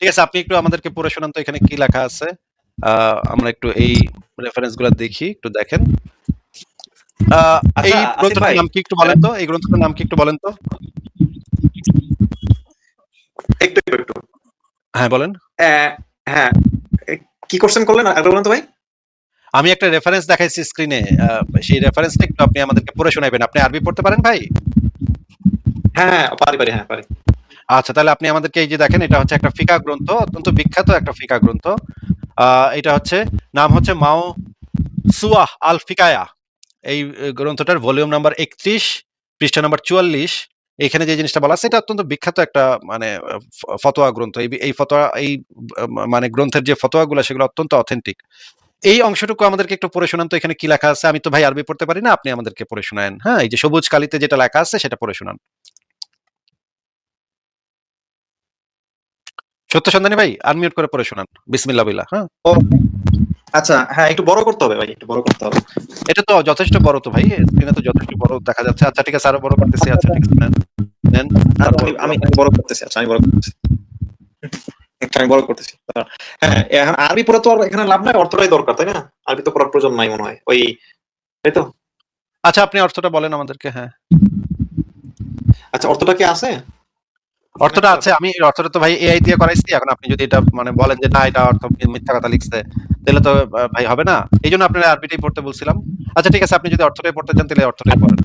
ঠিক আছে, আপনি একটু আমাদেরকে পড়ে শোনান তো এখানে কি লেখা আছে। আমরা একটু এই রেফারেন্স গুলা দেখি, একটু দেখেন। আচ্ছা এই আসিফ গ্রন্থটার ভাই, নাম কি একটু বলেন তো, এই গ্রন্থটার নাম কি একটু বলেন তো। একটু হ্যাঁ বলেন। হ্যাঁ, কি কোশ্চেন করলেন আর বলুন তো ভাই। আমি একটা রেফারেন্স দেখাইছি স্ক্রিনে, সেই রেফারেন্সটা একটু আপনি আমাদেরকে পড়ে শোনাবেন। আপনি আরবি পড়তে পারেন ভাই? হ্যাঁ পারি, হ্যাঁ পারি। আচ্ছা, তাহলে আপনি আমাদেরকে এই যে দেখেন, এটা হচ্ছে একটা ফিকা গ্রন্থ, অত্যন্ত বিখ্যাত একটা ফিকা গ্রন্থ। এটা হচ্ছে, নাম হচ্ছে মাও সুয়াহ আল ফিকায়া। এই গ্রন্থটার ভলিউম নাম্বার 31, পৃষ্ঠা নাম্বার 44। এখানে যে জিনিসটা বলা আছে, এটা অত্যন্ত বিখ্যাত একটা মানে ফতোয়া গ্রন্থ। এই ফতোয়া, এই মানে গ্রন্থের যে ফতোয়াগুলো সেগুলো অত্যন্ত অথেন্টিক। এই অংশটুকু আমাদেরকে একটু পড়ে শোনান তো, এখানে কি লেখা আছে। আমি তো ভাই আরবি পড়তে পারি না, আপনি আমাদেরকে পড়ে শোনায়েন। হ্যাঁ, এই যে সবুজ কালিতে যেটা লেখা আছে সেটা পড়ে শোনান। সত্য সন্ধানী ভাই, আনমিউট করে পড়ে শোনান বিসমিল্লাহ বিল্লাহ। হ্যাঁ, ও আচ্ছা, হ্যাঁ একটু বড় করতে হবে ভাই, একটু বড় করতে হবে। এটা তো যথেষ্ট বড় তো ভাই, স্ক্রিনে তো যথেষ্ট বড় দেখা যাচ্ছে। আচ্ছা ঠিক আছে, আরো বড় করতেছি। আচ্ছা ঠিক আছে, নেন নেন। আচ্ছা তারপর আমি বড় করতেছি, আচ্ছা আমি বড় করতেছি, আমি বড় করতেছি। হ্যাঁ এখন আরবি পড়া তো আর এখানে লাভ নাই, অর্থটাই দরকার তাই না? আরবি তো পড়ার প্রয়োজন নাই মনে হয়, ওই তাই তো। আচ্ছা, আপনি অর্থটা বলেন আমাদেরকে। হ্যাঁ, আচ্ছা অর্থটা কি আছে? অর্থটা আছে। আমি অর্থটা তো ভাই এআই দিয়ে করাইছি। এখন আপনি যদি এটা মানে বলেন যে না, এটা অর্থ মিথ্যা কথা লিখছে, তাহলে তো ভাই হবে না। এই জন্য আপনারা আরবিটাই পড়তে বলছিলাম। আচ্ছা ঠিক আছে, আপনি যদি অর্থটাই পড়তে চান তাহলে অর্থটাই পড়েন।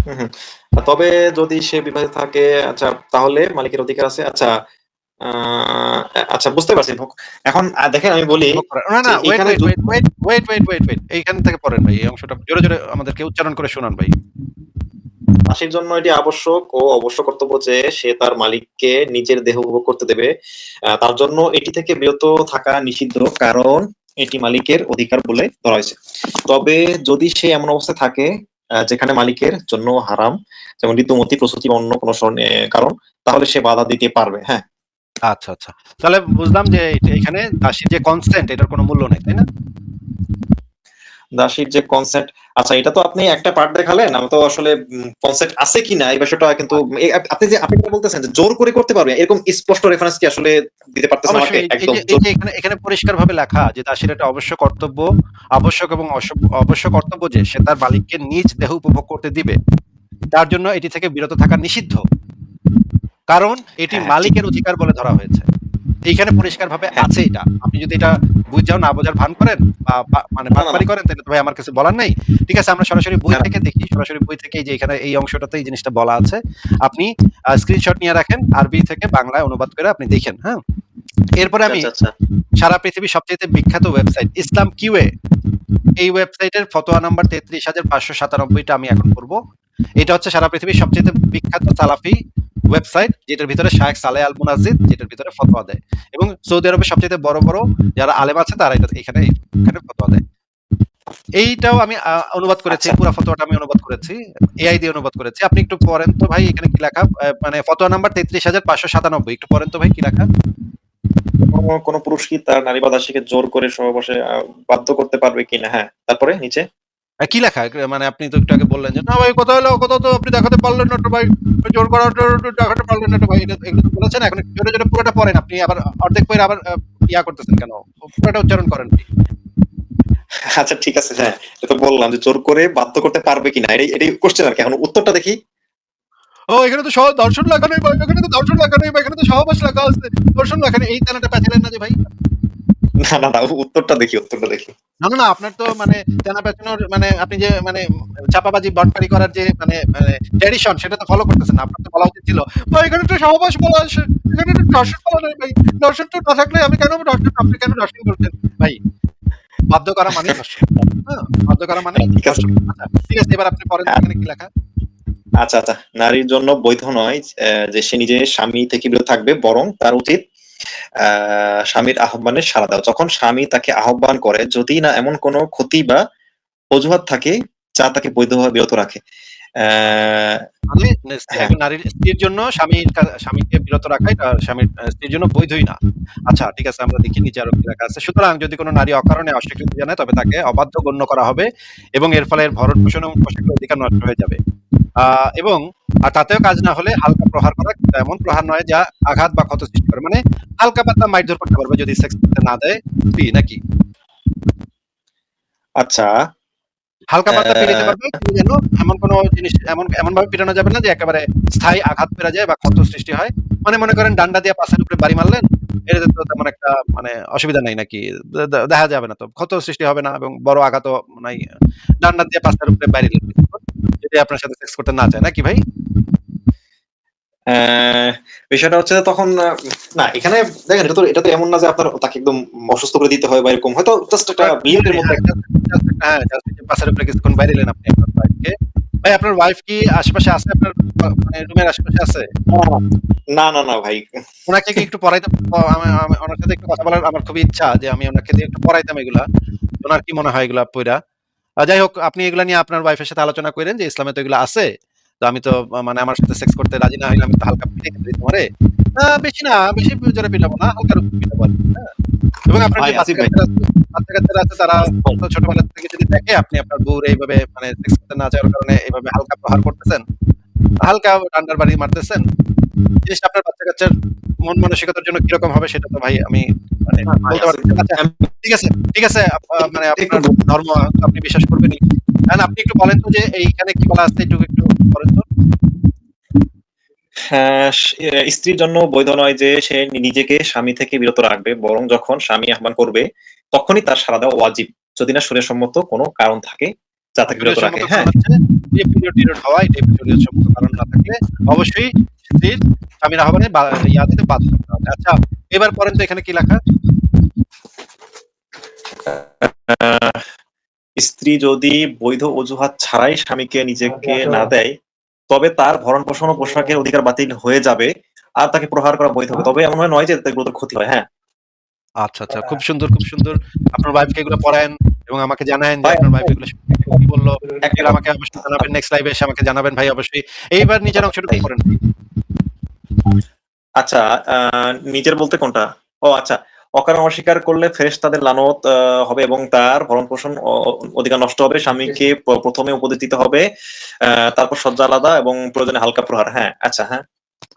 হুম, হুম। তবে যদি সে বিবাহিত থাকে, আচ্ছা তাহলে মালিকের অধিকার আছে। আচ্ছা আহ, আচ্ছা বুঝতে পারছি। এখন দেখেন আমি বলি ভোগ করা না, যে না, ওয়েট এখানে wait wait wait wait wait wait wait এইখান থেকে পড়েন ভাই। এই অংশটা জোরে জোরে আমাদেরকে উচ্চারণ করে শোনান ভাই। দাসীর জন্য এটি আবশ্যক ও অবশ্য কর্তব্য যে সে তার মালিককে নিজের দেহ উপভোগ করতে দেবে। তার জন্য এটি থেকে বিরত থাকা নিষিদ্ধ, কারণ এটি মালিকের অধিকার বলে ধরা হয়েছে। তবে যদি সে এমন অবস্থায় থাকে যেখানে মালিকের জন্য হারাম, যেমন ঋতুমতি, প্রসূতি বা অন্য কোনো কারণ, তাহলে সে বাধা দিতে পারবে। হ্যাঁ, আচ্ছা আচ্ছা, তাহলে বুঝলাম যে এখানে দাসীর যে কনস্ট্যান্ট, এটার কোনো মূল্য নেই, তাই না? দাসীর যে কনসেপ্ট, আচ্ছা এটা তো আপনি একটা পার্ট দেখালেন, আমি তো আসলে কনসেপ্ট আছে কিনা এই বিষয়টা কিন্তু আপনি যেটা বলতেছেন যে জোর করে করতে পারবে, এরকম স্পষ্ট রেফারেন্স কি আসলে দিতে পারতেছেন আমাকে অবশ্যই এই একদম যে এই যে এখানে এখানে পরিষ্কার ভাবে লেখা যে দাসীর একটা অবশ্য কর্তব্য, আবশ্যক এবং অবশ্য কর্তব্য যে সে তার মালিককে নিজ দেহ উপভোগ করতে দিবে। তার জন্য এটি থেকে বিরত থাকা নিষিদ্ধ, কারণ এটি হ্যাঁ ঠিক, মালিকের অধিকার বলে ধরা হয়েছে। এইখানে পরিষ্কার ভাবে হ্যাঁ আছে এটা। আপনি যদি এটা বুঝাও না বোঝার ভান করেন বা মানে না না না বাটপারি করেন, তাহলে তো ভাই আমার কিছু বলার নাই। ঠিক আছে, আমরা সরাসরি বই না, থেকে দেখি। সরাসরি বই থেকে যে এখানে এই অংশটাতে এই জিনিসটা বলা আছে। আপনি স্ক্রিনশট নিয়ে রাখেন, আরবি থেকে বাংলায় অনুবাদ করে আপনি দেখেন। হ্যাঁ, এরপরে আচ্ছা আমি আচ্ছা আচ্ছা সারা পৃথিবীর সবচেয়ে বিখ্যাত ওয়েবসাইট ইসলাম কিউএ, এই ওয়েবসাইটের ফতোয়া নাম্বার 33,597টা আমি এখন পড়ব। এটা হচ্ছে সারা পৃথিবীর সবচেয়ে বিখ্যাত সালাফি ওয়েবসাইট, যেটার ভিতরে শায়েখ সালেহ আল মুনাজ্জিদ যেটার ভিতরে ফতোয়া দেয়, এবং সৌদি আরবের সবচেয়ে বড় বড় যারা আলেম আছে তারা এটা এখানে এখানে ফতোয়া দেয়। এইটাও আমি অনুবাদ করেছি, আচ্ছা। পুরো ফতোয়াটা আমি অনুবাদ করেছি, এআই দিয়ে অনুবাদ করেছি। আপনি একটু পড়েন তো ভাই, এখানে কি লেখা। মানে ফতোয়া নাম্বার 33,597, একটু পড়েন তো ভাই কি লেখা। কোনো পুরুষ কি তার নারী বা দাসীকে জোর করে সহবাসে বাধ্য করতে পারবে কিনা? হ্যাঁ তারপরে নিচে কি লেখা, মানে আপনি তো একটু আগে বললেন যে না ভাই, কথা হলো কথা তো আপনি দেখাতে পারলেন না তো ভাই, জোর করা দেখাতে পারলেন না তো ভাই। এগুলো তো বলেছেন, এখন একটু জোরে জোরে পুরোটা পড়েন। আপনি আবার অর্ধেক পড়ে আবার ইয়া করতেছেন কেন, পুরোটা উচ্চারণ করেন ভাই। আচ্ছা ঠিক আছে, হ্যাঁ এটা তো বললাম যে জোর করে বাধ্য করতে পারবে কিনা, এটাই কোশ্চেন আর কি। এখন উত্তরটা দেখি। ও, এখানে তো দর্শন লেখা নেই ভাই, এখানে তো দর্শন লেখা নেই ভাই, এখানে তো সহবাস লেখা আছে, দর্শন লেখা নেই। এই তেনাটা পেঁচালেন না যে ভাই। না না না, উত্তরটা দেখি, উত্তরটা দেখি। না না না, আপনার তো মানে তেনা পেঁচানোর মানে আপনি যে মানে চাপাবাজি বাটপারি করার যে মানে মানে ট্র্যাডিশন, সেটা তো ফলো করতেছেন না। আপনার তো বলা উচিত ছিল ভাই এখানে তো সহবাস বলা আছে, এখানে তো দর্শন বলা নেই ভাই। দর্শন তো না থাকলে আমি কেন দর্শন, আপনি কেন দর্শন করছেন ভাই? বাধ্য করা মানেই ধর্ষণ। হ্যাঁ, বাধ্য করা মানে ঠিক আছে, ধর্ষণ। আচ্ছা ঠিক আছে, এবার আপনি পড়েন তো হ্যাঁ, এখানে কি লেখা। আচ্ছা আচ্ছা। নারীর জন্য বৈধ নয় যে সে নিজে স্বামী থেকে বিরত থাকবে, বরং তার উচিত স্বামীর আহ্বানে সাড়া দেওয়া। যখন স্বামী তাকে আহ্বান করে, যদি না এমন কোনো ক্ষতি বা অজুহাত থাকে যা তাকে বৈধভাবে বিরত রাখে। আহ, মানে হ্যাঁ, একজন নারীর স্ত্রীর জন্য স্বামীকে বিরত রাখা এটা স্বামীর স্ত্রীর জন্য বৈধই না। আচ্ছা ঠিক আছে, আমরা দেখি নিচে আরো কি লেখা আছে। সুতরাং যদি কোনো নারী অকারণে অস্বীকৃতি জানায় তবে তাকে অবাধ্য গণ্য করা হবে এবং এর ফলে এর ভরণ পোষণ এবং পোশাকের অধিকার নষ্ট হয়ে যাবে। এবং তাতেও কাজ না হলে হালকা প্রহার করা, কিন্তু এমন প্রহার নয় যা আঘাত বা ক্ষত সৃষ্টি করে। মানে হালকা পাতলা মারধর করতে পারবে যদি সেক্স করতে না দেয় স্ত্রী, নাকি আচ্ছা। হালকা পাতলা পিটাইতে আহ, পারবে, কিন্তু যেন এমন কোনো জিনিস এমন ভাবে পিটানো যাবে না যে একেবারে স্থায়ী আঘাত পেরা যায় বা ক্ষত সৃষ্টি হয়। মানে মনে করেন ডান্ডা দিয়ে পাশের উপরে বাড়ি মারলেন, এটাতে তো তেমন একটা মানে অসুবিধা নাই নাকি, দেখা যাবে না, তো ক্ষত সৃষ্টি হবে না এবং বড় আঘাতও নাই। ডান্ডা দিয়ে পাশের উপরে বাড়ি দিলেন যদি আপনার সাথে সেক্স করতে না চায়, নাকি ভাই? আহ, বিষয়টা হচ্ছে যে তখন না, এখানে দেখেন, এটা তো এমন না যে আপনার তাকে একদম অসুস্থ করে দিতে হয় বা এরকম, হয়তো জাস্ট একটা লিমিটের মধ্যে হ্যাঁ, just একটু পাশের উপরে কিছুক্ষণ বাইরে এলেন আপনি আপনার ওয়াইফকে। ভাই আপনার ওয়াইফ কি আশেপাশে আছে, আপনার মানে রুমের আশেপাশে আছে? না, না, না ভাই। উনাকে কি একটু পড়াইতে, ওনার সাথে একটু কথা বলার আমার খুবই ইচ্ছা যে আমি ওনাকে দিয়ে একটু পড়াইতাম এগুলা। ওনার কি মনে হয় এগুলা পইরা? যাই হোক, আপনি এগুলা নিয়ে আপনার ওয়াইফের সাথে আলোচনা করেন যে ইসলামে তো এগুলা আছে। তো আমি তো মানে আমার সাথে সেক্স করতে রাজি না হইলে আমি তো হালকা পিটাই দিই তোমারে। বেশি না, বেশি জোরে পিটাবো না, হালকা রূপে পিটাবো আরকি, হ্যাঁ? এবং আপনার ভাই যে আসিফ ভাই, বাচ্চা-কাচ্চারা আছে তারা তো ছোটবেলা থেকে যদি দেখে আপনি আপনার বউর এইভাবে মানে সেক্স করতে না চাওয়ার কারণে এভাবে হালকা প্রহার করতেছেন, হালকা ডান্ডার বাড়ি মারতেছেন, জিনিসটা আপনার বাচ্চা-কাচ্চার মন মানসিকতার জন্য কিরকম হবে সেটা তো ভাই আমি মানে ভাই বলতে আসিফ পারতেছি না। আচ্ছা, ভাই, ঠিক আছে, ঠিক আছে। মানে একটু আপনার ধর্ম আপনি বিশ্বাস করবেনই। এখন আপনি একটু বলেন তো যে এইখানে কি বলা আছে একটু বলেন তো? স্ত্রীর জন্য বৈধ নয় যে সে নিজেকে স্বামী থেকে বিরত রাখবে, বরং যখন স্বামী আহ্বান করবে তখনই তার সাড়া দেওয়া ওয়াজিব, যদি না শরীয়সম্মত কোনো কারণ থাকে যা তাকে বিরত পিরিয়ড রাখে। সম্মত কারণ হ্যাঁ, হচ্ছে যে পিরিয়ড হওয়া, এটাই পিরিয়ড সম্মত কারণ না থাকলে অবশ্যই স্ত্রীর স্বামীর আহ্বানে ইয়া দিতে বাধ্য হতে হবে। আচ্ছা, এবার পড়েন তো এখানে কি লেখা? আহ, স্ত্রী যদি বৈধ অজুহাত ছাড়াই স্বামীকে নিজেকে না দেয় তবে তার ভরণ পোষণ ও পোশাকের অধিকার বাতিল হয়ে যাবে আর তাকে প্রহার করা বৈধ হবে, তবে এমন নয় যে তাতে গুরুতর ক্ষতি হয়। হ্যাঁ আচ্ছা, আচ্ছা। খুব সুন্দর, খুব সুন্দর। আপনার ওয়াইফকে এগুলো পড়ায়েন এবং আমাকে জানায়েন যে ভাই, আপনার ওয়াইফ এগুলো সম্পর্কে কি বলল। একটা এগুলো আমাকে অবশ্যই জানাবেন। নেক্সট লাইভে এসে আমাকে জানাবেন ভাই অবশ্যই। এইবার নিচের অংশটুকু ভাই, পড়েন ভাই। আচ্ছা, নিজের বলতে কোনটা? ও আচ্ছা, অকারণ অস্বীকার করলে ফেরেশতাদের লানত হবে এবং তার ভরণ পোষণ অধিকার নষ্ট হবে। স্বামীকে প্রথমে উপদেশ দিতে হবে, তারপর সজ্জা আলাদা এবং প্রয়োজনে হালকা প্রহার। হ্যাঁ, আচ্ছা, হ্যাঁ,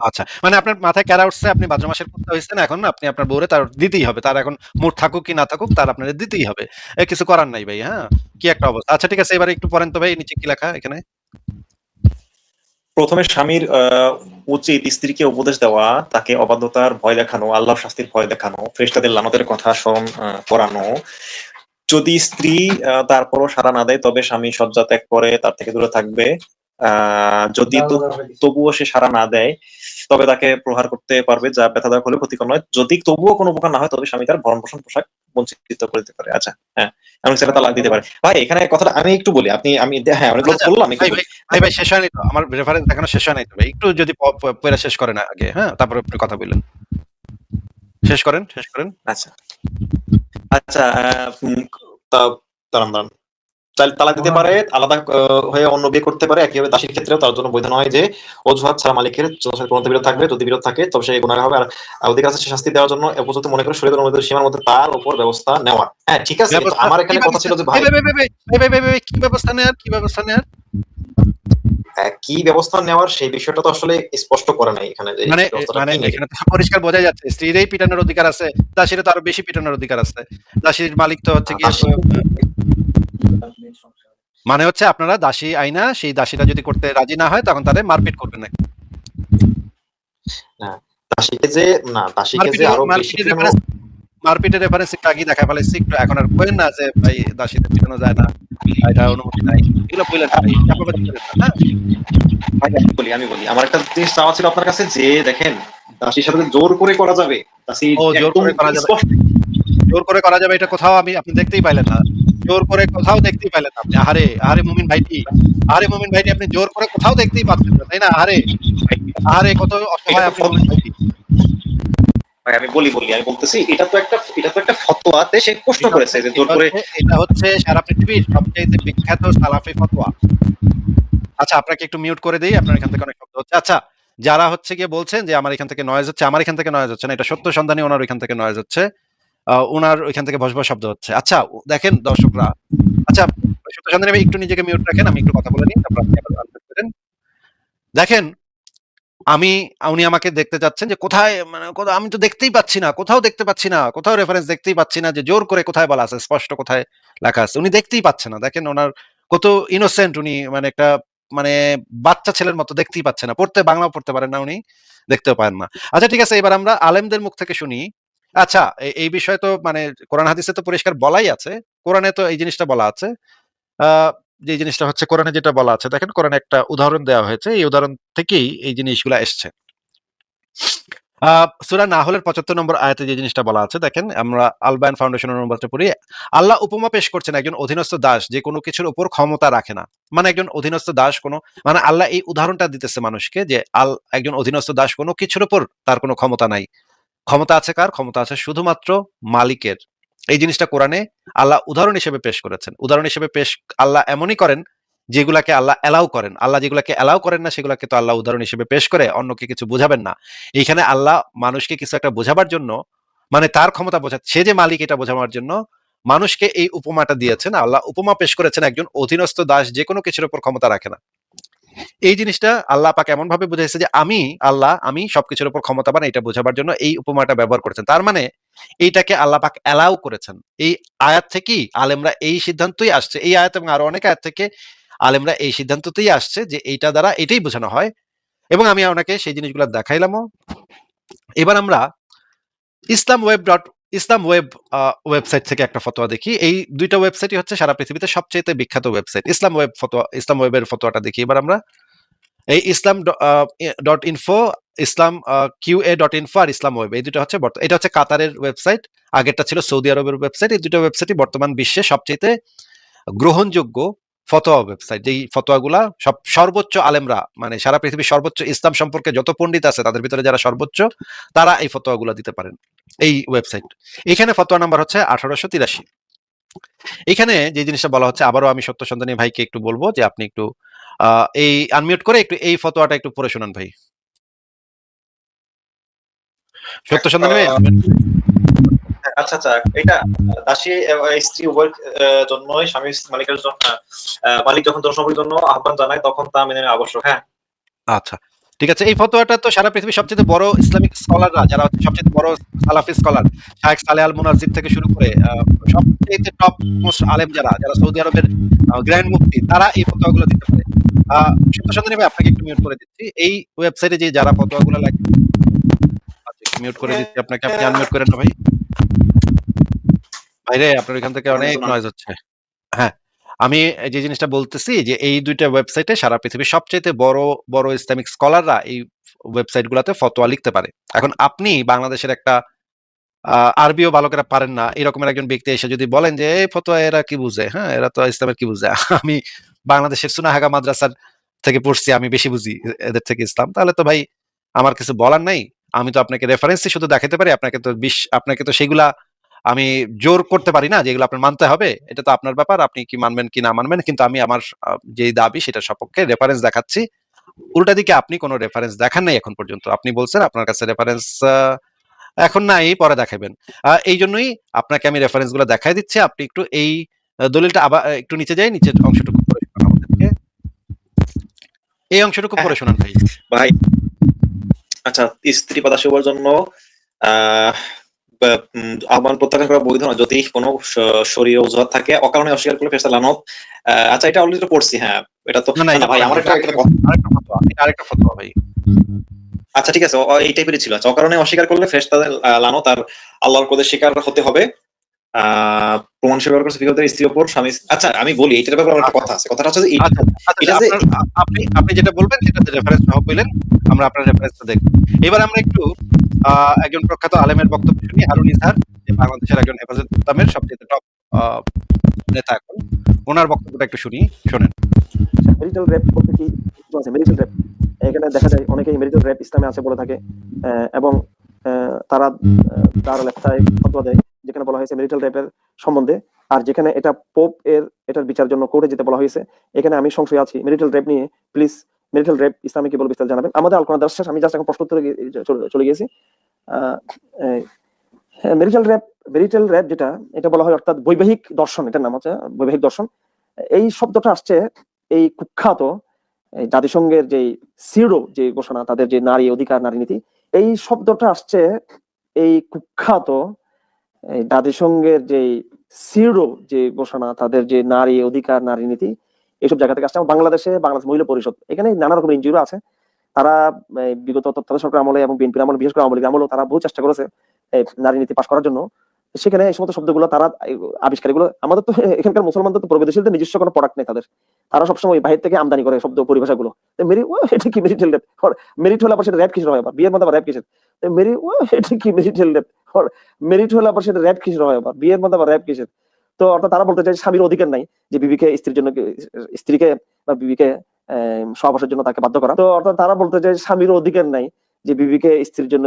আচ্ছা। মানে আপনার মাথায় ক্যারা উঠছে, আপনি ভাদ্র মাসের কুত্তা হইছেন, এখন আপনি আপনার বউরে তার দিতেই হবে। তার এখন মুড থাকুক কি না থাকুক তার আপনারে দিতেই হবে। কিছু করার নাই ভাই, হ্যাঁ? কি একটা অবস্থা। আচ্ছা ঠিক আছে, এবারে একটু পড়েন তো ভাই নিচে কি লেখা এখানে? প্রথমে স্বামীর উচিত স্ত্রীকে উপদেশ দেওয়া, তাকে অবাধ্যতার ভয় দেখানো, আল্লাহর শাস্তির ভয় দেখানো, ফেরেশতাদের লানতের কথা স্মরণ করানো। যদি স্ত্রী তারপরও সাড়া না দেয় তবে স্বামী শয্যা ত্যাগ করে তার থেকে দূরে থাকবে। যদি তবুও সে সাড়া না দেয় তবে তাকে প্রহার করতে পারবে, যা ব্যথাদায়ক হলে ক্ষতিকর নয়। যদি তবুও কোনো উপকার না হয় তবে স্বামী তার ভরণ পোষণ পোশাক বঞ্চিত করে দিতে পারে। আচ্ছা, হ্যাঁ, এমন ছেলে তালাক দিতে পারে। ভাই এখানে কথাটা আমি একটু বলি, আপনি হ্যাঁ আচ্ছা, অনেকগুলো আচ্ছা। বললাম, একটু ভাই, বলি। ভাই, ভাই, ভাই শেষ হয়নি তো। আমার রেফারেন্স এখনো শেষ হয় নাই তো ভাই। একটু যদি পইড়া শেষ করেন আগে, হ্যাঁ? তারপরে আপনি কথা বললেন। শেষ করেন, শেষ করেন। আচ্ছা, আচ্ছা, দাঁড়ান, দাঁড়ান। তালাক দিতে পারে, আলাদা হয়ে অন্য বিয়ে করতে পারে। একইভাবে দাসীর ক্ষেত্রেও তার জন্য বৈধ নয় যে অজুহাত ছাড়া মালিকের যথাযথ বিরত থাকবে। যদি বিরত থাকে তবে সে গুনাহ হবে। আর অধিকার আছে সে শাস্তি দেওয়ার জন্য উপযুক্ত মনে করে শরীয়তের অনুমোদিত সীমার মধ্যে তার উপর ব্যবস্থা নেওয়া। হ্যাঁ, ঠিক আছে, কিন্তু ব্যবস্থা আমার কি এখানে কথা ব্যবস্থা? ছিল যে ভাই, ভাই, ভাই, ভাই, ভাই, ভাই, ভাই, ভাই, ভাই, কি ব্যবস্থা নেয়ার? কি ব্যবস্থা নেয়ার? কি ব্যবস্থা নেওয়ার সেই বিষয়টা তো আসলে স্পষ্ট করে নাই এখানে যে মানে সেই ব্যবস্থাটা মানে কি নেবে। এখানে তো পরিষ্কার বোঝা যাচ্ছে স্ত্রীরই পিটানোর অধিকার আছে, দাসীর তো আরো বেশি পিটানোর অধিকার আছে। দাসীর মালিক তো হচ্ছে গিয়ে দাসী মানে হচ্ছে আপনারা দাসী আইনা সেই দাসীরা যদি করতে রাজি না হয় তখন তাদের মারপিট করবেন নাকি? না, দাসীকে যে না, দাসীকে যে মারপিটের আরো বেশি মারপিটের পিটানো। রেফারেন্স মারপিটের রেফারেন্স একটু আগেই দেখা ফেলাইছি। একটু এখন আর কইেন না যে ভাই দাসীদের পিটানো যায় না, এটা অনুমতি নাই। এগুলো বললেন না ভাই, চাপাবাজি করেন না, হ্যাঁ? ভাই আমি বলি আমার একটা জিনিস চাওয়া ছিল আপনার কাছে যে দেখেন, দাসীর সাথে জোর করে করা যাবে? দাসী ও জোর একদম করে করা যাবে, স্পষ্ট। জোর করে করা যাবে এটা কোথাও আপনি দেখতেই পাইলেন না। জোর করে কোথাও দেখতেই পাইলেন না আপনি। আহারে, আহারে মুমিন ভাইটি, আহারে মুমিন ভাইটি আপনি জোর করে কোথাও দেখতেই পাচ্ছেন না, তাই না? আহারে, আহারে কত এটা অসহায় তো আপনি মুমিন ভাইটি। ভাই, আমি বলতেছি এটা তো একটা ফতোয়াতে সে প্রশ্ন এটা করেছে হচ্ছে যে জোর এটা করে। হচ্ছে এটা হচ্ছে সারা পৃথিবীর সবচাইতে বিখ্যাত সালাফি ফতোয়া। আচ্ছা, আপনাকে একটু মিউট করে দেই। আপনার এখান থেকে অনেক শব্দ হচ্ছে। আচ্ছা, যারা হচ্ছে গিয়ে বলছেন যে আমার এখান থেকে নয়েজ হচ্ছে, আমার এখান থেকে নয়েজ হচ্ছে না। এটা সত্য সন্ধানী ওনার ওইখান থেকে নয়েজ হচ্ছে। উনার ওইখান থেকে ভস, ভস শব্দ হচ্ছে। আচ্ছা, দেখেন দর্শকরা। আচ্ছা, সত্য সন্ধানী ভাই একটু নিজেকে মিউট রাখেন। আমি একটু কথা বলে নিই। তারপর আপনি আবার আনমিউট করেন। দেখেন, আমি উনি আমাকে দেখতে চাচ্ছেন যে কোথায় মানে আমি তো দেখতেই পাচ্ছি না। কোথাও দেখতে পাচ্ছি না। কোথাও রেফারেন্স দেখতেই পাচ্ছি না যে জোর করে কোথায় বলা আছে, স্পষ্ট কোথায় লেখা আছে। উনি দেখতেই পাচ্ছে না। দেখেন উনার কত ইনোসেন্ট উনি, মানে একটা মানে বাচ্চা ছেলের মতো দেখতেই পাচ্ছে না। বাংলাও পড়তে পারেন না উনি, দেখতেও পারেন না। আচ্ছা ঠিক আছে, এবার আমরা আলেমদের মুখ থেকে শুনি। আচ্ছা, এই বিষয়ে তো মানে কোরআন হাদিসে তো পরিষ্কার বলাই আছে। কোরআনে তো এই জিনিসটা বলা আছে। আ যে জিনিসটা হচ্ছে কোরআনে যেটা বলা আছে, দেখেন কোরআনে একটা উদাহরণ দেওয়া হয়েছে। এই উদাহরণ থেকেই এই জিনিসগুলা এসছে। সূরা নাহলের ৭৫ নম্বর আয়াতে যে জিনিসটা বলা আছে, দেখেন আমরা আল বায়ান ফাউন্ডেশনের অনুবাদটা পড়ি। আল্লাহ উপমা পেশ করছেন একজন অধীনস্থ দাস যে কোনো কিছুর উপর ক্ষমতা রাখে না। মানে একজন অধীনস্থ দাস মানে আল্লাহ এই উদাহরণটা দিতেছে মানুষকে যে একজন অধীনস্থ দাস কোনো কিছুর উপর তার কোনো ক্ষমতা নাই। ক্ষমতা আছে কার? ক্ষমতা আছে শুধুমাত্র মালিকের। এই জিনিসটা কোরআনে আল্লাহ উদাহরণ হিসেবে পেশ করেছেন। উদাহরণ হিসেবে আল্লাহ এমনই করেন যেগুলাকে আল্লাহ অ্যালাউ করেন। আল্লাহ যেগুলাকে অ্যালাউ করেন না সেগুলাকে তো আল্লাহ উদাহরণ হিসেবে পেশ করে অন্যকে কিছু বোঝাবেন না। এইখানে আল্লাহ মানুষকে কিছু একটা বোঝাবার জন্য, মানে তার ক্ষমতা সে যে মালিক এটা বোঝাবার জন্য মানুষকে এই উপমাটা দিয়েছেন। আল্লাহ উপমা পেশ করেছেন একজন অধীনস্থ দাস যে কোনো কিছুর উপর ক্ষমতা রাখে না। এই জিনিসটা আল্লাহ পাক এমন ভাবে বুঝাইছে যে আমি সবকিছুর উপর ক্ষমতাবান, এটা বোঝাবার জন্য এই উপমাটা ব্যবহার করেছেন। তার মানে এইটাকে আল্লাহ পাক অ্যালাউ করেছেন। এই আয়াত থেকেই আলেমরা এই সিদ্ধান্তই আসছে। এই আয়াত এবং আরো অনেক আয়াত থেকে আলেমরা এই সিদ্ধান্ততেই আসছে যে এইটা দ্বারা এটাই বোঝানো হয়। এবং আমি আপনাকে সেই জিনিসগুলো দেখাইলামও। এবার আমরা ইসলাম ওয়েব ডট ইসলাম ওয়েব ওয়েবসাইট থেকে একটা ফতোয়া দেখি। এই দুইটা ওয়েবসাইটই হচ্ছে সারা পৃথিবীতে সবচেয়ে বিখ্যাত ওয়েবসাইট। ইসলাম ওয়েবের ফতোয়াটা দেখি এবার আমরা। এই ইসলাম ডট ইনফো, ইসলাম কিউএ ডট ইনফো আর ইসলাম ওয়েব, এই দুটো হচ্ছে এটা হচ্ছে কাতারের ওয়েবসাইট, আগেরটা ছিল সৌদি আরবের ওয়েবসাইট। এই দুটো ওয়েবসাইটই বর্তমান বিশ্বে সবচেয়ে গ্রহণযোগ্য ফতোয়া ওয়েবসাইট। যেই ফতোয়াগুলা সর্বোচ্চ আলেমরা, মানে সারা পৃথিবীর সর্বোচ্চ ইসলাম সম্পর্কে যত পণ্ডিত আছে তাদের ভিতরে যারা সর্বোচ্চ, তারা এই ফতোয়াগুলা দিতে পারেন এই ওয়েবসাইট। এখানে ফতোয়া নাম্বার হচ্ছে 1883। এখানে যে জিনিসটা বলা হচ্ছে, আবারও আমি সত্য সন্ধানী ভাইকে একটু বলবো যে আপনি একটু এই আনমিউট করে একটু এই ফতোয়াটা একটু পড়ে শোনান ভাই। সত্য সন্ধানী ভাই আচ্ছা আচ্ছা, এটা দাসী স্ত্রী উভয়ের জন্যই স্বামী মালিকের জন্য মালিক যখন জনসম্পদের জন্য আহ্বান জানায় তখন তা মেনে নেওয়া আবশ্যক। হ্যাঁ, আচ্ছা ঠিক আছে। এই ফতোয়াটা তো সারা পৃথিবীর সবচেয়ে বড় ইসলামিক স্কলাররা, যারা হচ্ছে সবচেয়ে বড় সালাফি স্কলার, শায়েখ সালেহ আল মুনাজ্জির থেকে শুরু করে সবচেয়ে টপ মোস্ট আলেম যারা যারা সৌদি আরবের গ্র্যান্ড মুফতি, তারা এই ফতোয়াগুলো দিতে পারে। সত্য সন্ধানী ভাই আপনাকে একটু মিউট করে দিচ্ছি। এই ওয়েবসাইটে যে যারা ফতোয়াগুলো লাগে, একটু মিউট করে দিচ্ছি আপনাকে, আপনি আনমিউট করেন না ভাই। ভাইরে আপনার এখান থেকে অনেক নয়েজ হচ্ছে। হ্যাঁ, আমি যে জিনিসটা বলতেছি যে এই দুইটা ওয়েবসাইটে সারা পৃথিবীর সবচেয়ে বড় বড় ইসলামিক স্কলাররা এই ওয়েবসাইট গুলাতে ফতোয়া লিখতে পারে। এখন আপনি বাংলাদেশের একটা আরবিও ভালো করে পারেন না এরকমের একজন ব্যক্তি এসে যদি বলেন যে এই ফতোয়া এরা কি বুঝে, হ্যাঁ এরা তো ইসলামের কি বুঝে, আমি বাংলাদেশের সুনাহাগা মাদ্রাসার থেকে পড়ছি, আমি বেশি বুঝি এদের থেকে ইসলাম, তাহলে তো ভাই আমার কিছু বলার নাই। আমি তো আপনাকে রেফারেন্সই শুধু দেখাতে পারি, আপনাকে তো সেগুলা আমি জোর করতে পারি না যেগুলো আপনার মানতে হবে। এটা তো আপনার ব্যাপার, আপনি কি মানবেন কি না মানবেন। কিন্তু আমি আমার যে দাবি সেটা সপক্ষে রেফারেন্স দেখাচ্ছি। উল্টা দিকে আপনি কোনো রেফারেন্স দেখান নাই এখন পর্যন্ত। আপনি বলছেন আপনার কাছে রেফারেন্স এখন নাই, পরে দেখাবেন। এই জন্যই আপনাকে আমি রেফারেন্স গুলো দেখাই দিচ্ছি। আপনি একটু এই দলিলটা আবার একটু নিচে যাই, নিচের অংশটুকু পড়ে শোনান আমাদেরকে। এই অংশটুকু পড়ে শোনান ভাই। ভাই আচ্ছা, স্ত্রী প্রদাসী হওয়ার জন্য আহ আহ্বান প্রত্যাখ্যান করা বৈধ না যদি কোনো শরীয় অজুহাত থাকে। অকারণে অস্বীকার করলে ফেরেশতা লানত। আচ্ছা, এটা অলরেডি পড়ছি। হ্যাঁ, এটা তো না, না ভাই, আমার আরেকটা ফতোয়া ভাই। আচ্ছা ঠিক আছে, এই টাইপেরই ছিল। আচ্ছা, অকারণে অস্বীকার করলে ফেরেশতাদের লানত আর আল্লাহর ক্রোধের শিকার হতে হবে। প্রমাণ স্বীকার করছে ফিকাদের স্ত্রীর উপর স্বামী। আচ্ছা আমি বলি, এটার ব্যাপারে আমার একটা কথা আছে। কথাটা হচ্ছে এটা যে আপনি যেটা বলবেন সেটাতে রেফারেন্স সহ বললেন, আমরা আপনার রেফারেন্সটা দেখব। এবার আমরা একটু একজন প্রখ্যাত আলেমের বক্তব্য শুনি, হারুন ইজহার, যে বাংলাদেশের একজন হেফাজত ইসলামের সবচেয়ে টপ নেতা এখন। ওনার বক্তব্যটা একটু শোনেন। মেরিটাল রেপ বলতে কি আছে? মেরিটাল রেপ, এখানে দেখা যায় অনেকেই মেরিটাল রেপ ইসলামে আছে বলে থাকে, এবং তারা তার লেফটায় ফতোয়া দেয় যেখানে এখানে বলা হয়েছে মেরিটাল রেপের সম্বন্ধে, আর যেখানে এটা পোপ এটার বিচার জন্য কোর্টে যেতে বলা হয়েছে, এখানে আমি সংশয় আছি মেরিটাল রেপ নিয়ে। প্লিজ মেরিটাল রেপ ইসলামে কি বলে বিস্তারিত জানাবেন। আমাদের আলোচনা দর্শক, আমি জাস্ট এখন প্রশ্ন উত্তরে চলে গেছি। মেরিটাল রেপ যেটা, এটা বলা হয় অর্থাৎ বৈবাহিক দর্শন, এটার নাম হচ্ছে বৈবাহিক দর্শন। এই শব্দটা আসছে এই কুখ্যাত জাতিসংঘের যে সিডো যে ঘোষণা, তাদের যে নারী অধিকার নারী নীতি, এই শব্দটা আসছে এই কুখ্যাত জাতিসংঘের যে সিডো যে ঘোষণা, তাদের যে নারী অধিকার নারী নীতি, এইসব জায়গা থেকে আসছে। বাংলাদেশ মহিলা পরিষদ, এখানে নানা রকমের এনজিও আছে। তারা বিগত তত্ত্বাবধায়ক সরকার আমলে এবং বিএনপির আমলে, বিশেষ করে আওয়ামী লীগ আমলেও তারা বহু চেষ্টা করেছে নারী নীতি পাশ করার জন্য। সেখানে এই সমস্ত শব্দগুলো তারা আবিষ্কারগুলো, আমাদের তো এখানকার মুসলমানদের তো প্রগতিশীলদের নিজস্ব কোনো প্রোডাক্ট নেই তাদের, তারা সবসময় বাহির থেকে আমদানি করে শব্দ পরিভাষাগুলো। এটা কি মেরিটাল রেপ? মেরিট হলে আবার সেটা র্যাপ কিসের হয়? আবার বিয়ের মধ্যে আবার র্যাপ কিসের? এটা কি মেরিটাল রেপ? মেরিট হলে আবার সেটা র্যাপ কিসের হয়? আবার বিয়ের মধ্যে আবার র্যাপ কিসের? তো অর্থাৎ তারা বলতে চায় স্বামীর অধিকার নাই যে বিবিকে স্ত্রীর জন্য, স্ত্রীকে বা বিবিকে সহবাসের জন্য তাকে বাধ্য করা। তো অর্থাৎ তারা বলতে চায় স্বামীর অধিকার নাই যে বিবিকে স্ত্রীর জন্য,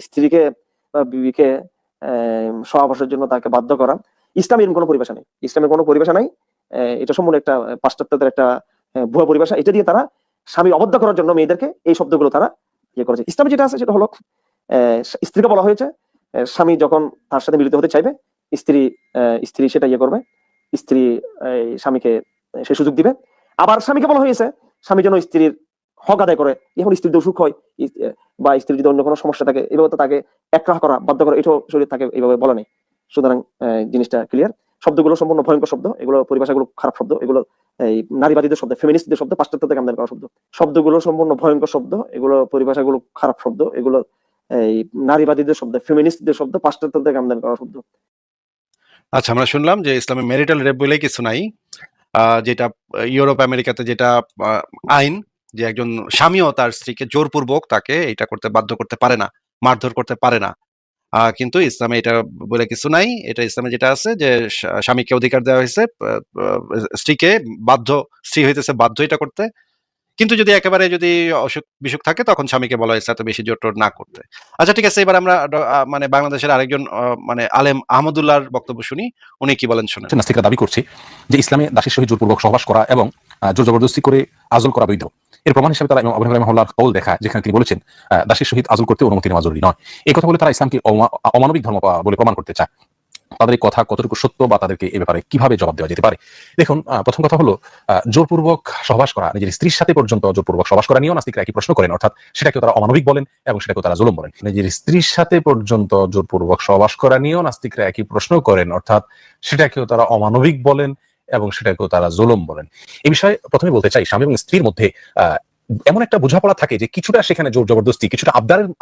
স্ত্রীকে বা বিবিকে সহবাসের জন্য তাকে বাধ্য করা। ইসলামের কোনো পরিভাষা নেই, ইসলামের কোনো পরিভাষা নাই। এটা সম্পূর্ণ একটা পাশ্চাত্যদের একটা ভুয়া পরিভাষা। এটা দিয়ে তারা স্বামী অবদ্ধ করার জন্য মেয়েদেরকে এই শব্দগুলো তারা ইয়ে করেছে। ইসলামে যেটা আছে সেটা হলো স্ত্রীকে বলা হয়েছে স্বামী যখন তার সাথে মিলিত হতে চাইবে, স্ত্রী সেটা ইয়ে করবে, স্ত্রী স্বামীকে সে সুযোগ দিবে। আবার স্বামীকে বলা হয়েছে স্বামী যেন স্ত্রীর হক আদায় করে। এখন স্ত্রীর অসুখ হয় বা স্ত্রীর যদি অন্য কোনো সমস্যা থাকে, এভাবে তো তাকে একরাহ করা, বাধ্য করা, এটাও শরীর তাকে এইভাবে বলা নেই। সুতরাং জিনিসটা ক্লিয়ার। শব্দগুলো সম্পূর্ণ ভয়ঙ্কর শব্দ, এগুলো পরিভাষাগুলো খারাপ শব্দ, এগুলো এই নারীবাদীদের শব্দ, ফেমিনিস্টদের শব্দ, পাশ্চাত্য থেকে আমদানি করা শব্দ। শব্দগুলো সম্পূর্ণ ভয়ঙ্কর শব্দ, এগুলো পরিভাষাগুলো খারাপ শব্দ, এগুলো এই নারীবাদীদের শব্দ, ফেমিনিস্টদের শব্দ, পাশ্চাত্য থেকে আমদানি করা শব্দ। আচ্ছা, আমরা শুনলাম যে ইসলামে মেরিটাল রেপ বলে কিছু নাই, যেটা ইউরোপ আমেরিকাতে যেটা আইন, যে একজন স্বামীও তার স্ত্রীকে জোরপূর্বক তাকে এটা করতে বাধ্য করতে পারে না, মারধর করতে পারে না। কিন্তু ইসলামে এটা বলে কিছু নাই। এটা ইসলামে যেটা আছে যে স্বামীকে অধিকার দেওয়া হয়েছে স্ত্রীকে স্ত্রী হইতেছে বাধ্য এটা করতে। কিন্তু যদি একেবারে যদি অসুখ বিসুখ থাকে তখন স্বামীকে বলা হয়েছে এত বেশি জোর টোর না করতে। আচ্ছা, ঠিক আছে, এবার আমরা মানে বাংলাদেশের আরেকজন মানে আলেম আহমদুল্লাহর বক্তব্য শুনি, উনি কি বলেন শুনেন। নাস্তিকরা দাবি করছে যে ইসলামে দাসের সহিত জোরপূর্বক সহবাস করা এবং জোর জবরদস্তি করে আজল করা বৈধ। এর প্রমাণ হিসেবে তারা ইমাম আবু হানিফা রাহিমাহুল্লাহর কওল দেখায়, যেখানে তিনি বলেছেন দাসের সহিত আজল করতে অনুমতি নেওয়া জরুরি নয়। এই কথা বলে তারা ইসলামকে অমানবিক ধর্ম বলে প্রমাণ করতে চায়। তাদের এই কথা কতটুকু সত্য বা তাদেরকে এ ব্যাপারে কিভাবে জবাব দেওয়া যেতে পারে? দেখুন, প্রথম কথা হলো জোরপূর্বক সহবাস করা, নিজের স্ত্রীর সাথে পর্যন্ত জোরপূর্বক সহবাস করা নিয়েও নাস্তিকরা একই প্রশ্ন করেন, অর্থাৎ সেটাকেও তারা অমানবিক বলেন এবং সেটাকেও তারা জুলুম বলেন। নিজের স্ত্রীর সাথে পর্যন্ত জোরপূর্বক সহবাস করা নিয়েও নাস্তিকরা একই প্রশ্ন করেন, অর্থাৎ সেটাকেও তারা অমানবিক বলেন এবং সেটাকেও তারা জুলুম বলেন। এই বিষয়ে প্রথমে বলতে চাই, স্বামী এবং স্ত্রীর মধ্যে এমন একটা বোঝাপড়া থাকে যে কিছুটা সেখানে জোর জবরদস্তি, কিছুটা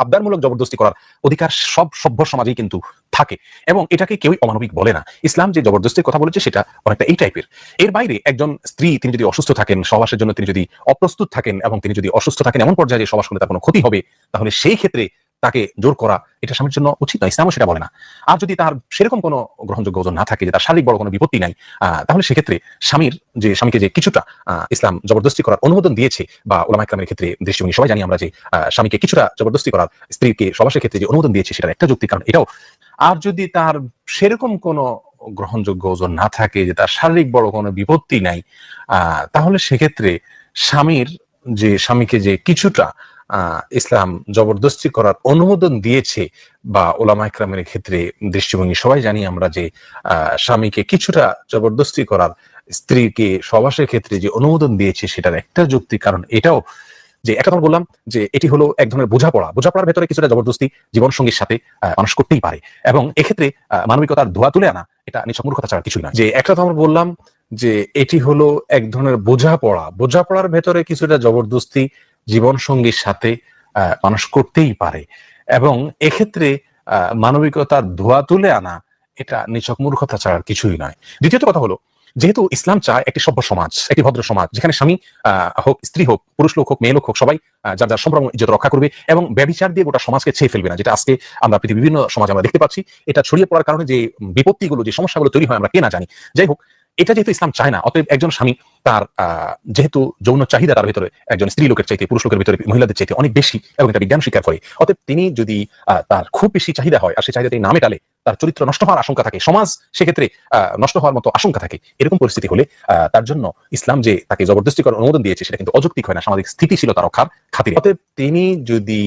আবদারমূলক জবরদস্তি করার অধিকার সব সভ্য সমাজেই কিন্তু থাকে এবং এটাকে কেউই অমানবিক বলে না। ইসলাম যে জবরদস্তির কথা বলেছে সেটা অনেকটা এই টাইপের। এর বাইরে একজন স্ত্রী তিনি যদি অসুস্থ থাকেন, সহবাসের জন্য তিনি যদি অপ্রস্তুত থাকেন এবং তিনি যদি অসুস্থ থাকেন এমন পর্যায়ে যে সহবাস করলে তার কোনো ক্ষতি হবে, তাহলে সেই ক্ষেত্রে তাকে জোর করা এটা স্বামীর জন্য উচিত নয়, ইসলামও সেটা বলে না। আর যদি তার সেরকম কোনো গ্রহণযোগ্য ওজন না থাকে, যে তার শারীরিক বড় কোনো বিপত্তি নাই, তাহলে সেক্ষেত্রে স্বামীকে যে কিছুটা ইসলাম জবরদস্তি করার অনুমোদন দিয়েছে, বা ওলামা ইকরামের ক্ষেত্রে দৃষ্টিভঙ্গি সবাই জানি আমরা যে স্বামীকে কিছুটা জবরদস্তি করার স্ত্রীকে সহবাসের ক্ষেত্রে যে অনুমোদন দিয়েছে সেটার একটা যুক্তি কারণ এটাও। আর যদি তার সেরকম কোনো গ্রহণযোগ্য ওজন না থাকে, যে তার শারীরিক বড় কোনো বিপত্তি নাই, তাহলে সেক্ষেত্রে স্বামীকে যে কিছুটা ইসলাম জবরদস্তি করার অনুমোদন দিয়েছে, বা ওলামা ইকরামের ক্ষেত্রে দৃষ্টিভঙ্গি সবাই জানি আমরা যে স্বামীকে কিছুটা জবরদস্তি করার স্ত্রীকে সহবাসের ক্ষেত্রে যে অনুমোদন দিয়েছে সেটার একটা যুক্তি কারণ এটাও। যে একটা কথা বললাম যে এটি হলো এক ধরনের বোঝাপড়ার ভেতরে কিছুটা জবরদস্তি জীবন সঙ্গীর সাথে মানুষ করতেই পারে এবং এক্ষেত্রে মানবিকতার ধোয়া তুলে আনা এটা নিছক মূর্খতা ছাড়া কিছুই নয়। যে একটা কথা আমরা বললাম যে এটি হলো এক ধরনের বোঝাপড়ার ভেতরে কিছুটা জবরদস্তি জীবন সঙ্গীর সাথে মানুষ করতেই পারে এবং এক্ষেত্রে মানবিকতার ধোয়া তুলে আনা এটা নিছক মূর্খতা ছাড়া কিছুই নয়। দ্বিতীয়ত কথা হলো, যেহেতু ইসলাম চায় একটি সভ্য সমাজ, একটি ভদ্র সমাজ, যেখানে স্বামী হোক, স্ত্রী হোক, পুরুষ লোক হোক, মেয়ে লোক হোক, সবাই যার যার সম্ভ্রম ইজ্জত রক্ষা করবে এবং ব্যভিচার দিয়ে গোটা সমাজকে ছেয়ে ফেলবে না, যেটা আজকে আমরা পৃথিবীর বিভিন্ন সমাজে আমরা দেখতে পাচ্ছি। এটা ছড়িয়ে পড়ার কারণে যে বিপত্তিগুলো, যে সমস্যাগুলো তৈরি হয় আমরা কে না জানি। যাই হোক, এটা যেহেতু ইসলাম চায় না, অতএব একজন স্বামী তার যেহেতু যৌন চাহিদা তার ভিতরে একজন স্ত্রী লোকের চাইতে, পুরুষ লোকের ভিতরে মহিলাদের চাইতে অনেক বেশি, এবং এটা বিজ্ঞান স্বীকার করে, অতএব তিনি যদি তার খুব বেশি চাহিদা হয় আর সেই চাহিদা তিনি না মেটালে তার চরিত্র নষ্ট হওয়ার আশঙ্কা থাকে, সমাজ সেক্ষেত্রে নষ্ট হওয়ার মতো আশঙ্কা থাকে। এরকম পরিস্থিতি হলে তার জন্য ইসলাম যে তাকে জবরদস্তি করার অনুমোদন দিয়েছে সেটা কিন্তু অযৌক্তিক হয় না, সামাজিক স্থিতিশীলতা রক্ষার খাতিরে। অতএব তিনি যদি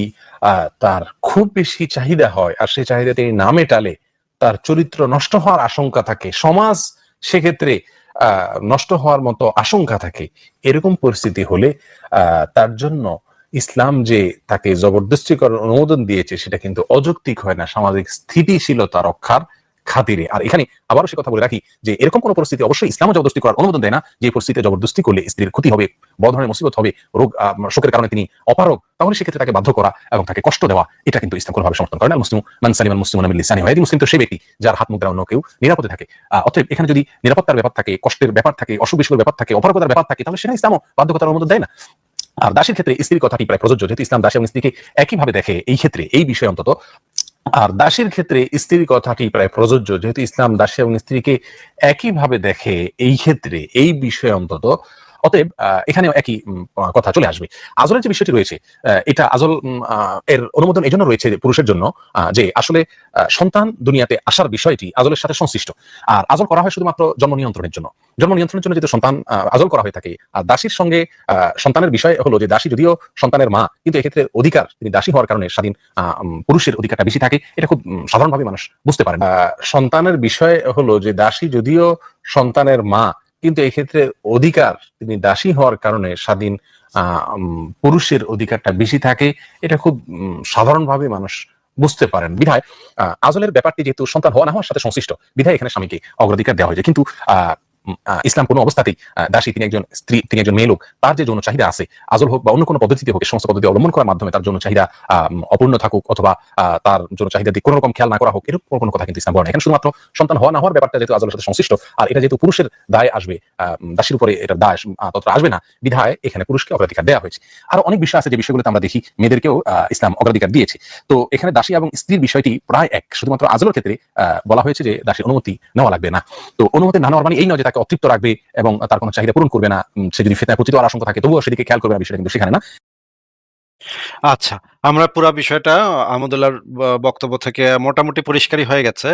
তার খুব বেশি চাহিদা হয় আর সেই চাহিদা তিনি না মেটালে তার চরিত্র নষ্ট হওয়ার আশঙ্কা থাকে, সমাজ সেক্ষেত্রে নষ্ট হওয়ার মতো আশঙ্কা থাকে, এরকম পরিস্থিতি হলে তার জন্য ইসলাম যে তাকে জবরদস্তি করার অনুমোদন দিয়েছে সেটা কিন্তু অযৌক্তিক হয় না, সামাজিক স্থিতিশীলতা রক্ষার খাতিরে। আর এখানে আবারও সে কথা বলে রাখি যে এরকম কোন পরিস্থিতি অবশ্যই ইসলামও জবরদস্তি করার অনুমোদন দেয় না, যে পরিস্থিতিতে জবরদস্তি করলে স্ত্রীর ক্ষতি হবে, বড় ধরনের মুসিবত হবে, রোগ শোকের কারণে তিনি অপারগ, তাহলে সেক্ষেত্রে তাকে বাধ্য করা এবং তাকে কষ্ট দেওয়া, এটা কিন্তু ইসলাম কোনোভাবে সমর্থন করে না। মুসলিম মান সালিমাল মুসলিমুনা মিন লিসানিহি ওয়া ইয়াদিহি, মুসলিম তো সেই ব্যক্তি যার হাত মুখ দ্বারা অন্য কেউ নিরাপদে থাকে। অতএব এখানে যদি নিরাপত্তার ব্যাপার থাকে, কষ্টের ব্যাপার থাকে, অসুখ বিসুখের ব্যাপার থাকে, অপারগতার ব্যাপার থাকে, তাহলে সেটা ইসলামও বাধ্যকতার অনুমোদন দেয় না। আর দাসের ক্ষেত্রে স্ত্রীর কথাটি প্রায় প্রযোজ্য, যেহেতু ইসলাম দাসী এবং স্ত্রীকে একইভাবে দেখে এই ক্ষেত্রে, এই বিষয়ে অন্তত। আর দাসের ক্ষেত্রে স্ত্রীর কথাটি প্রায় প্রযোজ্য, যেহেতু ইসলাম দাসী এবং স্ত্রীকে একইভাবে দেখে এই ক্ষেত্রে, এই বিষয়ে অন্তত। অতএব এখানেও একই কথা চলে আসবে। আজলের যে বিষয়টি রয়েছে, এটা আজল এর অনুমোদন এই জন্য রয়েছে পুরুষের জন্য যে আসলে সন্তান দুনিয়াতে আসার বিষয়টি আজলের সাথে সংশ্লিষ্ট। আর আজল করা হয় শুধুমাত্র জন্ম নিয়ন্ত্রণের জন্য। জন্ম নিয়ন্ত্রণের জন্য যেহেতু সন্তান আজল করা হয়ে থাকে, আর দাসীর সঙ্গে সন্তানের বিষয় হলো যে দাসী যদিও সন্তানের মা, কিন্তু এক্ষেত্রে অধিকার তিনি দাসী হওয়ার কারণে স্বাধীন পুরুষের অধিকারটা বেশি থাকে। এটা খুব সাধারণভাবে মানুষ বুঝতে পারেন। সন্তানের বিষয় হলো যে দাসী যদিও সন্তানের মা, কিন্তু এক্ষেত্রে অধিকার তিনি দাসী হওয়ার কারণে স্বাধীন পুরুষের অধিকারটা বেশি থাকে। এটা খুব সাধারণভাবে মানুষ বুঝতে পারেন। বিধায় আজলের ব্যাপারটি যেহেতু সন্তান হওয়া না হওয়ার সাথে সংশ্লিষ্ট, বিধায় এখানে স্বামীকে অগ্রাধিকার দেওয়া হয়েছে। কিন্তু ইসলাম কোনো অবস্থাতেই দাসী তিনি একজন স্ত্রী, তিনি একজন মেয়ে লোক, তার যে যৌন চাহিদা আছে, আজল হোক বা অন্য কোনো পদ্ধতিতে হোক, সমস্ত পদ্ধতি অবলম্বন করার মাধ্যমে তার যৌন চাহিদা অপূর্ণ থাকুক অথবা তার যৌন চাহিদা দিয়ে কোনো রকম খেয়াল না করা হোক, এরকম কোনো কথা কিন্তু ইসলাম বলে না। এখানে শুধুমাত্র সন্তান হওয়া না হওয়ার ব্যাপারটা যেহেতু আজলের সাথে সংশ্লিষ্ট, আর এটা যেহেতু পুরুষের দায় আসবে, দাসীর উপরে এটার দায় ততটা আসবে না, বিধায় এখানে পুরুষকে অগ্রাধিকার দেওয়া হয়েছে। আরো অনেক বিষয় আছে যে বিষয়গুলোতে আমরা দেখি মেয়েদেরকেও ইসলাম অগ্রাধিকার দিয়েছে। তো এখানে দাসী এবং স্ত্রীর বিষয়টি প্রায় এক, শুধুমাত্র আজলের ক্ষেত্রে বলা হয়েছে যে দাসীর অনুমতি নেওয়া লাগবে না। তো অনুমতি না নেওয়ার মানে এই নয় যে তাকে অতৃপ্ত রাখবে এবং তার কোনো চাহিদা পূরণ করবে না, সে যদি ফিতনায় পতিত হওয়ার আশঙ্কা থাকে তবুও সেদিকে খেয়াল করবে না, বিষয়টা কিন্তু সেখানে না। আচ্ছা, আমরা পুরা বিষয়টা আহমদুল্লাহর বক্তব্য থেকে মোটামুটি পরিষ্কারই হয়ে গেছে।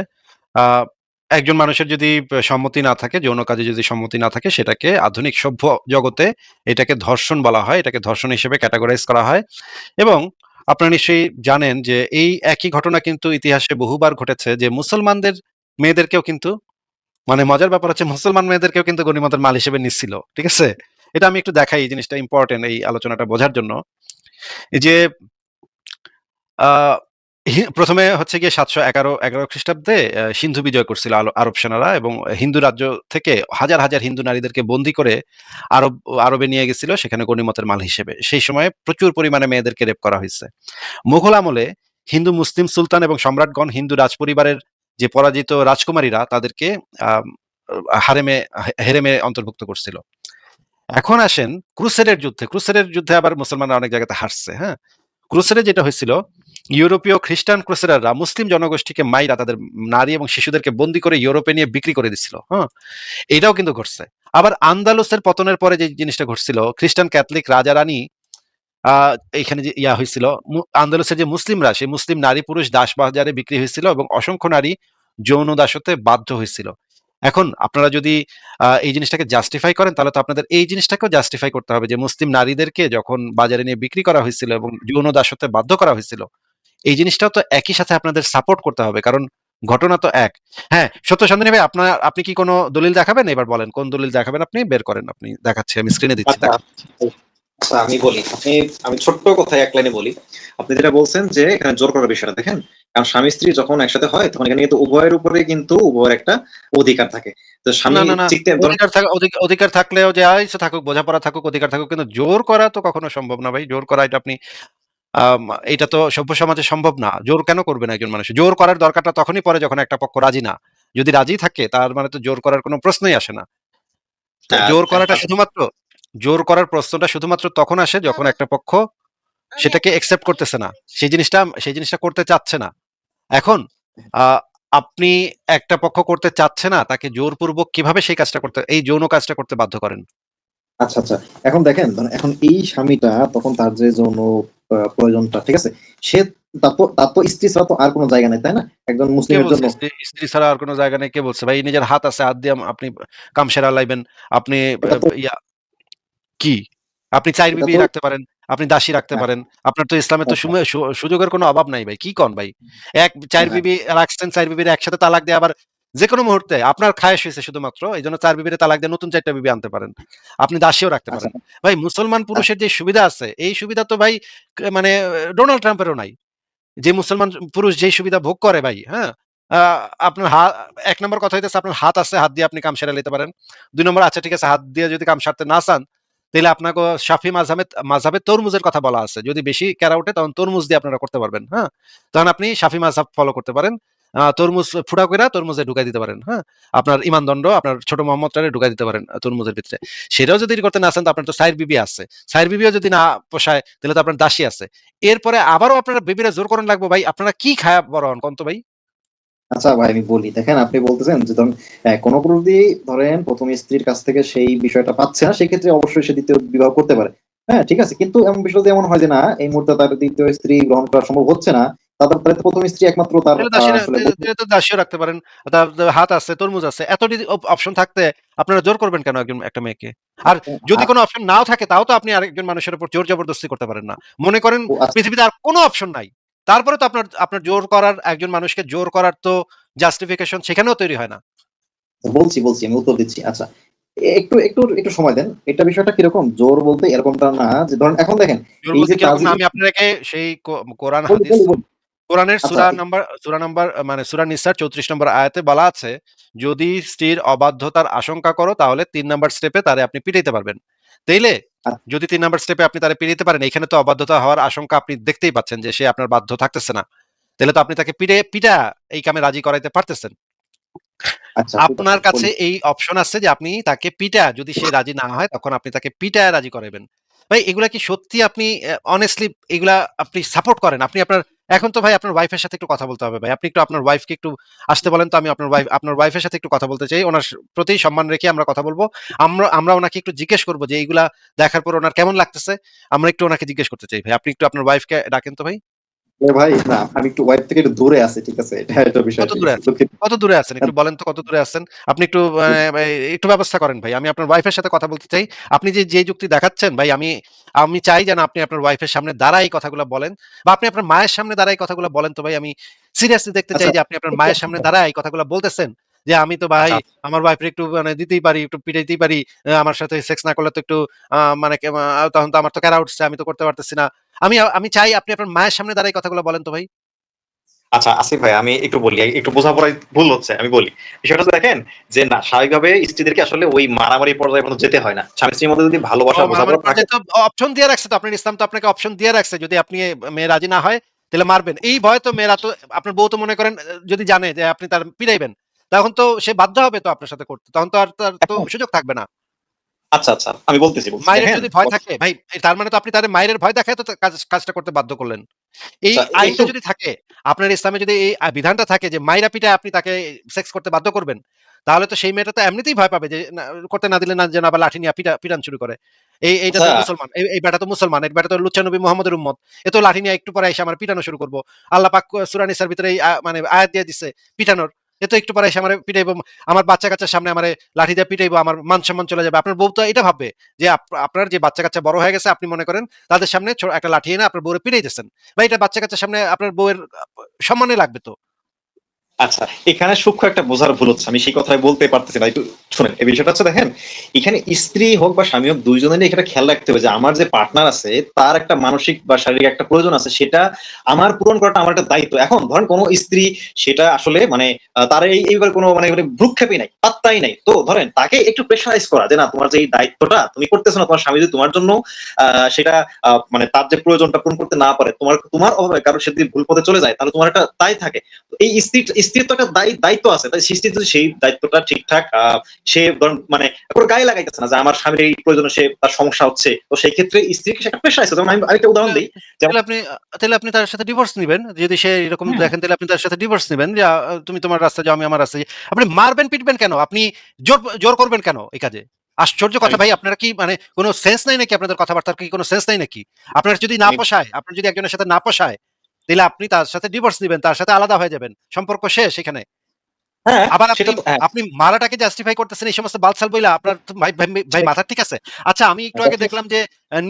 একজন মানুষের যদি সম্মতি না থাকে, যৌন কাজে যদি সম্মতি না থাকে, সেটাকে আধুনিক সভ্য জগতে এটাকে ধর্ষণ বলা হয়, এটাকে ধর্ষণ হিসেবে ক্যাটাগরাইজ করা হয়। এবং আপনারা নিশ্চয়ই জানেন যে এই একই ঘটনা কিন্তু ইতিহাসে বহুবার ঘটেছে, যে মুসলমানদের মেয়েদেরকেও কিন্তু, মানে মজার ব্যাপার হচ্ছে মুসলমান মেয়েদেরকেও কিন্তু গনিমতের মাল হিসেবে নিচ্ছিল। ঠিক আছে, এটা আমি একটু দেখাই, এই জিনিসটা ইম্পর্টেন্ট এই আলোচনাটা বোঝার জন্য। এই যে প্রথমে হচ্ছে গিয়ে 711 খ্রিস্টাব্দে সিন্ধু বিজয় করছিল আরব সেনারা, এবং হিন্দু রাজ্য থেকে হাজার হাজার হিন্দু নারীদেরকে বন্দী করে আরবে নিয়ে গেছিল, সেখানে গনিমতের মাল হিসেবে। সেই সময় প্রচুর পরিমাণে মেয়েদেরকে রেপ করা হয়েছে। মুঘল আমলে হিন্দু মুসলিম সুলতান এবং সম্রাটগণ হিন্দু রাজপরিবারের যে পরাজিত রাজকুমারীরা তাদেরকে হেরেমে অন্তর্ভুক্ত করছিল। এখন আসেন ক্রুসেডের যুদ্ধে আবার মুসলমানরা অনেক জায়গাতে হারছে। হ্যাঁ, ক্রুসেডে যেটা হয়েছিল, ইউরোপীয় খ্রিস্টান ক্রুসেডাররা মুসলিম জনগোষ্ঠীকে মাইরা তাদের নারী এবং শিশুদেরকে বন্দী করে ইউরোপে নিয়ে বিক্রি করে দিচ্ছিল। হ্যাঁ, এটাও কিন্তু ঘটছে। আবার আন্দালুসের পতনের পরে যে জিনিসটা ঘটছিল, খ্রিস্টান ক্যাথলিক রাজা রানী এখানে যে হয়েছিল, আন্দালুসের যে মুসলিমরা, সেই মুসলিম নারী পুরুষ দাস বাজারে বিক্রি হয়েছিল এবং অসংখ্য নারী যৌন দাসত্বে বাধ্য হয়েছিল। এখন আপনারা যদি এই জিনিসটাকে জাস্টিফাই করেন, তাহলে তো আপনাদের এই জিনিসটাকেও জাস্টিফাই করতে হবে যে মুসলিম নারীদেরকে যখন বাজারে নিয়ে বিক্রি করা হয়েছিল এবং যৌন দাসত্বে বাধ্য করা হয়েছিল, এই জিনিসটাও তো একই সাথে আপনাদের সাপোর্ট করতে হবে, কারণ ঘটনা তো এক। হ্যাঁ, সত্য সন্ধানী ভাই, আপনি কি কোনো দলিল দেখাবেন? এবার বলেন কোন দলিল দেখাবেন, আপনি বের করেন, আপনি দেখাচ্ছি, আমি স্ক্রিনে দিচ্ছি। আচ্ছা আচ্ছা, আমি বলি, আমি ছোট্ট কথায় এক লাইনে বলি। আপনি যেটা বলছেন যে এখানে জোর করার বিষয়টা দেখেন, কারণ স্বামী স্ত্রী যখন একসাথে হয় তখন এখানে কিন্তু উভয়ের উপরে কিন্তু উভয়ের একটা অধিকার থাকে। তো স্বামী না, অধিকার থাকলেও যে আইসে থাকুক, বোঝাপড়া থাকুক, অধিকার থাকুক, কিন্তু জোর করা তো কখনো সম্ভব না ভাই। জোর করা এটা আপনি এটা তো সভ্য সমাজে সম্ভব না। জোর কেন করবেন একজন মানুষ? জোর করার দরকারটা তখনই পড়ে যখন একটা পক্ষ রাজি না। যদি রাজি থাকে তার মানে তো জোর করার কোনো প্রশ্নই আসে না। জোর করার প্রশ্নটা শুধুমাত্র তখন আসে যখন একটা পক্ষ সেটাকে একসেপ্ট করতেছে না, সেই জিনিসটা করতে চাচ্ছে না। এখন আপনি একটা পক্ষ করতে চাচ্ছে না, তাকে জোরপূর্বক কিভাবে সেই কাজটা করতে, এই যৌন কাজটা করতে বাধ্য করেন? আচ্ছা আচ্ছা, এখন দেখেন এখন এই স্বামীটা তখন তার যে যৌন প্রয়োজনটা, ঠিক আছে, সে তার তো স্ত্রী ছাড়া তো আর কোনো জায়গা নেই, তাই না, একজন কে মুসলিমের বলছে জন্য? স্ত্রী ছাড়া আর কোনো জায়গা নেই? কে বলছে ভাই? নিজের হাত আছে, হাত দিয়ে আপনি কাম সেরা লাইবেন। আপনি এটা তো ইয়া কি? আপনি চাইর এটা বিবি তো রাখতে পারেন, আপনি দাসী রাখতে হ্যাঁ, পারেন। আপনার তো ইসলামে তো আচ্ছা, সুযোগের কোনো অভাব নাই ভাই। কি কন ভাই? চাইর হ্যাঁ, বিবি রাখছেন, চাইর বিবির একসাথে তালাক দিয়ে আবার যেকোনো মুহূর্তে আপনার খায়েশ হইছে শুধুমাত্র। এইজন্য ৪ বিবিরে তালাক দিয়ে নতুন ৪ টা বিবি আনতে পারেন। আপনি দাসীও রাখতে আচ্ছা, পারেন। ভাই মুসলমান আচ্ছা, পুরুষের যে সুবিধা আছে, এই সুবিধা তো ভাই মানে ডোনাল্ড ট্রাম্পেরও নাই। যে মুসলমান পুরুষ যেই সুবিধা ভোগ করে ভাই, হ্যাঁ? আ আপনার ১ নাম্বার কথা হইতেছে আপনার হাত আছে, হাত দিয়ে আপনি কাম সেরে লইতে পারেন। ২ নম্বর আচ্ছা ঠিক আছে, হাত দিয়ে যদি কাম সারতে না চান, তাইলে আপনাকে শাফি মাযহাবে তরমুজের কথা বলা আছে। যদি বেশি ক্যারা ওঠে তখন তরমুজ দিয়ে আপনারা করতে পারবেন, হ্যাঁ? তখন আপনি শাফি মাযহাব ফলো করতে পারেন। তরমুজ ফুটা কইরা তরমুজে ঢুকাই দিতে পারেন, হ্যাঁ? আপনার ঈমানদণ্ড আপনার ছোট মোহাম্মদটারে ঢুকাই দিতে পারেন তরমুজের ভিতরে। সেটাও যদি করতে না চান তো আপনার তো সাইর বিবি আছে। সাইর বিবিও যদি না পোষায় তাহলে তো আপনার দাসী আছে। এরপরে আবারও আপনারা বিবিরে জোর করেন লাগবো ভাই। আপনারা কি খায়া বড় হন কন তো ভাই? আচ্ছা ভাই, আমি বলি, দেখেন আপনি বলতেছেন যে ধরেন কোনো পুরুষ দিয়ে ধরেন প্রথম স্ত্রীর কাছ থেকে সেই বিষয়টা পাচ্ছে না, সেক্ষেত্রে অবশ্যই সে দ্বিতীয় বিবাহ করতে পারে। হ্যাঁ, ঠিক আছে, কিন্তু এমন বিষয় যদি এমন হয় যে না, এই মুহূর্তে তার দ্বিতীয় স্ত্রী গ্রহণ করা সম্ভব হচ্ছে না, তাহলে তো প্রথম স্ত্রী একমাত্র তার তাহলে দাসী আসলে বন্ধু। তাহলে তো দাসীও রাখতে পারেন। তার হাত আছে, তরমুজ আছে। এত যদি অপশন থাকতে আপনারা জোর করবেন কেন একটা মেয়েকে? আর যদি আ- কোন অপশন নাও থাকে তাও তো আপনি আরেকজন মানুষের উপর জোর জবরদস্তি করতে পারেন না। মনে করেন ও আচ্ছা, পৃথিবীতে আর কোন অপশন নাই। তারপরে তো আপনার আপনার জোর করার, একজন মানুষকে জোর করার তো জাস্টিফিকেশন সেখানেও তৈরি হয় না। বলছি আমি উত্তর দিচ্ছি। আচ্ছা, একটু একটু একটু সময় দেন। এটা বিষয়টা কিরকম, জোর বলতে এরকমটা না যে ধরেন এখন দেখেন জোর এই বলতে যে কিরকম না, আমি আপনাকে সেই কোরআন বলি হাদিস, বলি বলি কোরআনের আচ্ছা, সূরা নাম্বার মানে সূরা নিসার ৩৪ নম্বর আয়াতে বলা আছে, যদি স্ত্রীর অবাধ্যতার আশঙ্কা করো তাহলে ৩ নাম্বার স্টেপে তারে আপনি পিটাইতে পারবেন। তাইলে আচ্ছা, যদি ৩ নাম্বার স্টেপে আপনি তারে পিটাইতে পারেন, এখানে তো অবাধ্যতা হওয়ার আশঙ্কা আপনি দেখতেই পাচ্ছেন যে সে আপনার বাধ্য থাকতেছে না। তাইলে তো আপনি তাকে পিটা এই কামে রাজি করাইতে পারতেছেন। আচ্ছা, ঠিক আছে, আপনার কাছে বলি। এই অপশন আছে যে আপনি তাকে যদি সে রাজি না হয় তখন আপনি তাকে পিটায় রাজি করাবেন। ভাই এগুলা কি সত্যি আপনি অনেস্টলি এগুলা আপনি সাপোর্ট করেন? আপনি আপনার এখন তো ভাই আপনার ওয়াইফের সাথে একটু কথা বলতে হবে ভাই। আপনি একটু আপনার ওয়াইফকে একটু আসতে বলেন তো, আমি আপনার ওয়াইফের সাথে একটু কথা বলতে চাই। উনার প্রতি সম্মান রেখে আমরা কথা বলব। আমরা উনাকে একটু জিজ্ঞেস করব যে এইগুলা দেখার পর উনার কেমন লাগতেছে? আমরা একটু উনাকে জিজ্ঞেস করতে চাই ভাই। আপনি একটু আপনার ওয়াইফকে ডাকেন তো ভাই। ভাই না, আমি একটু ওয়াইফ থেকে একটু দূরে আছি, ঠিক আছে, এটা বিষয়, কত ঠিক দূরে আছে, আছেন? দুঃখিত। কত দূরে আছেন? একটু বলেন তো কত দূরে আছেন? আপনি একটু একটু ব্যবস্থা করেন ভাই। আমি আপনার ওয়াইফের সাথে কথা বলতে চাই। আপনি যে যুক্তি দেখাচ্ছেন ভাই, আমি আমি চাই যেন আপনি আপনার ওয়াইফের সামনে দাঁড়ায় এই কথাগুলা বলেন, বা আপনি আপনার মায়ের সামনে দাঁড়ায় এই কথাগুলা বলেন তো ভাই। আমি সিরিয়াসলি দেখতে আচ্ছা, চাই যে আপনি আপনার মায়ের সামনে দাঁড়ায় এই কথাগুলা বলতেছেন যে, "আমি তো ভাই আচ্ছা, আমার ওয়াইফরে একটু দিতেই পারি, একটু পিটাইতেই পারি। আমার সাথে সেক্স না করলে তো একটু মানে তখন তো আমার তো ক্যারা উঠছে, আমি তো করতে পারতেছি না।" আমি চাই আপনি আপনার মায়ের সামনে দাঁড়ায় এই কথাগুলা বলেন তো ভাই। আচ্ছা, আসিফ ভাই, আমি একটু বলি, একটু বোঝাপড়ায় ভুল হচ্ছে, আমি বলি। বিষয়টা হচ্ছে দেখেন যে না, স্বাভাবিকভাবে স্ত্রীদেরকে আসলে ওই মারামারি পর্যায়ে পর্যন্ত যেতে হয় না। স্বামী স্ত্রীর মধ্যে যদি ও ভালোবাসা মারামারি বোঝাপড়া থাকে। পর্যায়ে তো অপশন দিয়ে রাখছে তো, আপনার ইসলাম তো আপনাকে অপশন দিয়ে রাখছে, যদি আপনি মেয়ে রাজি না হয় তাহলে মারবেন। এই ভয়ে তো মেয়েরা তো, আপনার বউ তো মনে করেন যদি জানে যে আপনি তার পিটাইবেন, তখন তো সে বাধ্য হবে তো আপনার সাথে করতে। তখন তো আর তার তো এখন সুযোগ থাকবে না। আচ্ছা আচ্ছা, আমি বলতেছি মায়ের দেখেন। যদি ভয় থাকে ভাই, তার মানে তো আপনি তার মায়ের ভয় দেখায় তো কাজটা করতে বাধ্য করলেন। এই আচ্ছা, একটু আইনটা যদি থাকে, আপনার ইসলামে যদি এই বিধানটা থাকে যে মাইরা পিটায় আপনি তাকে সেক্স করতে বাধ্য করবেন, তাহলে তো সেই মেয়েটা তো এমনিতেই ভয় পাবে যে করতে না দিলে না যেন আবার লাঠি নিয়ে পিটান শুরু করে। এইটা আচ্ছা, তো মুসলমান। এই বেটা তো মুসলমান। এই বেটা তো লুচ্চা নবী মুহাম্মদের উম্মত। এ তো লাঠি নিয়ে একটু পরে এসে আমার পিটানো শুরু করব। আল্লাহ পাক সূরা নিসার ভিতরে এই মানে আয়াত দিয়ে দিছে পিটানোর। এ তো একটু পরে এসে আমারে পিটাইবো। আমার বাচ্চা-কাচ্চার সামনে আমারে লাঠি দিয়ে পিটাইবো। আমার মান-সম্মান চলে যাবে। আপনার বউ তো এটা ভাববে যে আপনার যে বাচ্চা-কাচ্চা বড় হয়ে গেছে, আপনি মনে করেন তাদের সামনে একটা লাঠি এনে আপনার বউরে পিটাইতেছেন। ভাই এটা বাচ্চা-কাচ্চার সামনে আপনার বউয়ের সম্মানে লাগবে তো। আচ্ছা, এখানে সূক্ষ্ম একটা বোঝার ভুল হচ্ছে, আমি সেই কথাই বলতে পারতেছি না, একটু শুনেন। এই বিষয়টা হচ্ছে দেখেন, এখানে স্ত্রী হোক বা স্বামী হোক, দুইজনেরই এখানে খেয়াল রাখতে হবে যে আমার যে পার্টনার আছে তার একটা মানসিক বা শারীরিক একটা প্রয়োজন আছে, সেটা আমার পূরণ করাটা আমার একটা দায়িত্ব। এখন ধরেন কোনো স্ত্রী সেটা আসলে মানে তার এইবার কোনো মানে ভ্রুক্ষেপই নাই, পাত্তাই নাই, তো ধরেন তাকে একটু প্রেশারাইজ করা যে না, তোমার যে এই দায়িত্বটা তুমি করতেছো না, তোমার স্বামী যদি তোমার জন্য সেটা মানে তার যে প্রয়োজনটা পূরণ করতে না পারে, তোমার তোমার অভাবে কারো সে যদি ভুল পথে চলে যায়, তাহলে তোমার একটা দায় থাকে। তো এই স্ত্রীর তো একটা দায়িত্ব আছে, তাই স্ত্রী যদি সেই দায়িত্বটা ঠিকঠাক সে মানে কোনো গায়ে লাগাইতেছে না যে আমার স্বামীর এই প্রয়োজনে সে তার সমস্যা হচ্ছে, তো সেই ক্ষেত্রে স্ত্রীকে সেটা পেশা আছে। যেমন আমি আরেকটা উদাহরণ দিই, যেমন তাহলে আপনি তার সাথে ডিভোর্স নিবেন। যদি সে এরকম দেখেন তাহলে আপনি তার সাথে ডিভোর্স নিবেন যে তুমি তোমার রাস্তায় যাও, আমি আমার রাস্তায় যাই। আপনি মারবেন পিটবেন কেন? আপনি জোর করবেন কেন এই কাজে? আশ্চর্য কথা ভাই, আপনারা কি মানে কোনো সেন্স নাই নাকি? আপনাদের কথাবার্তার কি কোনো সেন্স নাই নাকি? আপনার যদি না পোষায়, আপনার যদি একজনের সাথে না পোষায়, তাহলে আপনি তার সাথে ডিভোর্স নিবেন, তার সাথে আলাদা হয়ে যাবেন, সম্পর্ক শেষ এখানে। হ্যাঁ আবার সেটা তো আপনি মারাটাকে জাস্টিফাই করতেছেন এই সমস্ত বালছাল বইলা। আপনার তো ভাই মাথা ঠিক আছে? আচ্ছা, আমি একটু আগে দেখলাম যে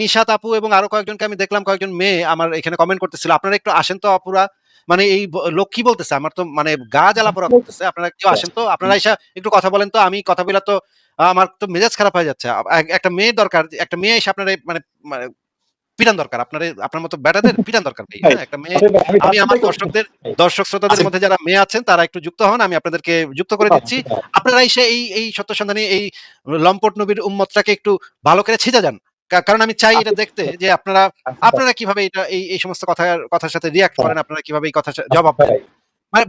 নিশাত আপু এবং আরো কয়েকজনকে আমি দেখলাম, কয়েকজন মেয়ে আমার এখানে কমেন্ট করতেছিল। আপনারা একটু আসেন তো আপুরা, মানে এই লোক কি বলতেছে, আমার তো মানে গা জ্বালা পোড়া করতেছে। আপনারা একটু আসেন তো, আপনারা এসে একটু কথা বলেন তো। আমি কথা বলা তো আমার তো মেজাজ খারাপ হয়ে যাচ্ছে। একটা মেয়ে দরকার, একটা মেয়ে এসে আপনার মানে মানে পিটান দরকার, আপনার মতো বেটাদের পিটান দরকার ভাই। হ্যাঁ, একটা মেয়ে। আমি আমার দর্শক শ্রোতাদের মধ্যে যারা মেয়ে আছেন তারা একটু যুক্ত হন, আমি আপনাদেরকে যুক্ত করে দিচ্ছি। আপনারা এসে এই সত্য সন্ধানী এই লম্পট নবীর উম্মতটাকে একটু ভালো করে ছিঁচে যান। কারণ আমি চাই এটা দেখতে যে আপনারা কিভাবে এটা এই সমস্ত কথার সাথে রিঅ্যাক্ট করেন, আপনারা কিভাবে এই কথা জবাব দেন।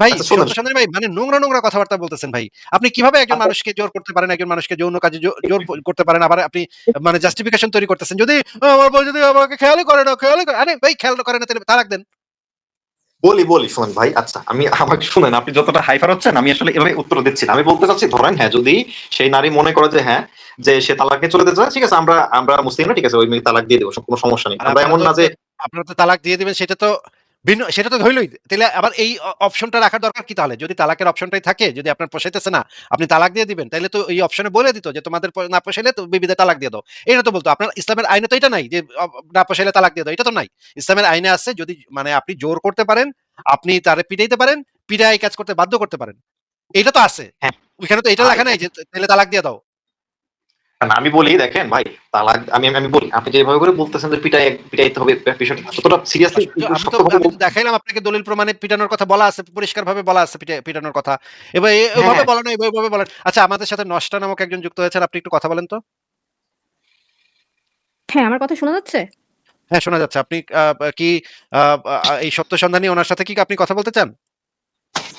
ভাই আচ্ছা শুনুন, সত্য সন্ধানী ভাই, মানে নোংরা কথাবার্তা বলতেছেন ভাই। আপনি কিভাবে একজন মানুষকে জোর করতে পারেন, একজন মানুষকে যৌন কাজে জোর করতে পারেন, আবার আপনি মানে জাস্টিফিকেশন তৈরি করতেছেন। যদি আমার বউ যদি আমাকে খেয়ালই করে না, আরে ভাই খেয়াল করে না তাহলে তালাক দেন। বলি শুনুন ভাই, আচ্ছা আমি আমাকে শুনেন, আপনি যতটা হাইফার হচ্ছেন আমি আসলে এভাবে উত্তর দিচ্ছি না। আমি বলতে চাচ্ছি, ধরেন হ্যাঁ যদি সেই নারী মনে করে যে হ্যাঁ যে সে তালাকে চলে যেতে চায়, ঠিক আছে, আমরা মুসলিম না, ঠিক আছে, ওই মেয়ে তালাক দিয়ে দেবো, কোনো সমস্যা নেই। আর আমরা এমন না যে আপনারা তো তালাক দিয়ে দিবেন, সেটা তো ভিন্ন, সেটা তো হইলই। তাহলে আবার এই অপশনটা রাখার দরকার কি তাহলে? যদি তালাকের অপশনটাই থাকে, যদি আপনার পোষাইতেছে না, আপনি তালাক দিয়ে দিবেন, তাহলে তো এই অপশনে বলে দিত যে তোমাদের না পোষাইলে তো বিবিধে তালাক দিয়ে দাও। এটা তো বলতো। আপনার ইসলামের আইনে তো এটা নাই যে না পোষাইলে তালাক দিয়ে দাও, এটা তো নাই। ইসলামের আইনে আছে যদি মানে আপনি জোর করতে পারেন, আপনি তারে পিটাইতে পারেন, পিটায় এই কাজ করতে বাধ্য করতে পারেন। এটা তো আছে। হ্যাঁ ওইখানে তো এটা ভাই, লেখা নাই যে তাহলে তালাক দিয়ে দাও। না, আমি বলি দেখেন ভাই, তালাক আমি বলি, আপনি যেভাবে করে বলতেছেন যে পিটাইতে হবে, বিষয়টা যতটা সিরিয়াসলি আমি তো দেখাইলাম আপনাকে দলিল প্রমাণে পিটানোর কথা বলা আছে, পরিষ্কারভাবে বলা আছে পিটানোর কথা। এবার হ্যাঁ এভাবে হ্যাঁ বলেন, এভাবে বলেন। আচ্ছা, আমাদের সাথে নষ্টা নামক একজন যুক্ত হয়েছেন, আপনি একটু কথা বলেন তো। হ্যাঁ, আমার কথা শোনা যাচ্ছে? হ্যাঁ, শোনা যাচ্ছে। আপনি কি এই সত্য সন্ধানী ওনার সাথে কি আপনি কথা বলতে চান?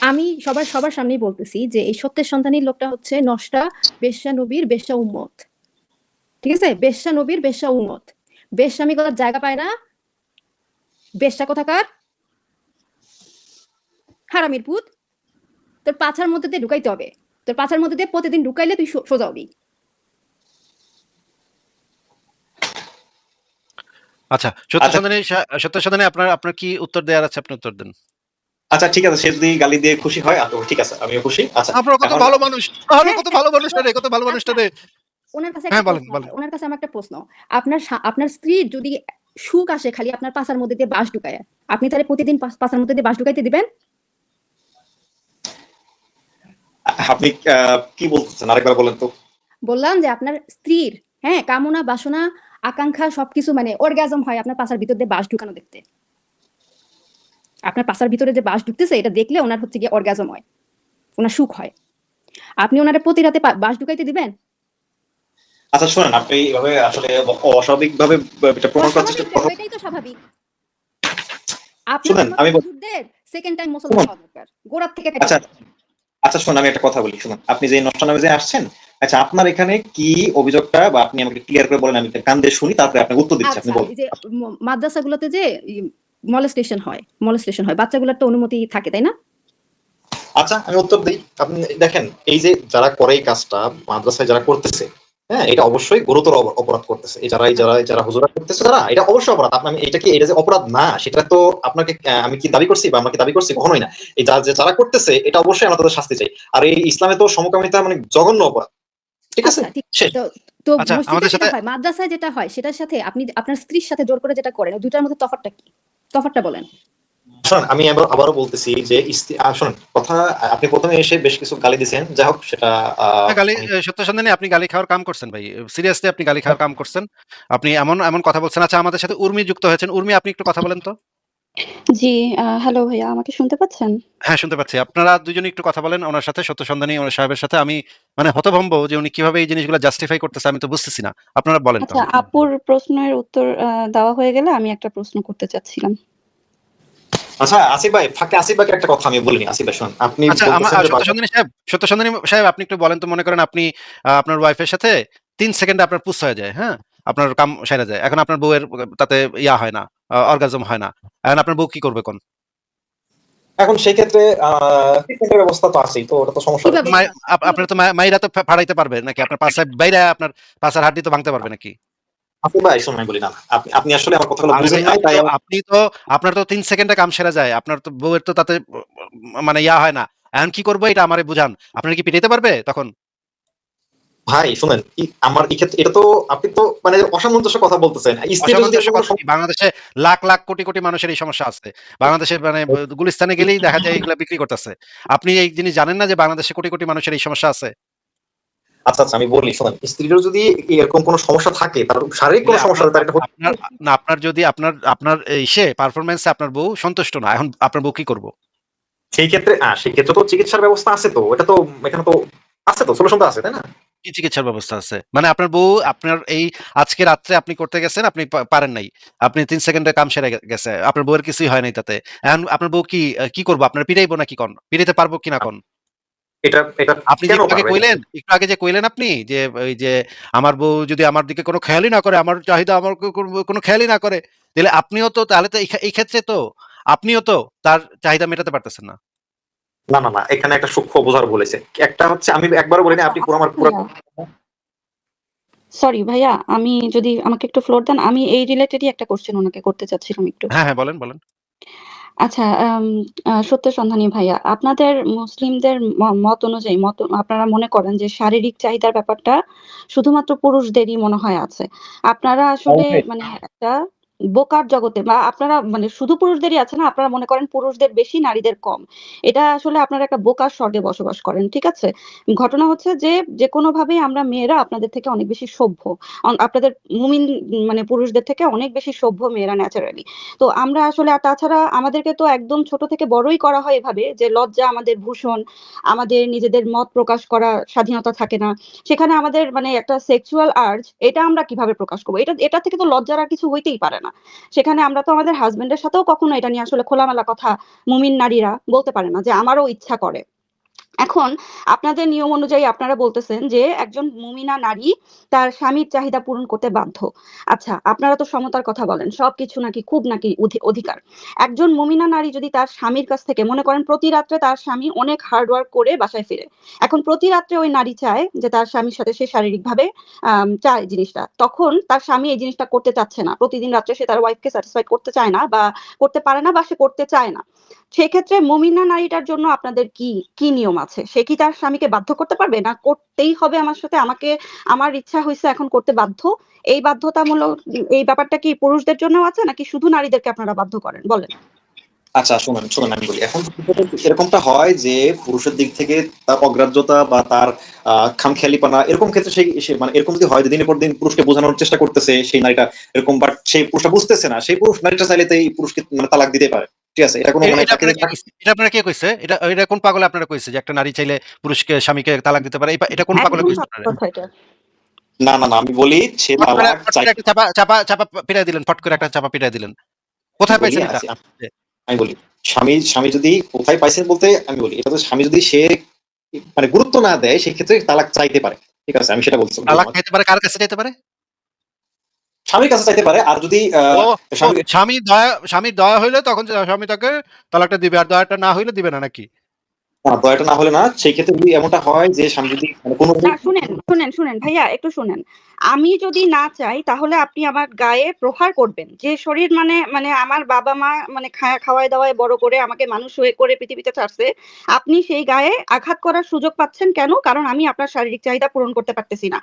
আমি সবার সামনেই বলতেছি যে এই সত্যের সন্ধানী লোকটা হচ্ছে নষ্টা, বেশ্যা নবীর, বেশ্যা উম্মত। ঠিক আছে? বেশ্যা নবীর, বেশ্যা উম্মত। বেশ্যামি করার জায়গা পায় না। বেশ্যা কোথাকার? হারামির পুত। তোর পাছার মধ্যে দিয়ে ঢুকাইতে হবে। তোর পাছার মধ্যে দিয়ে প্রতিদিন ঢুকাইলে তুই সোজা হবি। আচ্ছা, সত্য আচ্ছা সন্ধানী আপনার কি উত্তর দেওয়ার আছে, আপনি উত্তর দেন। আচ্ছা ঠিক আছে, সে যদি গালি দিয়ে খুশি হয় তো ঠিক আছে, আমিও খুশি। আচ্ছা আপনারা কত এখন ভালো মানুষ, আরো হ্যাঁ, কত ভালো মানুষটা রে, কত ভালো মানুষটা আচ্ছা, রে। ওনার কাছে হ্যাঁ, একটা বলেন প্রশ্ন বলেন। আমার। ওনার কাছে আমার একটা প্রশ্ন। আপনার স্ত্রীর যদি সুখ আসে খালি আপনার পাছার মধ্যে দিয়ে বাঁশ ঢুকায়, আপনি তাহলে প্রতিদিন পাছার মধ্যে দিয়ে বাঁশ ঢুকাইতে দিবেন? আপনি কি বলতেছেন আরেকবার বলেন তো। বললাম যে আপনার স্ত্রীর হ্যাঁ কামনা বাসনা আকাঙ্ক্ষা সবকিছু মানে অর্গাজম হয় আপনার পাছার ভিতর দিয়ে বাঁশ ঢুকানো দেখতে। আপনার পাছার ভিতরে যে বাঁশ ঢুকতেছে এটা দেখলে ওনার হচ্ছে গিয়ে অর্গাজম হয়, ওনার সুখ হয়। আপনি ওনারে প্রতি রাতে বাঁশ ঢুকাইতে দিবেন? আচ্ছা শোনেন, আপনি এভাবে আসলে অস্বাভাবিক ভাবে এটা প্রমাণ করার চেষ্টা অস্বাভাবিক কেন? এটাই তো স্বাভাবিক। আপনার শুনেন মতো আমি হুজুরদের সেকেন্ড টাইম মুসলমান হওয়া দরকার, গোড়ার থেকে কেটে আচ্ছা দেওয়া। আচ্ছা শুনুন, আমি একটা কথা বলি, শুনুন, আপনি যে নষ্ট নামে যে আসছেন, আচ্ছা আপনার এখানে কি অভিযোগটা বা আপনি আমাকে ক্লিয়ার করে বলেন, আমি কান দিয়ে শুনি, তারপরে আপনাকে উত্তর দিচ্ছি, আপনি আচ্ছা, বলুন। এই যে মাদ্রাসাগুলোতে যে মলেস্টেশন হয়, বাচ্চাগুলোর তো অনুমতি থাকে তাই না? আচ্ছা আমি উত্তর দিই, আপনি দেখেন এই যে যারা করে এই কাজটা মাদ্রাসায় যারা করতেছে, হ্যাঁ এটা অবশ্যই গুরুতর অপরাধ করতেছে। এই যারা হুজুরা করতেছে তারা, এটা অবশ্যই অপরাধ। আপনি এটা যে অপরাধ না সেটা তো আপনাকে আমি কি দাবি করছি বা আমরা কি দাবি করছি? কখনোই না। এই যারা করতেছে এটা অবশ্যই আমরা তাদের শাস্তি চাই। আর এই ইসলামে তো সমকামিতা মানে জঘন্য অপরাধ, ঠিক আছে? আচ্ছা ঠিক আছে। শেষ। তো আচ্ছা, মসজিদে আমাদের যেটা সাথে হয়, মাদ্রাসায় যেটা হয় সেটার সাথে আপনি আপনার স্ত্রীর সাথে জোর করে যেটা করেন, ওই দুটার মধ্যে তফাৎটা কি? তফাৎটা বলেন। শোনেন আমি আবারও বলতেছি যে শোনেন কথা, আপনি প্রথমে এসে বেশ কিছু গালি দিয়েছেন, যাই হোক সেটা সত্য সন্ধানী আপনি গালি খাওয়ার কাম করছেন ভাই। সিরিয়াসলি আপনি গালি খাওয়ার কাম করছেন। আপনি এমন এমন কথা বলছেন। আচ্ছা, আমাদের সাথে উর্মি যুক্ত হয়েছেন। উর্মি, আপনি একটু কথা বলেন তো। জি, হ্যালো ভাইয়া, আমাকে শুনতে পাচ্ছেন? হ্যাঁ, শুনতে পাচ্ছি। আপনারা দুজনে একটু কথা বলেন ওনার সাথে, সত্য সন্ধানী ওনার সাহেবের সাথে। আমি মানে হতভম্ব যে উনি কিভাবে এই জিনিসগুলো জাস্টিফাই করতেছে, আমি তো বুঝতেছি না। আপনারা বলেন আচ্ছা, তাহলে। আপুর প্রশ্নের উত্তর দেওয়া হয়ে গেলে আমি একটা প্রশ্ন করতে চাচ্ছিলাম। আচ্ছা আসিফ ভাই, ফাঁকে আসিফ ভাইকে একটা কথা আমি বলিনি। আসিফ ভাই শুনুন, আপনি আচ্ছা, বলতেছেন যে সত্য সন্ধানী সাহেব, আপনি একটু বলেন তো, মনে করেন আপনি আপনার ওয়াইফের সাথে ৩ সেকেন্ডে আপনার পুস হয়ে যায়, হ্যাঁ? আপনার কাম সাইরা যায়। এখন আপনার বউয়ের তাতে ইয়া হয় না, অর্গাজম হয় না। এখন আপনার বউ কি করবে কোন? এখন সেই ক্ষেত্রে ট্রিটমেন্টের ব্যবস্থা তো আছেই, তো ওটা তো সমস্যা কি হবে না। ব্যবস্থা? আপনার তো মাইরা তো ফাড়াইতে পারবে নাকি? আপনার পাছায় বাইরা আপনার পাছার হাড্ডি তো ভাঙতে পারবে নাকি? আসিফ ভাই শুনুন, আমি বলি না, না। আপনি আসলে আমার কথাগুলো আরে ভাই, বুঝেন নাই, তাই আমার আপনি তো আপনার তো ৩ সেকেন্ডে কাম সেরে যায়। আপনার তো বউয়ের তো তাতে মানে ইয়া হয় না। এখন কি করবো এটা আমারে বুঝান। আপনার কি পিটাইতে পারবে তখন? ভাই শুনেন, আমার এই ক্ষেত্রে এটা তো আপনি তো মানে অসামঞ্জস্য কথা বলতেছেন। স্ত্রীর যদি অসামঞ্জস্য এরকম কোনো কথা কি? বাংলাদেশে লাখ লাখ কোটি কোটি মানুষের এই সমস্যা আছে। বাংলাদেশে মানে গুলিস্তানে গেলেই দেখা যায় এগুলা বিক্রি করতেছে। আপনি এই জিনিস জানেন না যে বাংলাদেশে কোটি কোটি মানুষের এই সমস্যা আছে? আচ্ছা, আচ্ছা, আমি বলি শোনেন, স্ত্রীরও যদি এরকম কোনো সমস্যা থাকে, তার শারীরিক তাহলে কোনো সমস্যা থাকে, তার এটা আপনার না, আপনার যদি আপনার পারফরম্যান্স এ আপনার বউ সন্তুষ্ট না, এখন আপনার বউ কি করব? সেই ক্ষেত্রে তো চিকিৎসার ব্যবস্থা আছে, তো এটা তো এখানে তো আছে, তো সলিউশন তো আছে, তাই না? কি চিকিৎসার ব্যবস্থা আছে? মানে আপনার বউ আপনার এই আজকে রাত্রে আপনি করতে গেছেন, আপনি পারেন নাই। আপনি ৩ সেকেন্ডে কাম সেরে গেছে। আপনার বউয়ের কিছুই হয় নাই তাতে। এখন আপনার বউ কি করব? আপনার পিটাইবো নাকি কোন? পিটাইতে পারবো কিনা কোন? এটা আপনি যে কেন একটু আগে পারবে এটা? কইলেন, আপনি যে ওই যে আমার বউ যদি আমার দিকে কোনো খেয়ালই না করে, আমার চাহিদা আমার কোনো খেয়ালই না করে, তাহলে তো এই ক্ষেত্রে তো আপনিও তো তার চাহিদা মেটাতে পারতেছেন না। না, না, না, এখানে একটা সূক্ষ্ম বোঝার ভুল হয়েছে। একটা হচ্ছে, আমি একবারও বলিনি আপনি পুরো আমার পুরো সরি ভাইয়া, আমি যদি আমাকে একটু ফ্লোর দেন, আমি এই রিলেটেডই একটা কোশ্চেন ওনাকে করতে চাচ্ছিলাম একটু। হ্যাঁ, হ্যাঁ, বলেন, বলেন। আচ্ছা, সত্য সন্ধানী ভাইয়া, আপনাদের মুসলিমদের মত অনুযায়ী আপনারা মনে করেন যে শারীরিক চাহিদার ব্যাপারটা শুধুমাত্র পুরুষদেরই মনে হয় আছে। আপনারা আসলে মানে একটা বোকার জগতে, বা আপনারা মানে শুধু পুরুষদেরই আছে না, আপনারা মনে করেন পুরুষদের বেশি নারীদের কম। এটা আসলে আপনারা একটা বোকার স্বর্গে বসবাস করেন, ঠিক আছে? ঘটনা হচ্ছে যে যেকোনো ভাবেই আমরা মেয়েরা আপনাদের থেকে অনেক বেশি সভ্য। আপনাদের মুমিন মানে পুরুষদের থেকে অনেক বেশি সভ্য মেয়েরা ন্যাচারালি। তো আমরা আসলে, আর তাছাড়া আমাদেরকে তো একদম ছোট থেকে বড়ই করা হয় এভাবে যে লজ্জা আমাদের ভূষণ, আমাদের নিজেদের মত প্রকাশ করার স্বাধীনতা থাকে না। সেখানে আমাদের মানে একটা সেক্সুয়াল আর্জ, এটা আমরা কিভাবে প্রকাশ করবো? এটা থেকে তো লজ্জার আর কিছু হইতেই পারে না। সেখানে আমরা তো আমাদের হাজবেন্ডের সাথেও কখনো এটা নিয়ে আসলে খোলামেলা কথা মুমিন নারীরা বলতে পারে না যে আমারও ইচ্ছা করে। এখন আপনাদের নিয়ম অনুযায়ী আপনারা বলতেছেন যে একজন মুমিনা নারী তার স্বামীর চাহিদা পূরণ করতে বাধ্য। আচ্ছা, আপনারা তো সমতার কথা বলেন, সবকিছু নাকি খুব নাকি অধিকার। একজন মুমিনা নারী যদি তার স্বামীর কাছ থেকে, মনে করেন প্রতি রাত্রে তার স্বামী অনেক হার্ড ওয়ার্ক করে বাসায় ফিরে, এখন প্রতি রাত্রে ওই নারী চায় যে তার স্বামীর সাথে সে শারীরিক ভাবে চায় জিনিসটা, তখন তার স্বামী এই জিনিসটা করতে চাচ্ছে না, প্রতিদিন রাত্রে সে তার ওয়াইফকে স্যাটিসফাই করতে চায় না, বা করতে পারে না, বা সে করতে চায় না। সেক্ষেত্রে মুমিনা নারীটার জন্য আপনাদের কি কি নিয়ম আছে? সে কি তার স্বামীকে বাধ্য করতে পারবে, না করতেই হবে আমার সাথে, আমাকে আমার ইচ্ছা হয়েছে এখন করতে বাধ্য? এই বাধ্যতামূলক এই ব্যাপারটা কি পুরুষদের জন্য আছে, নাকি শুধু নারীদেরকে আপনারা বাধ্য করেন, বলেন? আচ্ছা শুনুন, শুনুন, আমি বলি। এখন এরকমটা হয় যে পুরুষের দিক থেকে তার অগ্রাহ্যতা বা তার খামখেয়ালিপনা, এরকম ক্ষেত্রে সে মানে এরকম যদি হয় যে দিনের পর দিন পুরুষকে বোঝানোর চেষ্টা করতেছে সেই নারীটা এরকম, বাট সেই পুরুষটা বুঝতেছে না, সেই পুরুষ নারীটা চাইলে তো এই পুরুষকে মানে তালাক দিতে পারে। ঠিক আছে, এটা কোনো মানে এটা তাকে আপনারা কে কইছে? এটা আপনারা কে কইছে? এটা কোন পাগলে আপনারা কইছে যে একটা নারী চাইলে পুরুষকে স্বামীকে তালাক দিতে পারে? এটা কোন পাগলে একদম কইছে সত্য আপনারা? কথা এটা। না, না, না, আমি বলি সে তালাক ফট চাই। করে একটা চাপা পিটাই দিলেন। ফট করে একটা চাপা পিটাই দিলেন। আমি কোথায় বলি পাইছেন এটা? আমি বলি স্বামী যদি কোথায় পাইছেন বলতে, আমি বলি এটা তো স্বামী যদি সে মানে গুরুত্ব না দেয়, সেক্ষেত্রে তালাক চাইতে পারে। ঠিক আছে, আমি সেটা তালাক বললাম। চাইতে পারে, কার কাছে চাইতে পারে? স্বামীর কাছে চাইতে পারে, আর যদি ও, ও, স্বামী স্বামীর দয়া হইলে তখন স্বামী তাকে তালাকটা দিবে, আর দয়াটা না হইলে দিবে না নাকি? দয়াটা না হলে না, সেই ক্ষেত্রে যদি এমনটা হয় যে স্বামী যদি মানে কোনো না, শুনেন শুনেন শুনেন ভাইয়া, একটু শুনেন। আমি যদি না চাই তাহলে আপনি আমার গায়ে প্রহার করবেন, যে শরীর মানে মানে আমার বাবা মা মানে খাওয়ায় দাওয়ায় বড় করে আমাকে মানুষ হয়ে করে পৃথিবীতে ছাড়ছে, আপনি সেই গায়ে আঘাত করার সুযোগ পাচ্ছেন কেন? কারণ আমি আপনার শারীরিক চাহিদা পূরণ করতে পারতেছি না।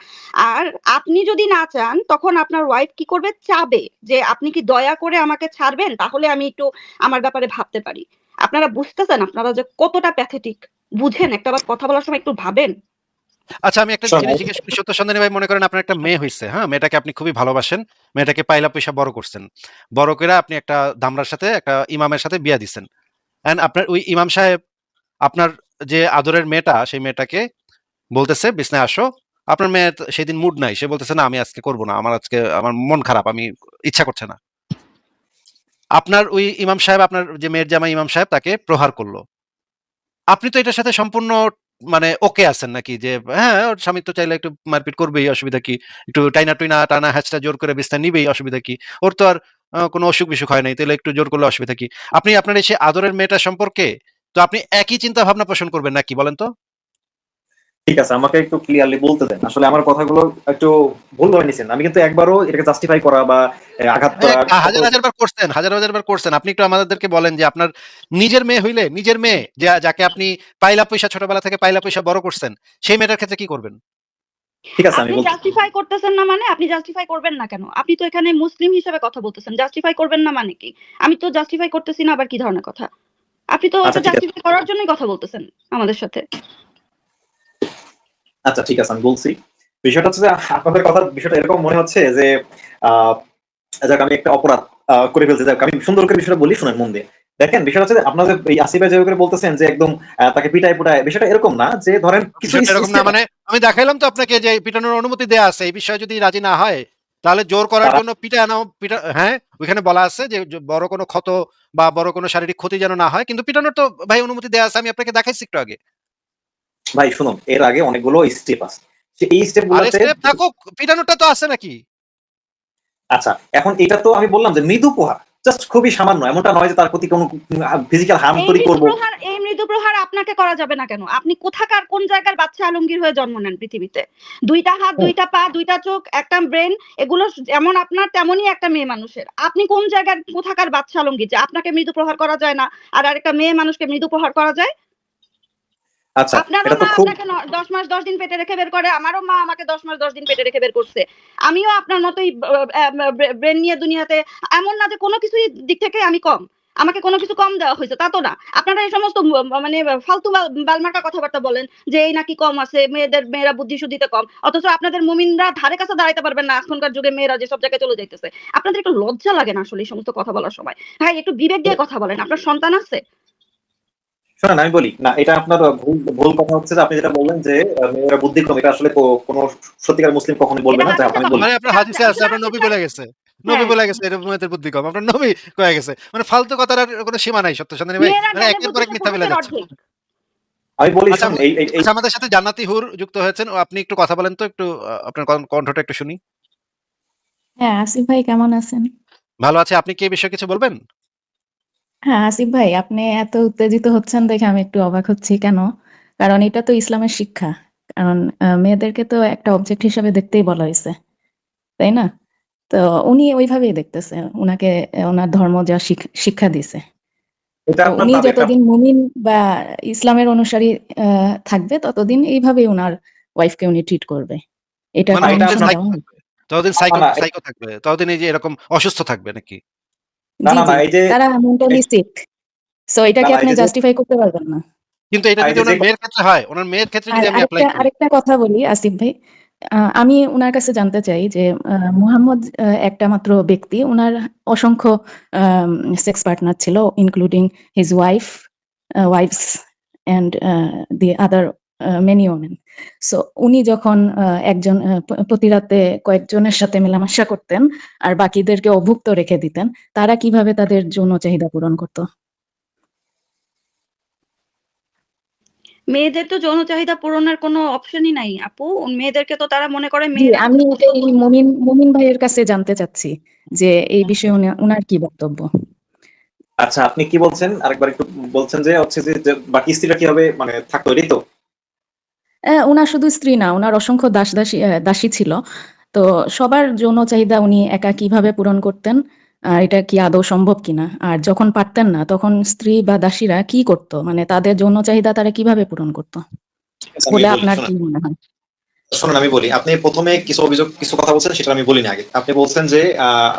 আর আপনি যদি না চান, তখন আপনার ওয়াইফ কি করবে? চাবে যে আপনি কি দয়া করে আমাকে ছাড়বেন, তাহলে আমি একটু আমার ব্যাপারে ভাবতে পারি। আপনারা বুঝতেছেন আপনারা যে কতটা প্যাথেটিক? বুঝেন, একটা বার কথা বলার সময় একটু ভাবেন। আচ্ছা, আমি একটা জিনিস জিজ্ঞেস করি, সত্য সন্ধানী ভাই, মনে করেন আপনার একটা মেয়ে হইছে, হ্যাঁ? মেয়েটাকে আপনি খুবই ভালোবাসেন। মেয়েটাকে পাইলা পয়সা বড় করছেন। বড় কইরা আপনি একটা দামড়ার সাথে, একটা ইমামের সাথে বিয়া দিছেন। এন্ড আপনার ওই ইমাম সাহেব আপনার যে আদরের মেয়েটা, সেই মেয়েটাকে বলতেছে বিছনায় আসো। আপনার মেয়ে সেদিন মুড নাই। সে বলতেছে না, আমি আজকে করব না। আমার মন খারাপ। আমি ইচ্ছা করছে না। আপনার ওই ইমাম সাহেব, আপনার যে মেয়ের জামাই ইমাম সাহেব তাকে প্রহার করলো। আপনি তো এটার সাথে সম্পূর্ণ মানে ওকে আছেন নাকি? যে হ্যাঁ, ওর স্বামী তো চাইলে একটু মারপিট করবেই, অসুবিধা কি? একটু টাইনা-টুইনা, টানা হ্যাচড়া জোর করে বিছানায় নিবেই, অসুবিধা কি? ওর তো আর কোনো অসুখ-বিসুখ হয় নাই। তাইলে একটু জোর করলে অসুবিধা কি? আপনি আপনার এই সেই আদরের মেয়েটা সম্পর্কে তো আপনি একই চিন্তা ভাবনা পোষণ করবেন নাকি বলেন তো? ঠিক আছে, আমাকে একটু ক্লিয়ারলি বলতে দেন। আসলে আমার কথাগুলো একটু ভুলভাবে নিছেন। আমি কিন্তু একবারও এটাকে জাস্টিফাই করা বা আঘাত করা হাজার, হাজার বার করছেন, হাজার, হাজার বার করছেন। আপনি একটু আমাদেরকে বলেন যে আপনার নিজের মেয়ে হইলে, নিজের মেয়ে যাকে আপনি পাইলা পয়সা ছোটবেলা থেকে পাইলা পয়সা বড় করছেন, সেই মেয়েটার ক্ষেত্রে কি করবেন? ঠিক আছে, আমি আপনি বলছি। জাস্টিফাই করতেছেন না মানে আপনি জাস্টিফাই করবেন না কেন? আপনি তো এখানে মুসলিম হিসেবে কথা বলতেছেন। জাস্টিফাই করবেন না মানে কি? আমি তো জাস্টিফাই করতেছি না, আবার কি ধরনের কথা? আপনি তো আচ্ছা এটা ঠিক আছে, জাস্টিফাই করার জন্যই কথা বলতেছেন আমাদের সাথে। আচ্ছা ঠিক আছে, আমি বলছি। বিষয়টা হচ্ছে যে আপনাদের কথার বিষয়টা এরকম মনে হচ্ছে যে আহ যাক আমি একটা অপরাধ করে ফেলতে, যাক আমি সুন্দর করে বিষয়টা বলি, শুনেন মন দিয়ে। দেখেন, বিষয়টা হচ্ছে যে আপনাদের এই আসিফ ভাই যেভাবে করে বলতেছেন যে একদম তাকে পিটায় পুটায়, বিষয়টা এরকম না যে ধরেন কিছু বিষয়টা এরকম না, স্টেপ মানে আমি দেখাইলাম তো আপনাকে যে পিটানোর অনুমতি দেয়া আছে। এই বিষয়ে যদি রাজি না হয়, তাহলে জোর করার তারা জন্য হ্যাঁ, ওইখানে বলা আছে যে বড় কোনো ক্ষত বা বড় কোনো শারীরিক ক্ষতি যেন না হয়। কিন্তু পিটানোর তো ভাই অনুমতি দেয়া আছে। আমি আপনাকে দেখাইছি একটু আগে। ভাই শুনুন, এর আগে অনেকগুলো স্টেপ আছে। এই স্টেপ আর গুলাতে স্টেপ থাকুক, পিটানোরটা তো আছে নাকি? আচ্ছা, এখন এটা তো আমি বললাম যে মৃদু প্রহার, জাস্ট খুবই সামান্য, এমনটা নয় যে তার প্রতি কোনো ফিজিক্যাল হার্ম তৈরি করব। এই মৃদু প্রহার আপনাকে করা যাবে না কেন? আপনি কোথাকার কোন জায়গার বাচ্চা আলমগীর হয়ে জন্ম নেন পৃথিবীতে? ২ টা হাত, ২ টা পা, ২ টা চোখ, একটা ব্রেন, এগুলো যেমন আপনার তেমনই একটা মেয়ে মানুষের। আপনি কোন জায়গার কোথাকার বাচ্চা আলমগীর যে আপনাকে মৃদু প্রহার করা যায় না আর আরেকটা মেয়ে মানুষকে মৃদু প্রহার করা যায়? আচ্ছা, আপনারও এটা তো মা খুব আপনাকে ১০ মাস ১০ দিন পেটে রেখে বের করে, আমারও মা আমাকে ১০ মাস ১০ দিন পেটে রেখে বের করছে। আমিও আপনার মতোই ব্রেন নিয়ে দুনিয়াতে, এমন না যে কোনো কিছুই দিক থেকে আমি কম। আমাকে কোনো কিছু কম দেওয়া হইছে, তা তো না। আপনারা এই সমস্ত মানে ফালতু বালমার্কা কথাবার্তা বলেন যে এই নাকি কম আছে, মেয়েরা বুদ্ধি-সুদ্ধিতে কম। অথচ আপনাদের মুমিনরা ধারে কাছে দাঁড়াইতে পারবেন না, এখনকার যুগে মেয়েরা যেসব জায়গায় চলে যাইতেছে। আপনাদের একটু লজ্জা লাগে না আসলে এই সমস্ত কথা বলার সময়? ভাই একটু বিবেক দিয়ে কথা বলেন। আপনার সন্তান আছে? শোনেন, আমি বলি না, এটা আপনার ভুল ভুল কথা হচ্ছে যে আপনি যেটা বললেন যে মেয়েরা বুদ্ধিকম, এটা আসলে কোনো সত্যিকার মুসলিম কখনোই বলবে এটা না। যাক, হাদিসে আমি পাওয়া বলি মানে আপনার যায়। হাদিসে আছে, আপনারা আপনার নবী যেটা, বলে গেছে। নবী হ্যাঁ, বলে গেছে এরকম মেয়েদের বুদ্ধি কম। আপনার নবী কয়ে গেছে। মানে ফালতু কথার আর কোনো সীমা নাই সত্য সন্ধানী ভাই। মেয়েরা মানে জ্ঞানে একের পর এক বুদ্ধিতে মিথ্যা বলে পুরুষের যাচ্ছেন। অর্ধেক। আমি বলি আচ্ছা, শুনুন, এই আচ্ছা, আমাদের সাথে জান্নাতি হুর যুক্ত হয়েছেন। ও আপনি একটু কথা বলেন তো, একটু আপনার কণ্ঠটা একটু শুনি। হ্যাঁ, আসিফ ভাই কেমন আছেন? ভালো আছে। আপনি কি এই বিষয়ে কিছু বলবেন? হ্যাঁ, আসিফ ভাই আপনি এত উত্তেজিত হচ্ছেন দেখে আমি একটু অবাক হচ্ছি কেন? কারণ এটা তো ইসলামের শিক্ষা। কারণ মেয়েদেরকে তো একটা অবজেক্ট হিসাবে দেখতেই বলা হয়েছে, তাই না? তো উনি ওইভাবেই দেখতেছে। উনাকে ওনার ধর্ম যা শিক্ষা দিছে। এটা তো আপনার উনি তাদের যতদিন মুমিন বা ইসলামের অনুসারী থাকবে ততদিন এইভাবেই উনার ওয়াইফকে উনি ট্রিট করবে। এটা মানে এটা পারমিশন আপনার দেওয়া হয়? ততদিন না না সাইকো থাকবে। ততদিন এই যে এরকম অসুস্থ থাকবে নাকি? না জি, না না, জি। এই যে তারা মেন্টালি সিক। সো না এটাকে না, আপনি জাস্টিফাই করতে পারবেন না। কিন্তু এটা যদি এই যে উনার মেয়ের ক্ষেত্রে হয়, উনার মেয়ের ক্ষেত্রে আর যদি আমি এপ্লাই করি। আরেকটা কথা বলি আসিফ ভাই। আমি উনার কাছে জানতে চাই যে মুহাম্মদ একটা মাত্র ব্যক্তি। উনার অসংখ্য আম সেক্স পার্টনার ছিল including his wife's and the other many women. So উনি যখন একজন প্রতি রাতে কয়েকজনের সাথে মেলামেশা করতেন আর বাকিদেরকে অভুক্ত রেখে দিতেন, তারা কিভাবে তাদের যৌন চাহিদা পূরণ করত? মেয়েদের তো যৌন চাহিদা পূরণের কোনো অপশনই নাই আপু। মেয়েদেরকে তো তারা মনে করে জি, মেয়েরা আমি হচ্ছে এটাই মুমিন ভাইয়ের কাছে জানতে চাচ্ছি যে এই বিষয়ে উনার কি বক্তব্য? আচ্ছা, আপনি কি বলছেন আরেকবার একটু বলছেন যে হচ্ছে যে বাকি স্ত্রীরা কিভাবে মানে থাকতো, এটাই তো? উনার শুধু স্ত্রী না, উনার অসংখ্য দাসী ছিল। তো সবার যৌন চাহিদা উনি একা কিভাবে পূরণ করতেন? আর এটা কি আদৌ সম্ভব কিনা? আর যখন পারতেন না তখন স্ত্রী বা দাসীরা কি করত? মানে তাদের যৌন চাহিদা তারা কিভাবে পূরণ করত ঠিক আছে, আমি বলে বলি, আপনার শুনুন। কি মনে হয়? শুনুন, আমি বলি। আপনি প্রথমে কিছু কথা বলছেন, সেটা আমি বলিনি আগে। আপনি বলছেন যে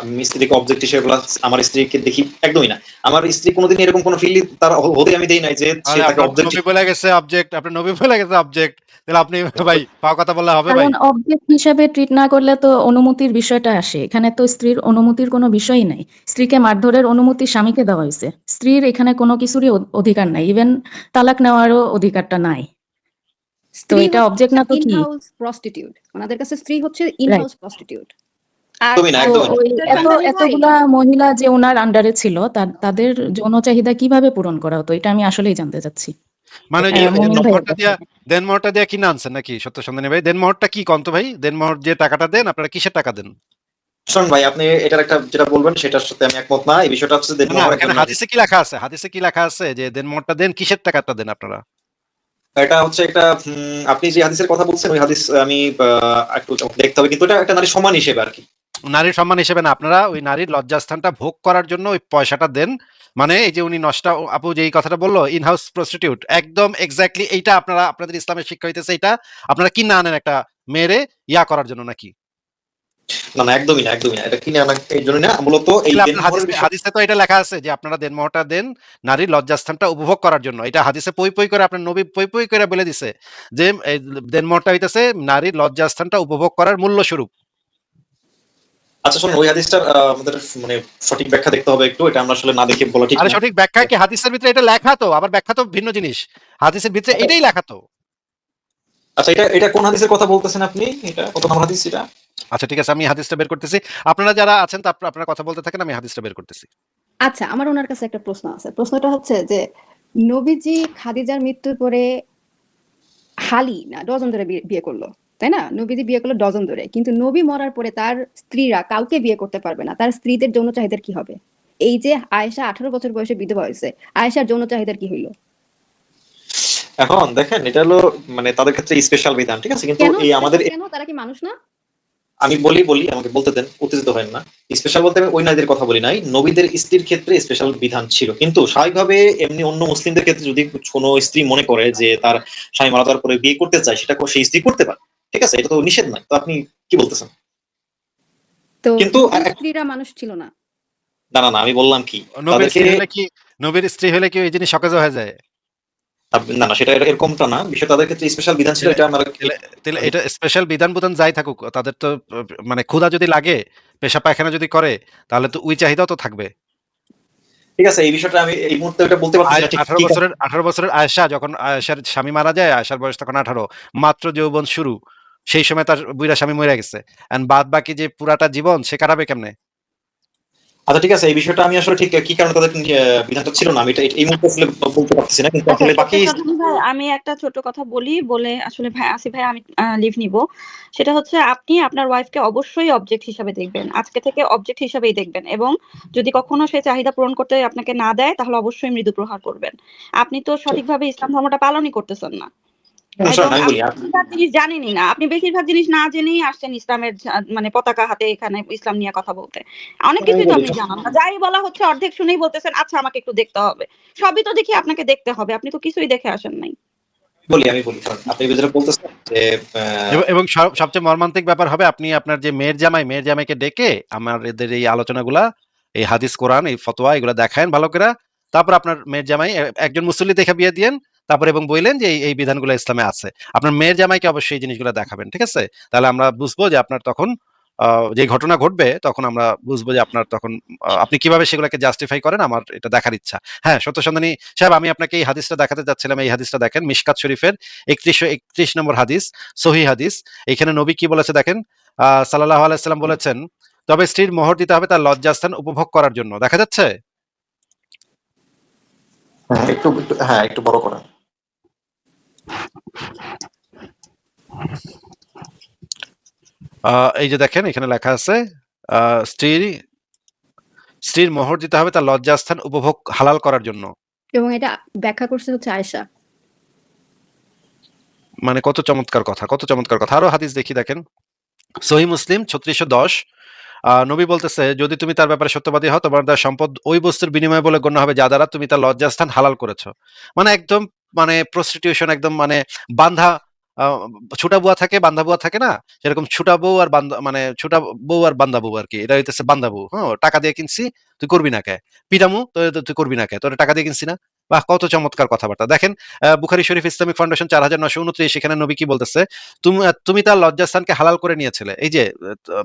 আমি স্ত্রীকে অবজেক্ট হিসেবে আমার স্ত্রীকে দেখি, একদমই না। আমার স্ত্রী কোনোদিন এরকম কোনো ফিল তার হতে আমি দেই নাই যে সে তাহলে তাকে আপনার অবজেক্ট। নবী বলে গেছে অবজেক্ট, আপনার নবী বলে গেছে অবজেক্ট। তাহলে আপনি ভাই পাও কথা বললে হবে ভাই? কারণ অবজেক্ট হিসাবে ট্রিট না করলে তো অনুমতির বিষয়টা আসে। এখানে তো স্ত্রীর অনুমতির কোনো বিষয়ই নাই। স্ত্রীকে মারধরের অনুমতি স্বামীকে দেওয়া হইছে। স্ত্রীর এখানে কোনো কিছুরই অধিকার নাই। ইভেন তালাক নেওয়ারও অধিকারটা নাই। তো স্ত্রী এটা হচ্ছে অবজেক্ট না তো ইন কি? House prostitute. ওনাদের কাছে স্ত্রী হচ্ছে ইন রাইট। House prostitute. আর একদমই না, তো একদমই না। ওই সত্যের সন্ধানী ভাই, এতগুলা মহিলা যে ওনার আন্ডারে ছিল তাদের যৌন চাহিদা কিভাবে পূরণ করা হতো, এটা আমি আসলেই জানতে চাচ্ছি। মানে ওই আপনি যে মুমিন ভাইয়ের দেনমোহরটা কাছে। দিয়া দেনমোহরটা দিয়া কিনে আনছেন নাকি সত্য সন্ধানী ভাই? দেনমোহরটা কি কন্ত ভাই? দেনমোহর যে টাকাটা দেন আপনারা কিসের টাকা দেন? শোন ভাই, আপনি এটার একটা যেটা বলবেন সেটার সাথে আমি একমত না। এই বিষয়টা হচ্ছে না না, দেনমোহর এখানে একজন হাদিসে কি লেখা আছে? হাদিসে কি লেখা আছে যে দেনমোহরটা দেন, কিসের টাকাটা দেন আপনারা? এটা হচ্ছে একটা আপনি যে হাদিসের কথা বলছেন ওই হাদিস আমি একটু দেখতে হবে, কিন্তু এটা একটা নারী সমান হিসেবে আর কি। নারীর সম্মান হিসেবে না, আপনারা ওই নারীর লজ্জাস্থানটা ভোগ করার জন্য ওই পয়সাটা দেন। মানে এই যে উনি নষ্টা আপু যে এই কথাটা বললো ইন হাউস প্রস্টিটিউট, একদম এক্স্যাক্টলি এইটা আপনারা আপনাদের ইসলামের শিক্ষা হইতেছে এটা আপনারা কিনে আনেন একটা মেয়েরে ইয়া করার জন্য নাকি? না না, একদমই না, একদমই না, এটা কিনে আনা এই জন্য না, মূলত এই তাহলে আপনার দেনমোহরের বিষয়। হাদিসে তো এটা লেখা আছে যে আপনারা দেনমোহরটা দেন নারীর লজ্জাস্থানটা উপভোগ করার জন্য। এটা হাদিসে পই পই করে আপনার নবী পই পই করে বলে দিছে যে এই দেনমোহরটা হইতেছে নারীর লজ্জাস্থানটা উপভোগ করার মূল্য স্বরূপ। আচ্ছা শুনুন, ওই হাদিসটার আমাদের মানে সঠিক ব্যাখ্যা দেখতে হবে একটু, এটা আমরা আসলে না দেখে বলা ঠিক আরে না। সঠিক ব্যাখ্যা কি? হাদিসের ভিতরে এটা লেখা তো, আবার ব্যাখ্যা তো ভিন্ন জিনিস। হাদিসের ভিতরে এটাই লেখা তো। আচ্ছা, এটা এটা কোন হাদিসের কথা বলতেছেন আপনি? এটা কত নম্বর হাদিস এটা? আচ্ছা ঠিক আছে, আমি হাদিসটা বের করতেছি। আপনারা যারা আছেন তা আপনারা কথা বলতে থাকেন, আমি হাদিসটা বের করতেছি। আচ্ছা, আমার ওনার কাছে একটা প্রশ্ন আছে। প্রশ্নটা হচ্ছে যে নবীজি খাদিজার মৃত্যুর পরে হালি না ডজন ধরে বিয়ে করলো, তাই না? নবীজি বিয়ে করলো ডজন ধরে, কিন্তু নবী মরার পরে তার স্ত্রীরা কাউকে বিয়ে করতে পারবে না। তার স্ত্রীদের যৌন চাহিদার কি হবে? এই যে আয়েশা 18 বছর বয়সে বিধবা হয়েছে, আয়েশার যৌন চাহিদার কি হইলো? এখন দেখেন, এটা হলো মানে তাদের ক্ষেত্রে স্পেশাল বিধান, ঠিক আছে, কিন্তু কেন এই আমাদের স্পেশাল? কেন? তারা কি মানুষ না? আমি বলি আমাকে বলতে দেন, উত্তেজিত হয় না। স্পেশাল বলতে আমি ওই নারীদের কথা বলি নাই, নবীদের স্ত্রীর ক্ষেত্রে স্পেশাল বিধান ছিল, কিন্তু স্বাভাবিকভাবে এমনি অন্য মুসলিমদের ক্ষেত্রে যদি কোনো স্ত্রী মনে করে যে তার স্বামী মারা যাওয়ার পরে বিয়ে করতে চায়, সেটা সেই স্ত্রী করতে পারে, ঠিক আছে, এটা তো নিষেধ নয়। তো আপনি কি বলতেছেন? তো কিন্তু নবীর স্ত্রীরা মানুষ ছিল না? না না না, আমি বললাম কি তাদেরকে নবীর স্ত্রী হলে কি এই জিনিস সকাজে হয়ে যায়? না না, সেটা এরকমটা না, বিষয় তাদের ক্ষেত্রে স্পেশাল বিধান ছিল, তাহলে এটা আমার তাহলে তাহলে এটা স্পেশাল বিধান বুধান যাই থাকুক, তাদের তো মানে ক্ষুধা যদি লাগে, পেশা পায়খানা যদি করে, তাহলে তো ওই চাহিদাও তো থাকবে। ঠিক আছে। এই বিষয়টা আমি এই মুহূর্তে এটা বলতে পারতেছি না ঠিক আঠারো কি কারণে। বছরের 18 বছরের আয়েশা, যখন আয়েশার স্বামী মারা যায়, আয়েশার বয়স তখন 18, মাত্র যৌবন শুরু, সেই সময় তার বুইড়া স্বামী মরে গেছে, এন্ড বাদ বাকি যে পুরাটা জীবন সে কাটাবে কেমনে? আচ্ছা ঠিক আছে, এই বিষয়টা আমি আসলে ঠিক কি কারণে তাদের বিধানটা ছিল না, আমি এটা এই মুহূর্তে আসলে বলতে পারতেছি না, কিন্তু আচ্ছা, আসলে বাকি সত্যের সন্ধানী ভাই, আমি একটা ছোট কথা বলি, বলে আসলে ভাই আসিফ ভাই আমি লিভ নিব। সেটা হচ্ছে আপনি আপনার ওয়াইফকে অবশ্যই অবজেক্ট হিসাবে দেখবেন, আজকে থেকে অবজেক্ট হিসাবেই দেখবেন, এবং যদি কখনো সে চাহিদা পূরণ করতে আপনাকে না দেয় তাহলে অবশ্যই মৃদু প্রহার করবেন। আপনি তো সঠিকভাবে ইসলাম ধর্মটা পালনই করতেছেন না। শোনেন, আমি আপনি বলি বেশিরভাগ জিনিস জানেনই না, আপনি বেশিরভাগ জিনিস না জেনেই আসছেন ইসলামের মানে পতাকা হাতে এখানে ইসলাম নিয়ে কথা বলতে। অনেক কিছুই তো আপনি জানান না, যাই বলা হচ্ছে অর্ধেক শুনেই বলতেছেন আচ্ছা আমাকে একটু দেখতে হবে। সবই তো দেখি আপনাকে দেখতে হবে, আপনি তো কিছুই দেখে আসেন নাই। আমি বলি শোনেন, আপনি যেটা বলতেছেন যে এবং সবচেয়ে মর্মান্তিক ব্যাপার হবে, আপনি আপনার যে মেয়ের জামাইকে ডেকে আমার এদের এই আলোচনাগুলা, এই হাদিস কোরআন এই ফতোয়া এগুলা দেখায়েন ভালো করে, তারপর আপনার মেয়ের জামাই একজন মুসল্লি দেখে বিয়ে দিয়েন, তারপর এবং বললেন যে এই বিধানগুলো ইসলামে আছে। আপনার মেয়ের জামাইকে অবশ্যই এই জিনিসগুলো দেখাবেন, ঠিক আছে? তাহলে আমরা বুঝবো যে আপনার তখন যে ঘটনা ঘটবে, তখন আমরা বুঝবো যে আপনার তখন আপনি কিভাবে সেগুলোকে জাস্টিফাই করেন। আমার এটা দেখার ইচ্ছা। হ্যাঁ, সত্য সন্ধানী সাহেব, আমি আপনাকে এই হাদিসটা দেখাতে যাচ্ছিলাম। এই হাদিসটা দেখেন, মিশকাত শরীফের 3131 নম্বর হাদিস, সহিহ হাদিস। এখানে নবী কি বলেছে দেখেন, সাল্লাল্লাহু আলাইহি সাল্লাম বলেছেন, তবে স্ত্রীর মোহর দিতে হবে তার লজ্জাস্থান উপভোগ করার জন্য। দেখা যাচ্ছে? একটু বড় করেন। এই যে দেখেন এখানে লেখা আছে, আহ, স্ত্রীর স্ত্রীর মোহর দিতে হবে তার লজ্জাস্থান উপভোগ হালাল করার জন্য। এবং এটা ব্যাখ্যা করছে হচ্ছে আয়েশা। মানে কত চমৎকার কথা, কত চমৎকার কথা। আরো হাদিস দেখি, দেখেন সহিহ মুসলিম 3610, নবী বলতেছে, যদি তুমি তার ব্যাপারে সত্যবাদী হও, তোমার তার সম্পদ ওই বস্তুর বিনিময়ে বলে গণ্য হবে যা দ্বারা তুমি তার লজ্জাস্থান হালাল করেছো। মানে একদম মানে প্রস্টিটিউশন, একদম মানে বান্ধা ছুটা বুয়া থাকে, বান্ধা বুয়া থাকে না, সেরকম ছুটা বউ আর বান্ধা, মানে ছুটা বউ আর বান্ধা বউ আর কি, এটা হইতেছে বান্ধা বউ। হ্যাঁ, টাকা দিয়ে কিনছি, তুই করবি না কে? পিটামু তো তুই করবি না কে? তোর টাকা দিয়ে কিনছি না? বাহ, কত চমৎকার কথাবার্তা। দেখেন বুখারী শরীফ ইসলামিক ফাউন্ডেশন 4929, সেখানে নবী কি বলতেছে, তুমি তার লজ্জাস্থানকে হালাল করে নিয়েছিলে। এই যে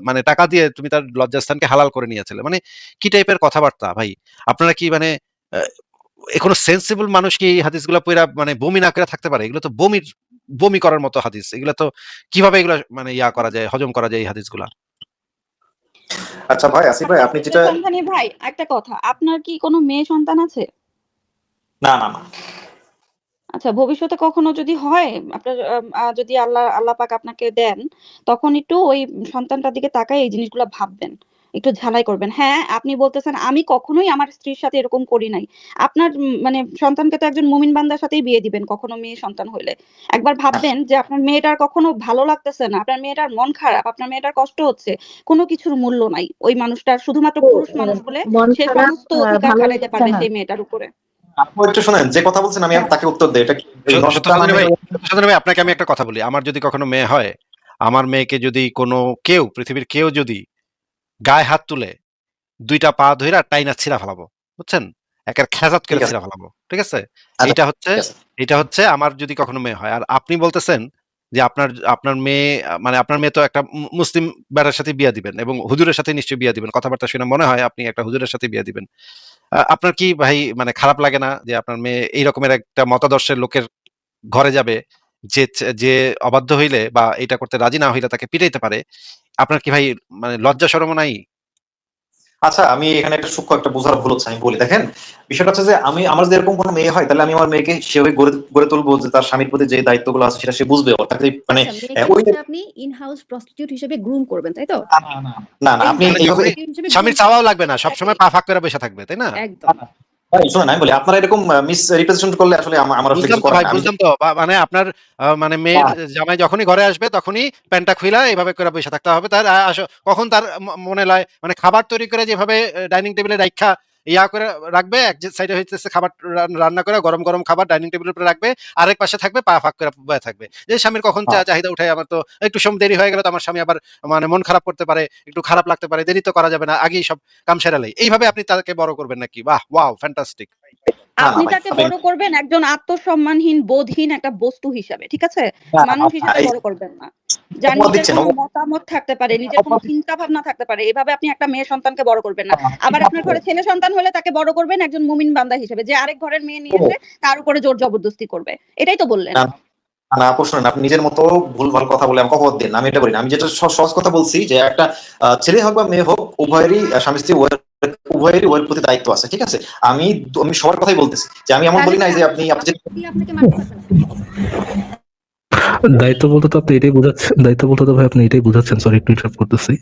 মানে টাকা দিয়ে তুমি তার লজ্জাস্থানকে হালাল করে নিয়েছিলে, মানে কি টাইপের কথাবার্তা ভাই? আপনারা কি মানে কোনো সেন্সিবল মানুষ কি এই হাদিসগুলো পড়া মানে বমি না করে থাকতে পারে? এগুলো তো বমি করার মতো হাদিস। এগুলো তো কিভাবে এগুলো মানে ইয়া করা যায়, হজম করা যায় এই হাদিসগুলা? আচ্ছা ভাই, আসিফ ভাই, আপনি যেটা সন্তানী ভাই একটা কথা, আপনার কি কোনো মেয়ে সন্তান আছে? না না না আচ্ছা, ভবিষ্যতে কখনো যদি হয় আপনার যদি আল্লাহ পাক আপনাকে দেন, তখন একটু ওই সন্তানটার দিকে তাকায় এই জিনিসগুলো ভাববেন, একটু ঝালাই করবেন। হ্যাঁ, আপনি বলতেছেন আমি কখনোই আমার স্ত্রীর সাথে এরকম করি নাই। আপনার মানে সন্তানকে তো একজন মুমিন বান্দার সাথেই বিয়ে দিবেন কখনো মেয়ে সন্তান হইলে। একবার ভাববেন যে আপনার মেয়েটার কখনো ভালো লাগতেছে না, আপনার মেয়েটার মন খারাপ, আপনার মেয়েটার কষ্ট হচ্ছে, কোনো কিছুর মূল্য নাই ওই মানুষটার, শুধুমাত্র পুরুষ মানুষ বলে মন সে খারাপ, সমস্ত অধিকার ভালো খাটাইতে লাগছে পারবে না। সেই মেয়েটার উপরে। আপু একটু শোনেন, যে কথা বলছেন আমি তাকে উত্তর দেই। এটা কি ওই নষ্ট সত্যেন্দ্র নামে ভাই, সত্যেন্দ্র ভাই, আপনাকে আমি একটা কথা বলি। আমার যদি কখনো মেয়ে হয়, আমার মেয়েকে যদি কোনো কেউ, পৃথিবীর কেউ যদি গায়ে হাত তুলে ২টা পা ধইরা টাইনা ছিঁড়া ফেলাবো। বুঝছেন? একের খেজাত ঠিক করে আছে। ছিঁড়া ফেলাবো। ঠিক আছে? আচ্ছা এইটা হচ্ছে ঠিক আছে। এইটা হচ্ছে আমার যদি কখনো মেয়ে হয়। আর আপনি বলতেছেন যে আপনার আপনার মেয়ে মানে আপনার মেয়ে তো একটা মুসলিম বেড়ার সাথে বিয়া দিবেন এবং হুজুরের সাথে নিশ্চয়ই বিয়া দিবেন। কথাবার্তা শুনে মনে হয় আপনি একটা হুজুরের সাথে বিয়া দিবেন। আপনার কি ভাই মানে খারাপ লাগে না যে আপনার মেয়ে এই রকমের একটা মতাদর্শের লোকের ঘরে যাবে, যে অবাধ্য হইলে বা এটা করতে রাজি না হইলে তাকে পিটাইতে পারে? আপনার কি ভাই মানে লজ্জা শরমও নাই? আচ্ছা, আমি এখানে একটা সূক্ষ্ম একটা বোঝার ভুল হচ্ছে, আমি বলি। দেখেন, বিষয়টা হচ্ছে যে আমার যদি এরকম কোনো মেয়ে হয়, তাহলে আমি আমার মেয়েকে সেভাবে গড়ে গড়ে তুলবো যে তার স্বামীর প্রতি যে দায়িত্বগুলো আছে সেটা সে বুঝবে। তাকে মানে আচ্ছা, মেয়েকে ওই হচ্ছে আপনি ইন হাউস প্রস্টিটিউট হিসেবে গ্রুম করবেন, তাই তো? না না না না, আপনি মানে এইভাবে যখনই হিসেবে স্বামীর গ্রুম চাওয়াও করবেন। লাগবে না, সবসময় পা ফাঁক করে বসে থাকবে, তাই না? একদম। ভাই শোনেন, আমি বলি, আপনারা এরকম মিস রিপ্রেজেন্ট করলে আসলে আমার আসলে বুঝলাম কিছু তো করার ভাই, নাই। আমি বুঝলাম তো। মানে আপনার মানে মেয়ের জামাই যখনই ঘরে আসবে তখনই প্যান্টটা খুইলা এইভাবে করে বসে থাকতে হবে। তার কখন তার মনে লয় মানে খাবার তৈরি করে যেভাবে ডাইনিং টেবিলে রাইখা ইয়া করে রাখবে, এক সাইডে হইতেছে খাবার রান্না করে গরম গরম খাবার ডাইনিং টেবিলের উপরে রাখবে, আরেক পাশে থাকবে পা ফাঁক করে বয়ে থাকবে। যে স্বামীর কখন চাহিদা উঠায়, আমার তো একটু সময় দেরি হয়ে গেলে তো আমার স্বামী আবার মানে মন খারাপ করতে পারে, একটু খারাপ লাগতে পারে, দেরি তো করা যাবে না, আগেই সব কাম সেরালেই। এইভাবে আপনি তাকে বড় করবেন নাকি? বাহ, ওয়াও, ফ্যান্টাস্টিক। না না আপনি ভাই, তাকে বড় করবেন একজন আত্মসম্মানহীন, বোধহীন একটা বস্তু হিসাবে, ঠিক আছে? মানুষ হিসাবে বড় করবেন না। যার অপবাদ নিজের দিচ্ছেন। কোনো মতামত থাকতে পারে, নিজের কোনো চিন্তা ভাবনা থাকতে পারে, এভাবে আপনি একটা মেয়ে সন্তানকে বড় করবেন না। আবার আপনার ঘরে ছেলে সন্তান হলে তাকে বড় করবেন একজন মুমিন বান্দা হিসেবে, যে আরেক ঘরের মেয়ে নিয়ে এসে তার উপরে জোর জবরদস্তি করবে। এটাই তো বললেন। না না আপু শোনেন, আপনি নিজের মতো ভুলভাল কথা বলে আমাকে অপবাদ দিন। আমি এটা বলি না। আমি যেটা সহজ কথা বলছি, যে একটা ছেলে হোক বা মেয়ে হোক, উভয়েরই স্বামী স্ত্রী উভয়েরই উভয়ের প্রতি দায়িত্ব আছে। ঠিক আছে? আমি আমি সবার কথাই বলতেছি, যে আমি এমন তাহলে বলি কি নাই যে আপনার আপনি স্ত্রী আপনাকে মারতে পারবে না? দায়িত্ব বলতে তো আপনি এটাই বোঝাচ্ছেন, দায়িত্ব বলতে তো ভাই আপনি এটাই বোঝাচ্ছেন, সরি একটু ইন্টারাপ্ট করতেছি।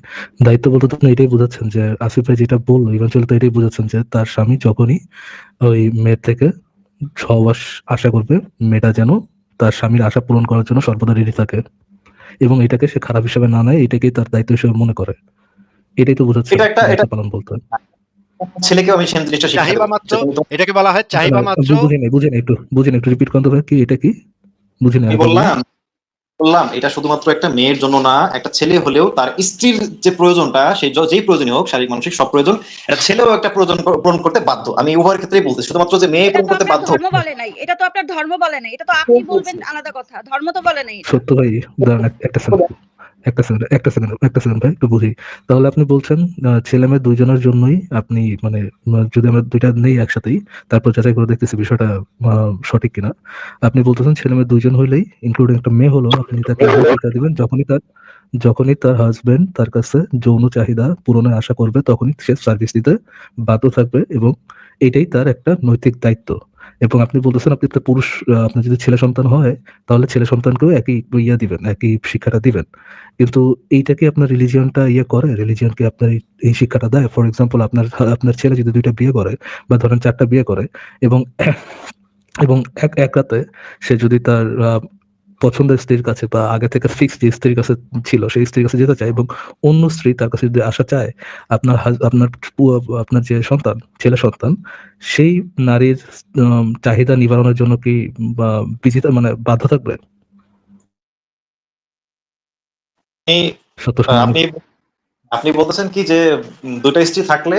দায়িত্ব বলতে তো আপনি এটাই বোঝাচ্ছেন যে আসিফ ভাই যেটা বললো ইভেন্চুয়ালি তো এটাই বোঝাচ্ছেন যে তার স্বামী যখনই ওই মেয়ের থেকে সহবাস আশা করবে, মেয়েটা যেন তার স্বামীর আশা পূরণ করার জন্য সর্বদা রেডি থাকে এবং এটাকে সে খারাপ হিসেবে না নেয়, এটাকেই তার দায়িত্ব হিসেবে মনে করে। এটাই তো বোঝাচ্ছে এটা দায়িত্ব পালন বলতে। ছেলেকে আমি সেই জিনিসটা শিক্ষা চাহিবা দেবো মাত্র, যে তুমি এটাকে বলা হয় চাহিবা মাত্র। বুঝিনি একটু রিপিট করতে ভাই, কি এটা কি বুঝিনি আমি আরেকবার বলুন। বললাম এটা শুধুমাত্র একটা মেয়ের জন্য না, একটা ছেলে হলেও তার স্ত্রীর যে প্রয়োজনটা, সেই যেই প্রয়োজনই হোক, শারীরিক মানসিক সব প্রয়োজন, একটা ছেলেও একটা প্রয়োজন পূরণ করতে বাধ্য। আমি উভয়ের ক্ষেত্রেই বলছি, শুধুমাত্র যে মেয়ে এটা পূরণ তো করতে আপনার বাধ্য। ধর্ম বলে নাই, এটা তো আপনার ধর্ম বলে নাই, এটা তো আপনি বলবেন আলাদা কথা, ধর্ম তো বলে নাই এটা। সত্য ভাই, দাঁড়ান একটা সেকেন্ড ভাই, একটু বুঝি। তাহলে আপনি বলছেন ছেলে মেয়ে দুইজনের জন্যই আপনি মানে যদি আমরা দুইটা নেই একসাথেই, তারপর যাচাই করে দেখতেছি বিষয়টা সঠিক কিনা। আপনি বলতেছেন ছেলে মেয়ে দুইজন হইলেই, ইনক্লুডিং একটা মেয়ে হলো, আপনি তাকে এভাবে শিক্ষা দিবেন যখনই তার হাজবেন্ড তার কাছে যৌন চাহিদা পূরণের আশা করবে, তখনই সে সার্ভিস দিতে বাধ্য থাকবে এবং এটাই তার একটা নৈতিক দায়িত্ব। এবং আপনি বলতেছেন আপনি একটা পুরুষ, আপনার যদি ছেলে সন্তান হয় তাহলে ছেলে সন্তানকেও একই ইয়ে দিবেন, একই শিক্ষাটা দিবেন। কিন্তু এইটা কি আপনার রিলিজিয়নটা ইয়ে করে? রিলিজিয়ন কি আপনার এই শিক্ষাটা দেয়? ফর এক্সাম্পল আপনার ছেলে যদি 2টা বিয়ে করে বা ধরেন 4টা বিয়ে করে এবং এবং এক রাতে সে যদি তার পছন্দের স্ত্রীর কাছে বা আগে থেকে ফিক্সড যে স্ত্রীর কাছে ছিল সেই স্ত্রীর কাছে যেতে চায় এবং অন্য স্ত্রী তার কাছে যদি আসা চায়, আপনার যে সন্তান, ছেলে সন্তান, সেই নারীর চাহিদা নিবারণের জন্য কি বা বিজিতা মানে বাধ্য থাকবে? সত্য আপনি আপনি বলতেছেন কি যে 2টা স্ত্রী থাকলে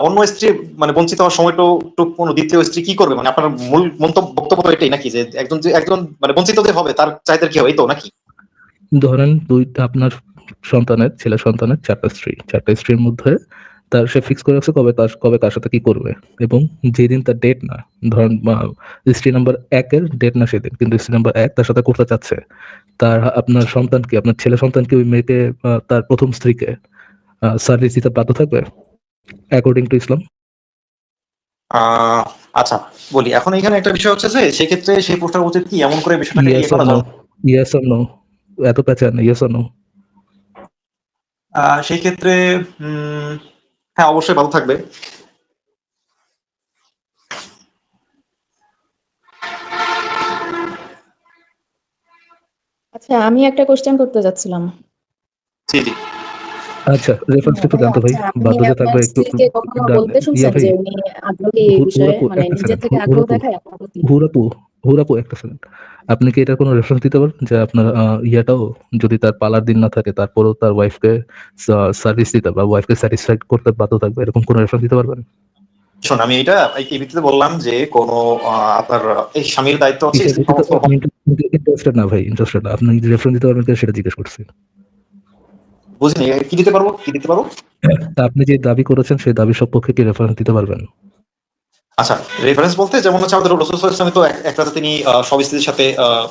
অন্য স্ত্রী মানে বঞ্চিত হওয়ার সময়টাও কোনো দ্বিতীয় স্ত্রী কি করবে? মানে আপনার মূল বক্তব্য তো এটাই নাকি, যে একজন মানে বঞ্চিত যে হবে তার চাহিদা কি হবে, এই তো নাকি? ধরেন আপনার ছেলে সন্তানের 4টা স্ত্রী, 4টা স্ত্রীর মধ্যে তার সে ফিক্স করে রাখছে কবে কার সাথে কি করবে, এবং যেদিন তার ডেট না, ধরেন স্ত্রী নাম্বার 1-এর ডেট না সেদিন, কিন্তু স্ত্রী নাম্বার 1 তার সাথে করতে চাচ্ছে, আপনার ছেলে সন্তানকে ওই মেয়েকে তার প্রথম স্ত্রীকে সার্ভিস দিতে বাধ্য থাকবে অ্যাকর্ডিং টু ইসলাম? আচ্ছা, বলি এখন এখানে একটা বিষয় হচ্ছে যে সেক্ষেত্রে সেই পোস্টার উচিত কি এমন করে বিষয়টাকে ইয়েস অর করা নো? যায়। Yes or no? এত প্যাচান, ইয়েস অর নো? সেই ক্ষেত্রে হ্যাঁ অবশ্যই ভালো থাকবে। আচ্ছা, আমি একটা কোশ্চেন করতে যাচ্ছিলাম। জি জি। আচ্ছা, রেফারেন্সটা একটু ভাই, জানতো ভাই, আচ্ছা, আপনি বাধ্য যে আপনার থাকবে একটু। স্ত্রীকে কখনো বলতে শুনছেন ভাই, যে উনি আগ্রহী এই বিষয়ে, হুরাপু মানে একটা নিজের সেকেন্ড, থেকে আগ্রহ দেখায় আপনার প্রতি? হুরাপু হুরাপু একটা সেকেন্ড, আপনি কি এটার কোনো রেফারেন্স দিতে পারেন যে আপনার ইয়াটাও যদি তার পালার দিন না থাকে তারপরেও তার ওয়াইফকে সার্ভিস দিতে বা ওয়াইফকে স্যাটিসফাইড করতে বাধ্য থাকবে, এরকম কোনো রেফারেন্স দিতে পারবেন? শোন, আমি এটা এই ভিত্তিতে বললাম যে কোনো আপনার এই স্বামীর দায়িত্ব হচ্ছে কিসের স্ত্রীর ভিত্তিতে সমস্ত আপনি ইন্টারেস্টেড না ভাই, ইন্টারেস্টেড না, আপনি রেফারেন্স দিতে পারবেন কিনা সেটা জিজ্ঞেস করছি। বুঝিনি কি দিতে পারবো, কি দিতে পারবো? তা আপনি যে দাবি করেছেন সেই দাবির সপক্ষে কি রেফারেন্স দিতে পারবেন? আচ্ছা, রেফারেন্স বলতে যেমন হচ্ছে আমাদের রাসূল সাল্লাল্লাহু আলাইহি ওয়াসাল্লাম তো এক রাতে তিনি সব স্ত্রীর সাথে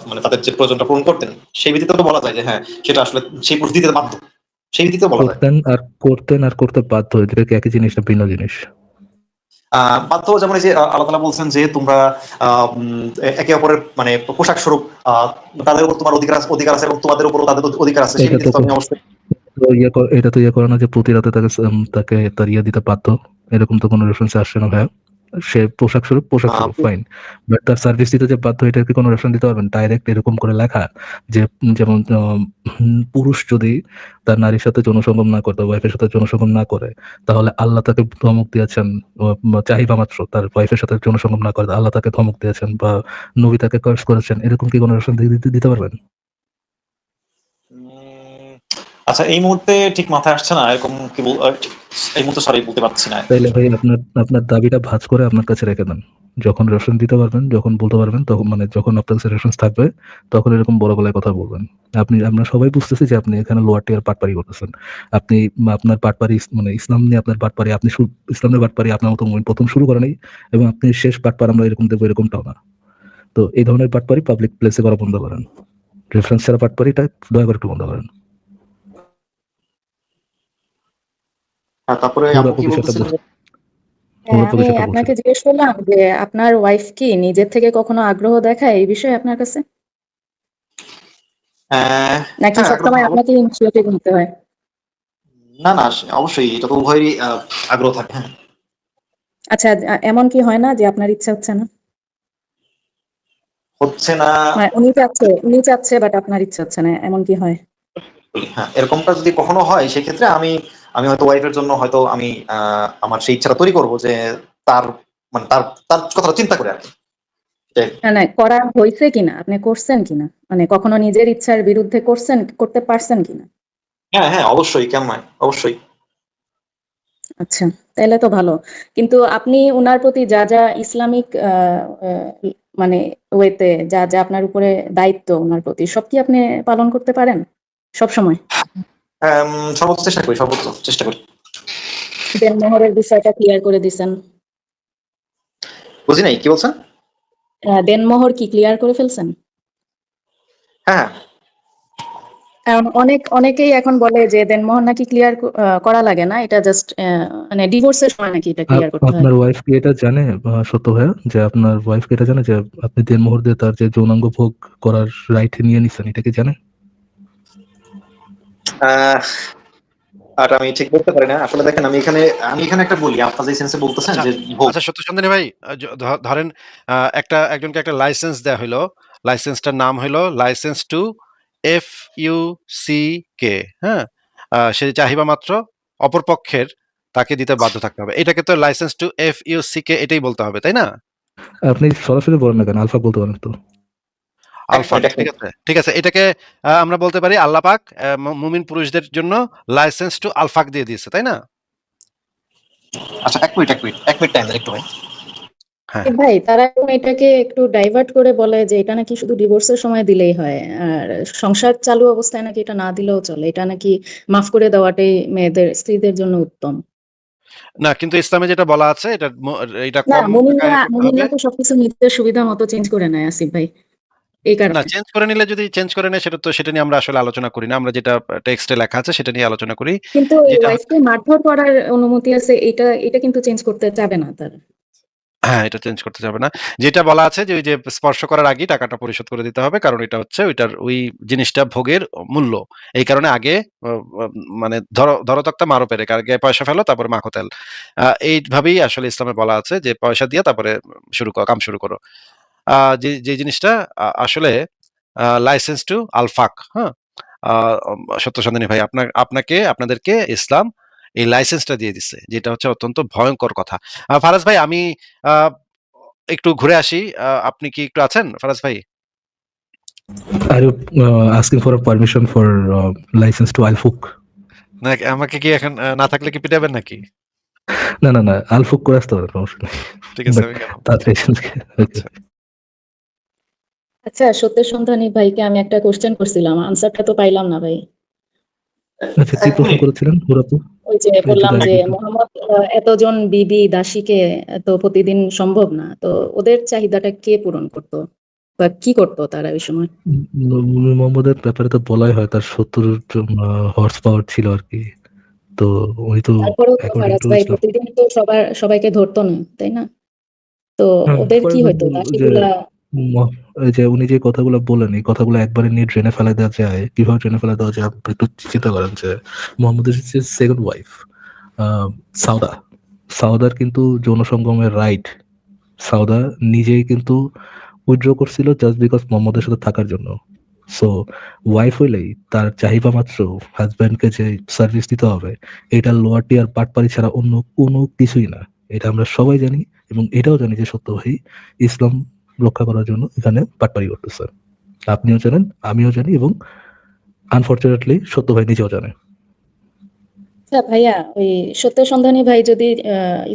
মানে তাদের যে প্রয়োজনটা পূরণ করতেন, সেই ভিত্তিতে তো বলা যায় যে হ্যাঁ সেটা আসলে সেই পুরুষ দিতে বাধ্য, সেই ভিত্তিতে বলা যায়। করতেন আর করতে বাধ্য, এটা কি একই জিনিস না ভিন্ন জিনিস? বাধ্য যেমন এই যে আল্লাহ তাআলা বলছেন যে তোমরা একে অপরের মানে পোশাক স্বরূপ তাদের উপর তোমার অধিকার আছে এবং তোমাদের উপরও তাদের অধিকার আছে, সেই এটা তো ভিত্তিতে তুমি অবশ্যই। এটা তো ইয়ে করে না যে প্রতি রাতে তাকে তার ইয়ে দিতে বাধ্য, এরকম তো কোনো রেফারেন্স আসছে না ভাইয়া। সে পোশাক স্বরূপ ফাইন, বাট তার সার্ভিস দিতে যে বাধ্য, এটা কি কোনো রেফারেন্স দিতে পারবেন ডাইরেক্ট এরকম করে লেখা যে যেমন পুরুষ যদি তার নারীর সাথে যৌনসঙ্গম না করে, ওয়াইফের সাথে যৌনসঙ্গম না করে, তাহলে আল্লাহ তাকে ধমক দিয়েছেন, চাহিদা মাত্র তার ওয়াইফের সাথে যৌনসঙ্গম না করে আল্লাহ তাকে ধমক দিয়েছেন বা নবী তাকে কার্স করেছেন, এরকম কি কোনো রেফারেন্স দিতে পারবেন? আচ্ছা, এই মুহূর্তে ঠিক মাথায় আসছে না এরকম কি এই মুহূর্তে সরি বলতে পারছি না। তাইলে ভাই আপনার দাবিটা ভাঁজ করে আপনার কাছে রেখে দেন, যখন রেফারেন্স দিতে পারবেন, যখন বলতে পারবেন, তখন মানে যখন আপনার কাছে রেফারেন্স থাকবে তখন এরকম বড় গলায় কথা বলবেন। আমরা সবাই বুঝতেছি যে আপনি এখানে লোয়ার টিয়ার পাটপারি করতেছেন। আপনি আপনার পাটপারি মানে ইসলাম নিয়ে আপনার পাটপারি, আপনি ইসলামের পাটপারি আপনার মতো প্রথম শুরু করেন নাই এবং আপনি শেষ পাটপার আমরা এরকম দেখবো এরকমটাও না। তো এই ধরনের পাটপারি পাবলিক প্লেসে করা বন্ধ করেন, রেফারেন্স ছাড়া পাটপারিটা দয়া করে একটু বন্ধ করেন। তারপরে আপু কি বলতেছেন? হ্যাঁ, আমি আপনাকে জিজ্ঞেস করলাম যে আপনার ওয়াইফ কি নিজের থেকে কখনো আগ্রহ দেখায় এই বিষয়ে আপনার কাছে, নাকি সবসময় আপনাকে ইনিশিয়েটিভ নিতে হয়? না না, অবশ্যই এটা তো উভয়েরই আগ্রহ থাকে। হ্যাঁ, আচ্ছা, এমন কি হয় না যে আপনার ইচ্ছা হচ্ছে না? হচ্ছে না। মানে উনি চাচ্ছে বাট আপনার ইচ্ছা হচ্ছে না, এমন কি হয়? হ্যাঁ, এরকমটা যদি কখনো হয় সেক্ষেত্রে আমি হয়তো ওয়াইফের জন্য হয়তো আমি আমার সেই ইচ্ছাটা তৈরি করবো যে তার মানে তার তার কথাটা চিন্তা করে আর কি। না, করা হয়েছে কিনা, আপনি করছেন কিনা, মানে কখনো নিজের ইচ্ছার বিরুদ্ধে করতে পারছেন কিনা? হ্যাঁ হ্যাঁ, অবশ্যই, কেন নয়, অবশ্যই। আচ্ছা, তাহলে তো ভালো। কিন্তু আপনি উনার প্রতি যা যা ইসলামিক মানে ওয়েতে যা যা আপনার উপরে দায়িত্ব উনার প্রতি, সব কি আপনি পালন করতে পারেন সব সময়? সর্বোচ্চ চেষ্টা করি। দেনমোহরের বিষয়টা ক্লিয়ার করে দিছেন? বুঝি নাই, কি বলছেন? দেনমোহর কি ক্লিয়ার করে ফেলছেন? হ্যাঁ, কারণ অনেকেই এখন বলে যে দেনমোহর নাকি ক্লিয়ার করা লাগে না, এটা জাস্ট মানে ডিভোর্সের সময় নাকি এটা ক্লিয়ার করতে হয়। আপনার ওয়াইফ কি এটা জানে, সত্য ভাইয়া, যে আপনার ওয়াইফ কি এটা জানে যে আপনি দেনমোহর দিয়ে তার যে যৌনাঙ্গ ভোগ করার রাইট নিয়ে নিচ্ছেন, এটা কি জানে? আর আমি ঠিক বলতে পারি না আসলে। দেখেন, আমি এখানে একটা বলি, আপনার যে সেন্সে বলতেছেন যে আচ্ছা, সত্যচন্দ্র ভাই, ধরেন একজনকে একটা লাইসেন্স দেয়া হইলো, লাইসেন্সটার নাম হইলো লাইসেন্স টু FUCK। হ্যাঁ, সে চাহিবা মাত্র অপরপক্ষের তাকে দিতে বাধ্য থাকতে হবে, এটাকে তো লাইসেন্স টু FUCK এটাই বলতে হবে, তাই না? আপনি সরাসরি বলেন না কেন, আলফা বলতে পারেন তো। আলফা, ঠিক আছে, এটাকে আমরা বলতে পারি আল্লাহ পাক মুমিন পুরুষদের জন্য লাইসেন্স টু আলফাক দিয়ে দিয়েছে, তাই না? আচ্ছা, এক মিনিট টাইম দেন একটু ভাই। ভাই, তারা এখন এটাকে একটু ডাইভার্ট করে বলে যে এটা নাকি শুধু ডিভোর্সের সময় দিলেই হয়, আর সংসার চালু অবস্থায় নাকি এটা না দিলেও চলে, এটা নাকি মাফ করে দেওয়াটাই মেয়েদের স্ত্রীদের জন্য উত্তম। না, কিন্তু ইসলামে যেটা বলা আছে এটা না, কম টাকায় করতে হবে। মুমিনরা তো সবকিছু নিজেদের সুবিধা মতো চেঞ্জ করে নেয় আসিফ ভাই। এই না, কারণে। চেঞ্জ করে নিলে যদি চেঞ্জ করে নেয় সেটা নিয়ে আমরা আসলে আলোচনা করি না। আমরা যেটা টেক্সটে লেখা আছে সেটা নিয়ে আলোচনা করি। কিন্তু যেটা ওয়াইফকে মারধর করার অনুমতি আছে, এটা কিন্তু চেঞ্জ করতে চাবে না তারা। হ্যাঁ, এটা চেঞ্জ করতে যাবে না। যেটা বলা আছে যে ওই যে স্পর্শ করার আগেই টাকাটা পরিশোধ করে দিতে হবে। কারণ এটা হচ্ছে ওই জিনিসটা ভোগের মূল্য। এই কারণে আগে অ অ মানে ধরো তক্তা মারো পেরে, আগে পয়সা ফেলো তারপরে মাখো তেল। এইভাবেই আসলে ইসলামে বলা আছে যে পয়সা দিয়ে তারপরে কাম শুরু করো। যে জিনিসটা আসলে লাইসেন্স টু আল-ফাক, হ্যাঁ? আ সত্য সন্ধানী ভাই আপনাদেরকে ইসলাম এই লাইসেন্সটা দিয়ে দিছে। যেটা হচ্ছে অত্যন্ত ভয়ংকর কথা। ফারাজ ভাই, আমি আ একটু ঘুরে আসি। আপনি কি একটু আছেন ফারাজ ভাই? Are you asking for a permission for license to Al-Fuq? না, আমাকে কি এখন না থাকলে কি পিটাবেন নাকি? না, না, না, Al-Fuq করে আসতে পারেন, সমস্যা নেই। ঠিক আছে, বাট আমি গেলাম। তাড়াতাড়ি এসেন। ওকে। আচ্ছা। আচ্ছা, সত্যের সন্ধানী ভাইকে আমি একটা কোশ্চেন করছিলাম, আনসারটা তো পাইলাম না ভাই। আচ্ছা, কি এক প্রশ্ন মিনিট। করেছিলেন মুরাদু? ওই যে যদি বললাম যে আগে- মোহাম্মদ এতজন বিবি দাসীকে তো প্রতিদিন সম্ভব না, তো ওদের চাহিদাটা কে পূরণ করতো বা কি করতো তারা ওই সময়? নবী মোহাম্মদের ব্যাপারে তো বলাই হয় তার 70 হর্স পাওয়ার ছিল আর কি। তো উনি তো তারপরেও তো অ্যাকর্ডিং ফারাজ টু ভাই ইসলাম, প্রতিদিন তো সবাইকে ধরতো না, তাই না? তো ওদের ফর কি হইতো এক্সাম্পল যে দাসীগুলা? এই যে উনি যে কথাগুলো বলেন, এই কথাগুলো একবারে নিয়ে ড্রেনে ফেলা দেওয়া যায়, কিভাবে ড্রেনে ফেলা দেওয়া যায় আপনি একটু চিন্তা করেন যে মোহাম্মদের সেকেন্ড ওয়াইফ সাউদা, সাউদার কিন্তু যৌন সঙ্গমের রাইট সাউদা নিজেই কিন্তু উইথড্র করছিল জাস্ট বিকজ মোহাম্মদের সাথে থাকার জন্য। সো ওয়াইফ হইলেই তার চাহিদা মাত্র হাজব্যান্ডকে যে সার্ভিস দিতে হবে, এটা লোয়ার টিয়ার পাটপাড়ি ছাড়া অন্য কোনো কিছুই না। এটা আমরা সবাই জানি, এবং এটাও জানি যে সত্য ভাই ইসলাম রক্ষা করার জন্য এখানে পাটপাড়ি করতেছে। আপনিও জানেন, আমিও জানি, এবং আনফরচুনেটলি সত্য ভাই নিজেও জানে। আচ্ছা ভাইয়া, ওই সত্যের সন্ধানী ভাই যদি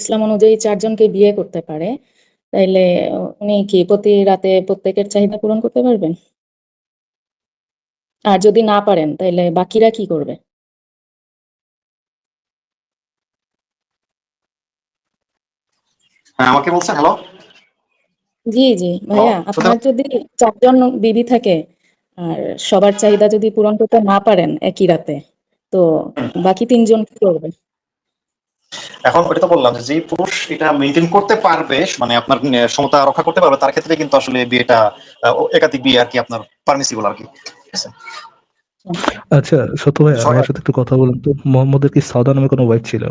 ইসলাম অনুযায়ী 4 জনকে বিয়ে করতে পারে, তাইলে উনি কি প্রতি রাতে প্রত্যেকের চাহিদা পূরণ করতে পারবেন? আর যদি না পারেন তাইলে বাকিরা কি করবে? হ্যাঁ, আমাকে বলছেন? হ্যালো? জি জি ভাইয়া, আপনার যদি 4 জন বিবি থাকে আর সবার চাহিদা যদি পূরণ করতে না পারেন একই রাতে, তো বাকি 3 জন কি করবে? এখন ওটা তো বললাম যে যেই পুরুষ এটা মেনটেন করতে পারবে, মানে আপনার সমতা রক্ষা করতে পারবে, তার ক্ষেত্রে কিন্তু আসলে বিয়েটা একাধিক বিয়ে আর কি আপনার পারমিসিবল আর কি। ঠিক আছে? আচ্ছা সত্য ভাই, আমার সাথে একটু কথা বলুন তো, মোহাম্মদের কি সাউদা নামে কোনো ওয়াইফ ছিল?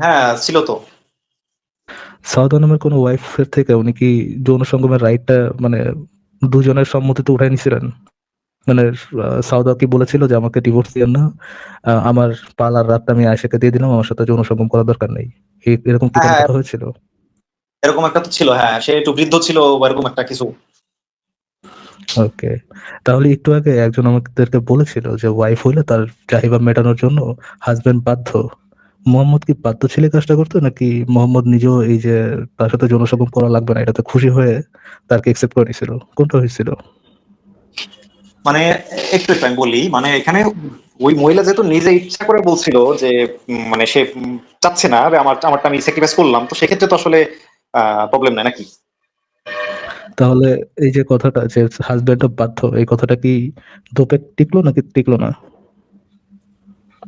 হ্যাঁ, ছিল তো। সাউদা নামের কোনো ওয়াইফের থেকে উনি কি যৌন সঙ্গমের রাইটটা মানে দুজনের সম্মতিতে উঠাই নিছিলেন? মানে সাউদা কি বলেছিল যে আমাকে ডিভোর্স দিয়েন না, আমার পালার রাতটা আমি আয়েশাকে দিয়ে দিলাম, আমার সাথে যৌন সঙ্গম করার দরকার নেই, এরকম কি কোনো হ্যাঁ, কথা হয়েছিল? এরকম একটা তো ছিল। হ্যাঁ, সে একটু বৃদ্ধ ছিল বা এরকম একটা কিছু। ওকে, তাহলে একটু আগে একজন আমাদেরকে বলেছিল যে ওয়াইফ হইলে তার চাহিদা মেটানোর জন্য হাজবেন্ড বাধ্য। মোহাম্মদ কি বাধ্য ছেলে কাজটা করতো, নাকি মোহাম্মদ নিজেও এই যে তার সাথে যৌন সঙ্গম করা লাগবে না এটাতে খুশি হয়ে তাকে একসেপ্ট করে নিছিল? কোনটা হয়েছিল? মানে একটু আমি বলি, মানে এখানে ওই মহিলা যেহেতু নিজে ইচ্ছা করে বলছিল যে মানে সে চাচ্ছে না যে আমারটা আমি স্যাক্রিফাইস করলাম, তো সেক্ষেত্রে তো আসলে প্রবলেম নাই নাকি? তাহলে এই যে কথাটা যে হাজবেন্ড বাধ্য, এই কথাটা কি দোপে টিকলো নাকি টিকলো না?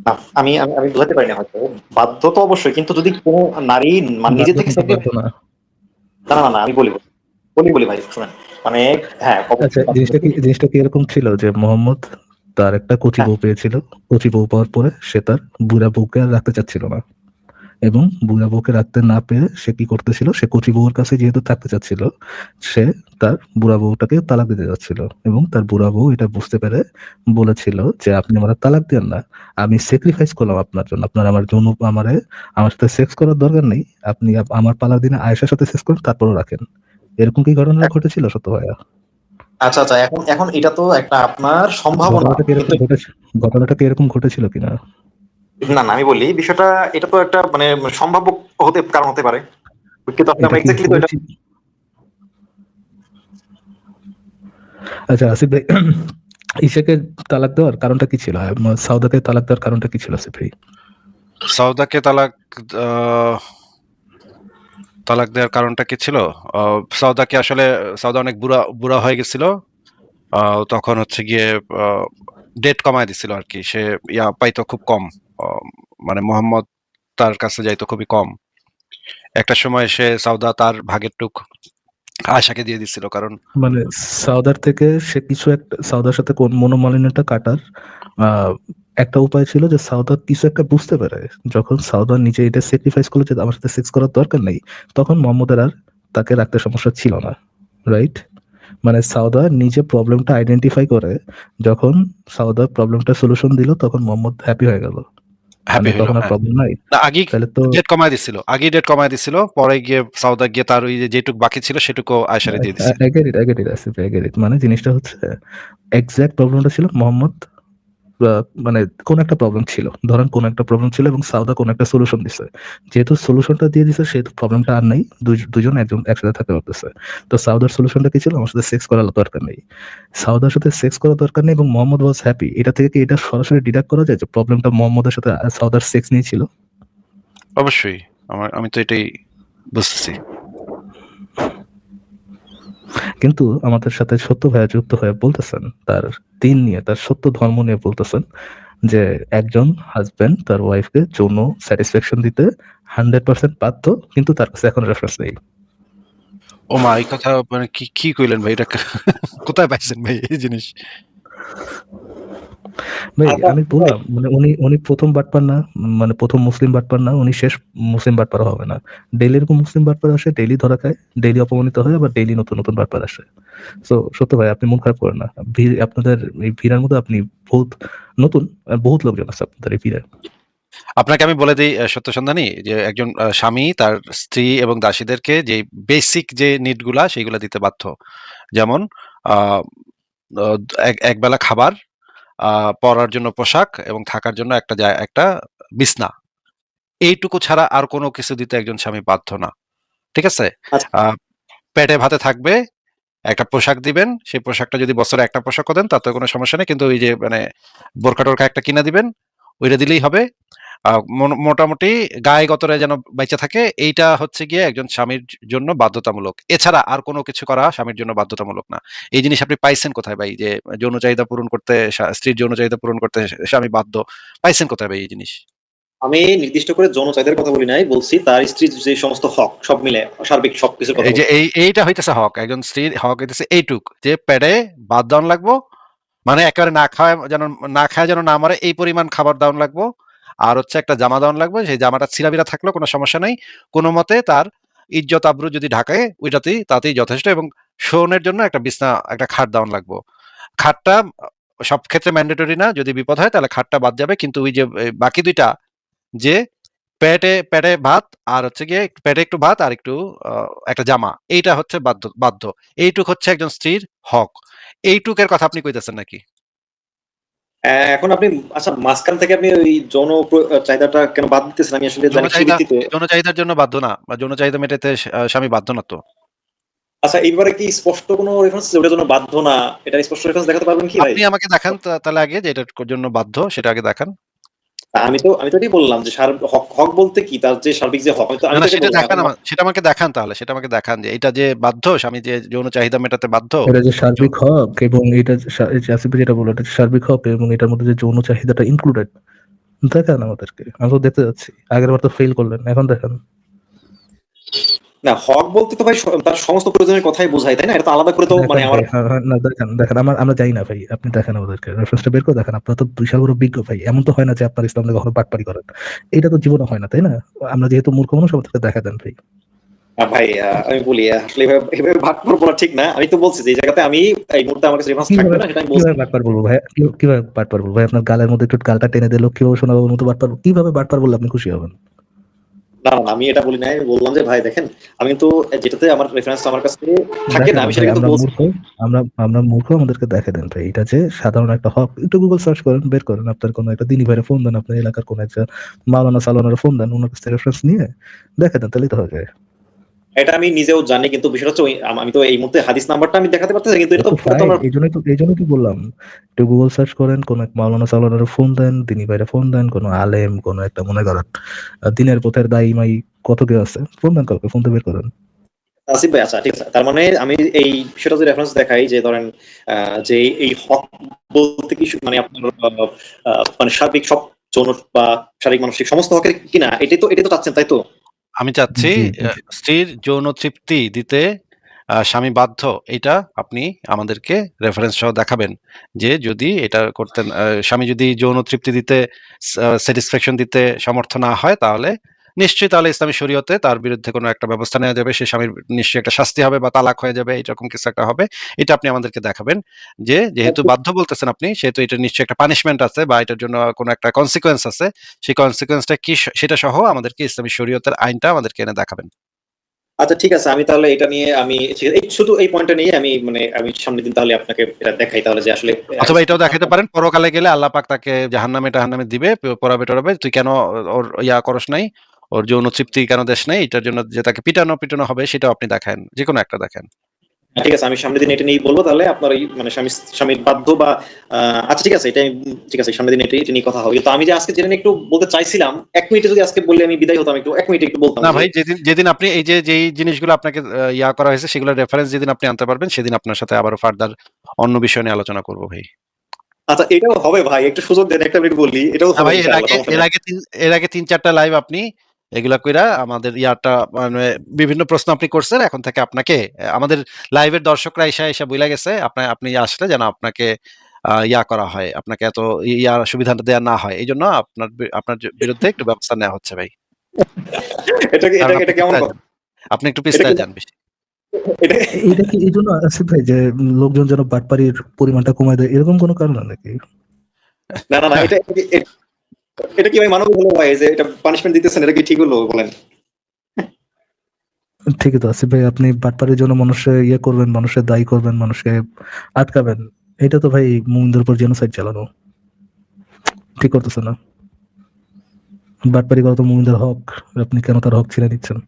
না, আমি আমি আমি বোঝাতে পারি না হয়তো। বাধ্য তো অবশ্যই, কিন্তু যদি কোনো নারী মানে নিজে বাধ্য থেকে কিন্তু বাধ্য না। না, না, না, আমি বলি ভাই, শুনেন। মানে হ্যাঁ, আচ্ছা, অবশ্যই জিনিসটা কি এরকম ছিল যে মোহাম্মদ তার একটা কচি হ্যাঁ, বউ পেয়েছিল, কচি বউ পাওয়ার পরে সে তার বুড়া বউকে আর রাখতে চাচ্ছিল না, এবং বুড়া বউকে রাখতে না পেরে সে কি করতেছিল, সে কচি বউর কাছে যেহেতু থাকতে চাচ্ছিল, সে তার বুড়া বউটাকে তালাক দিতে যাচ্ছিল, এবং তার বুড়া বউ এটা বুঝতে পেরে বলেছিল যে আপনি আমার তালাক দেন না, আমি স্যাক্রিফাইস করলাম আপনার জন্য, আপনার আমার জন্য আমার সাথে সেক্স করার দরকার নেই, আপনি আমার পালার দিনে আয়েশার সাথে সেক্স করুন, তারপরও রাখেন। এরকম কি ঘটনা ঘটেছিল সত্য ভাইয়া? আচ্ছা, আচ্ছা, এখন এখন এটা তো একটা আপনার সম্ভাবনা, ঘটনাটা কি এরকম কিন্তু ঘটেছিল? ঘটনাটা কি এরকম ঘটেছিল কিনা? না, না, আমি বলি বিষয়টা, এটা তো একটা মানে সম্ভাব্য কারণ হতে পারে, কিন্তু এটা আপনার কি এক্স্যাক্টলি তো এটা হয়েছিল? আচ্ছা আসিফ ভাই, ঈশাকে তালাক দেওয়ার কারণটা কি ছিল? সাউদাকে তালাক দেওয়ার কারণটা কি ছিল আসিফ ভাই? সাউদাকে তালাক আহ তালাক দেওয়ার কারণটা কি ছিল? সাউদাকে আসলে সাউদা অনেক বুড়া হয়ে গেছিল। তখন হচ্ছে গিয়ে ডেট কমায় দিছিল আরকি। সে পাইতো খুব কম। মানে মোহাম্মদ তার কাছে যাইতো খুবই কম। একটা সময় সাউদা তার ভাগের টুক আয়েশাকে দিয়ে দিছিল। কারণ মানে সাউদার থেকে সে কিছু একটা সাউদার সাথে কোন মনোমালিন্যটা কাটার একটা উপায় ছিল যে সাউদা কিছু একটা বুঝতে পারে, যখন সাউদা নিজে এটা স্যাক্রিফাইস করলো যে আমার সাথে সেক্স করার দরকার নেই, তখন মোহাম্মদের আর তাকে রাখতে সমস্যা ছিল না, রাইট? মানে সাউদা নিজে প্রবলেমটা আইডেন্টিফাই করে, যখন সাউদা প্রবলেমটা সলিউশন দিল তখন মোহাম্মদ হ্যাপি হয়ে গেল, হ্যাপি মানে হইলো, তখন আর হ্যাঁ। প্রবলেম নাই। না আগেই তাহলে তো ডেট কমায় দিছিল। পরে গিয়ে সাউদা গিয়ে তার ওই যেটুক বাকি ছিল সেটুকু আয়েশারে দিয়ে দিছে। I get it, মানে জিনিসটা হচ্ছে এক্সাক্ট প্রবলেমটা ছিল মোহাম্মদ, মানে কোন একটা প্রবলেম ছিল, ধরেন কোন একটা প্রবলেম ছিল এবং সাউদা কোন একটা সলিউশন দিছে, যেহেতু সলিউশনটা দিয়ে দিছে সেহেতু প্রবলেমটা আর নাই, দুজন একজন একসাথে থাকতে পারতেছে। তো সাউদার সলিউশনটা কি ছিল? আমার সাথে সেক্স করার দরকার নেই, সাউদার সাথে সেক্স করার দরকার নেই এবং মোহাম্মদ ওয়াজ হ্যাপি। এটা থেকে কি এটা সরাসরি ডিডাক্ট করা যায় যে প্রবলেমটা মোহাম্মদের সাথে সাউদার সেক্স নিয়ে ছিল? অবশ্যই আমি তো এটাই বুঝতেছি। কিন্তু আমাদের সাথে সত্য ভাইয়া যুক্ত হয়ে বলতেছেন তার দিন নিয়ে, তার সত্য ধর্ম নিয়ে বলতেছেন যে একজন হাজবেন্ড তার ওয়াইফকে যৌন স্যাটিসফ্যাকশন দিতে 100% বাধ্য, কিন্তু তার কাছে এখন রেফারেন্স নেই। ও মা, এই কথা মানে কি কইলেন ভাই? এটা কোথায় পাইছেন ভাই এই জিনিস? ভাই আমি বললাম, মানে উনি প্রথম বাটপার না, মানে প্রথম মুসলিম বাটপার না, উনি শেষ মুসলিম বাটপার হবে না। ডেইলি এরকম মুসলিম বাটপার আসে, ডেইলি ধরা খায়, ডেইলি অপমানিত হয়, আবার ডেইলি নতুন নতুন বাটপার আসে। তো সত্য ভাই আপনি মন খারাপ করেন না, আপনাদের এই ভিড়ের মধ্যে আপনি বহুত নতুন, বহুত লোকজন আছে আপনাদের এই ভিড়ে। আপনাকে আমি বলে দিই সত্য সন্ধানী, যে একজন স্বামী তার স্ত্রী এবং দাসীদেরকে যে বেসিক যে নিড গুলা সেইগুলা দিতে বাধ্য। যেমন আহ এক বেলা খাবার, পরার জন্য পোশাক এবং থাকার জন্য একটা বিছনা। এইটুকু ছাড়া আর কোনো কিছু দিতে একজন স্বামী বাধ্য না। ঠিক আছে? আচ্ছা। পেটে ভাতে থাকবে, একটা পোশাক দিবেন। সেই পোশাকটা যদি বছরে একটা পোশাকও দেন তাতে কোনো সমস্যা নেই। কিন্তু ওই যে মানে বোরকা টোরকা একটা কিনা দিবেন, ওইটা দিলেই হবে। মোটামুটি গায়ে গতরে যেন বেঁচে থাকে, এইটা হচ্ছে গিয়ে একজন স্বামীর জন্য বাধ্যতামূলক। এছাড়া আর কোনো কিছু করা স্বামীর জন্য বাধ্যতামূলক না। এই জিনিস আপনি পাইছেন কোথায় ভাই? যে যৌন চাহিদা পূরণ করতে স্ত্রীর যৌন চাহিদা পূরণ করতে স্বামী বাধ্য, পাইছেন কোথায় ভাই এই জিনিস? আমি নির্দিষ্ট করে যৌন চাহিদার কথা বলি নাই, বলছি তার স্ত্রীর যে সমস্ত হক সব মিলে সার্বিক সবকিছুর কথা এই যে বলছি। এইটা হইতেছে হক, একজন স্ত্রীর হক হইতেছে এইটুক, যে পেটে ভাত দাওন লাগবো, মানে একেবারে না খায় যেন না মরে এই পরিমাণ খাবার দাওন লাগবো। আর হচ্ছে একটা জামা দাওন লাগবে, সেই জামাটা ছিঁড়াবিরা থাকলেও কোনো সমস্যা নাই। কোনো মতে তার ইজ্জত আবরু যদি ঢাকায় তাতেই যথেষ্ট। এবং শোনের জন্য একটা বিছনা, একটা খাট দাওন লাগবো। খাটটা সব ক্ষেত্রে ম্যান্ডেটরি না, যদি বিপদ হয় তাহলে খাটটা বাদ যাবে। কিন্তু ওই যে বাকি দুইটা, যে পেটে পেটে ভাত আর হচ্ছে গিয়ে পেটে একটু ভাত আর একটু একটা জামা, এইটা হচ্ছে বাধ্য। এইটুক হচ্ছে একজন স্ত্রীর হক। এইটুকের কথা আপনি কইতেছেন নাকি? এখন আপনি আচ্ছা মাঝখান থেকে আপনি ওই যৌন চাহিদাটা কেন বাদ দিতেছেন আমি আসলে জানি সেই ভিত্তিতে। যৌন চাহিদার জন্য বাধ্য না, বা যৌন চাহিদা মেটাতে স্বামী বাধ্য না তো। আচ্ছা এইবারে কি স্পষ্ট কোনো রেফারেন্স ওটার জন্য বাধ্য না, এটা স্পষ্ট রেফারেন্স দেখাতে পারবেন কি ভাই? আপনি আমাকে দেখান তাহলে আগে, যে এটার জন্য বাধ্য সেটা আগে দেখান। আমি তো এটাই বললাম যে হক হক বলতে কি, তার যে সার্বিক যে হক, আমি না তো সেটা বললাম দেখান, সেটা আমাকে দেখান তাহলে, সেটা আমাকে দেখান যে এটা যে বাধ্য, স্বামী যে যৌন চাহিদা মেটাতে বাধ্য। এটা যে সার্বিক হক, এবং এটা আসিফ যেটা বললো এটা সার্বিক হক এবং এটার মধ্যে যে যৌন চাহিদাটা ইনক্লুডেড, দেখান আমাদেরকে, আমরা তো দেখতে যাচ্ছি। আগের বার তো ফেল করলেন, এখন দেখান। না হক বলতে তো ভাই তার সমস্ত প্রয়োজনের কথাই বোঝায়, তাই না? এটা তো আলাদা করে তো মানে আমার না দেখেন আমরা জানি না ভাই, আপনি দেখেন আমাদেরকে রেফারেন্সটা বের করে দেখান। আপনার তো বিশাল বড় বিজ্ঞ ভাই, এমন তো হয় না যে আপনার ইসলাম থেকে কখনো পাটপারি করেন, এটা তো জীবনে হয় না, তাই না? আমরা যেহেতু মূর্খ মানুষ আমাদেরকে দেখা দেন ভাই। ভাই আমি বলি আসলে এভাবে ভাগ করে বলা ঠিক না। আমি তো বলছি যে এই জায়গাতে আমি এই মুহূর্তে আমার কাছে রেফারেন্স থাকবে না, সেটা আমি বলছি। কিভাবে বাটপার বলবো ভাই? কিভাবে বাটপার বলবো ভাই? আপনার গালের মধ্যে একটু গালটা টেনে দিল, কিভাবে শোনাবার মতো বাটপার, কিভাবে বাটপার বললে আপনি খুশি হবেন? না আমি এটা বলি নাই, আমি বললাম যে ভাই দেখেন, আমি তো যেটাতে আমার রেফারেন্স আমার কাছে থাকে না, আমি সেটা কিন্তু বলছি। আমরা মূর্খ, আমাদেরকে দেখে দেন ভাই। এটা যে সাধারণ একটা হক, একটু গুগল সার্চ করেন, বের করেন, আপনার কোনো একটা দিনী ভাইরে ফোন দেন, আপনার এলাকার কোনো একটা মাওলানা সালোয়ানের ফোন দেন, ওনার কাছ থেকে রেফারেন্স নিয়ে দেখে দেন, তাহলেই তো হয়ে যায়। এটা আমি নিজেও জানি, কিন্তু বিষয়টা হচ্ছে আমি তো এই মুহূর্তে হাদিস নাম্বারটা আমি দেখাতে পারতেছি, কিন্তু এটা তো এই জন্যই তো বললাম, একটু গুগল সার্চ করেন, কোন এক মাওলানা সালোয়ানের ফোন দেন, দিনী ভাইরে ফোন দেন, কোনো আলেম, কোনো একটা মনে করেন দিনের পথের দায়ী মাই কত কে আছে? ফোন দেন কাউকে, ফোনটা বের করেন। আসিফ ভাই, আচ্ছা ঠিক আছে। তার মানে আমি এই বিষয়টা যদি রেফারেন্স দেখাই যে ধরেন যে এই হক বলতে কি মানে আপনার মানে সার্বিক সব যৌন বা শারীরিক মানসিক সমস্ত হকের কিনা, এটাই তো চাচ্ছেন, তাই তো? আমি চাচ্ছি জি, স্ত্রীর যৌন তৃপ্তি দিতে স্বামী বাধ্য, এটা আপনি আমাদেরকে রেফারেন্স সহ দেখাবেন যে যদি এটা করতেন, স্বামী যদি যৌন তৃপ্তি দিতে স্যাটিসফ্যাকশন দিতে সমর্থ না হয় তাহলে নিশ্চয়ই তাহলে ইসলামী শরীয়তে তার বিরুদ্ধে কোনো একটা ব্যবস্থা নেওয়া যাবে, সে স্বামীর নিশ্চয়ই একটা শাস্তি হবে বা তালাক হয়ে যাবে, এরকম কিছু একটা হবে। এটা আপনি আমাদেরকে দেখাবেন যে যেহেতু বাধ্য বলতেছেন আপনি, সেহেতু এটা নিশ্চয়ই একটা পানিশমেন্ট আছে বা এটার জন্য কোনো একটা কনসিকোয়েন্স আছে। সেই কনসিকোয়েন্সটা কি সেটা সহ আমাদেরকে ইসলামী শরীয়তের আইনটা আমাদেরকে এনে দেখাবেন। আচ্ছা ঠিক আছে, আমি তাহলে এটা নিয়ে আমি শুধু এই পয়েন্টটা নিয়ে আমি সামনের দিন তাহলে আপনাকে এটা দেখাই তাহলে যে আসলে অথবা এটাও দেখাতে পারেন, পরকালে গেলে আল্লাহ পাক তাকে জাহান্নামে টাহান্নামে দিবে, পড়াবে টরাবে, তুই কেন ওর করস নাই, ওর যৌন তৃপ্তি কেন দেশ নাই, এটার জন্য যে তাকে পিটানো হবে সেটাও আপনি দেখান, যে কোনো একটা দেখান। ঠিক আছে, আমি সামনের দিন এটা নিয়ে বলবো তাহলে আপনার ওই মানে স্বামীর বাধ্য বা আচ্ছা ঠিক আছে, এটা ঠিক আছে, সামনের দিন এটা নিয়ে কথা হবে। তো আমি যে আজকে যেটা একটু বলতে চাইছিলাম, 1 মিনিটে যদি আজকে বললে আমি বিদায় হতাম, একটু 1 মিনিটে একটু বলতাম না যে ভাই, যেদিন যেদিন আপনি এই যে যেই জিনিসগুলো আপনাকে করা হয়েছে সেগুলো রেফারেন্স যেদিন আপনি আনতে পারবেন সেদিন আপনার সাথে আবারও ফার্দার অন্য বিষয় নিয়ে আলোচনা করবো ভাই। আচ্ছা এটাও হবে ভাই, একটু সুযোগ দেন, 1 মিনিট বলি, এটাও না হবে ভাই, ইনশাআল্লাহ, সমস্যা এর নাই। আগে এর আগে 3-4টা লাইভ আপনি এগুলা কইরা আমাদের মানে বিভিন্ন প্রশ্ন আপনি করছেন, এখন থেকে আপনাকে আমাদের লাইভের দর্শকরা এসা বইলা গেছে আপনি আসলে যেন আপনাকে করা হয়, আপনাকে এত সুবিধাটা দেওয়া না হয়, এই জন্য আপনার বিরুদ্ধে একটু ব্যবস্থা নেওয়া হচ্ছে ভাই। এটা কারণ আপনি এটা কেমন পিছলায় কথা? যান, আপনি একটু এটা পিছলায় কি যান বেশি। এটা এটা কি এই জন্য আসিফ ভাই যে লোকজন যেন বাটপাড়ির পরিমাণটা কমায় দেয়, এরকম কোনো কারণ নাকি? না, এটা কি ভাই মানবিক হলো ভাই, যে এটা পানিশমেন্ট দিতেছেন, এটা কি ঠিক হলো বলেন? ঠিকই তো আসিফ ভাই, আপনি বাটপাড়ির জন্য মানুষের করবেন, মানুষের দায়ী করবেন, মানুষকে আটকাবেন, এটা তো ভাই মুমিনদের উপর জেনোসাইড চালানো, ঠিক করতেছে না। বাটপাড়ি করা তো মুমিনদের হক, আপনি কেন তার হক ছিনে নিচ্ছেন?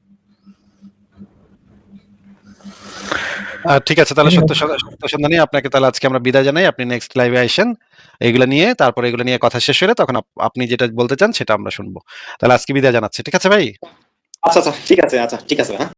ঠিক আছে, তাহলে সত্য সন্ধানী আপনাকে তাহলে আজকে আমরা বিদায় জানাই, আপনি নেক্সট লাইভে আসেন এগুলো নিয়ে, তারপরে এগুলো নিয়ে কথা শেষ হলে তখন আপনি যেটা বলতে চান সেটা আমরা শুনবো। তাহলে আজকে বিদায় জানাচ্ছি, ঠিক আছে ভাই? আচ্ছা ঠিক আছে, হ্যাঁ।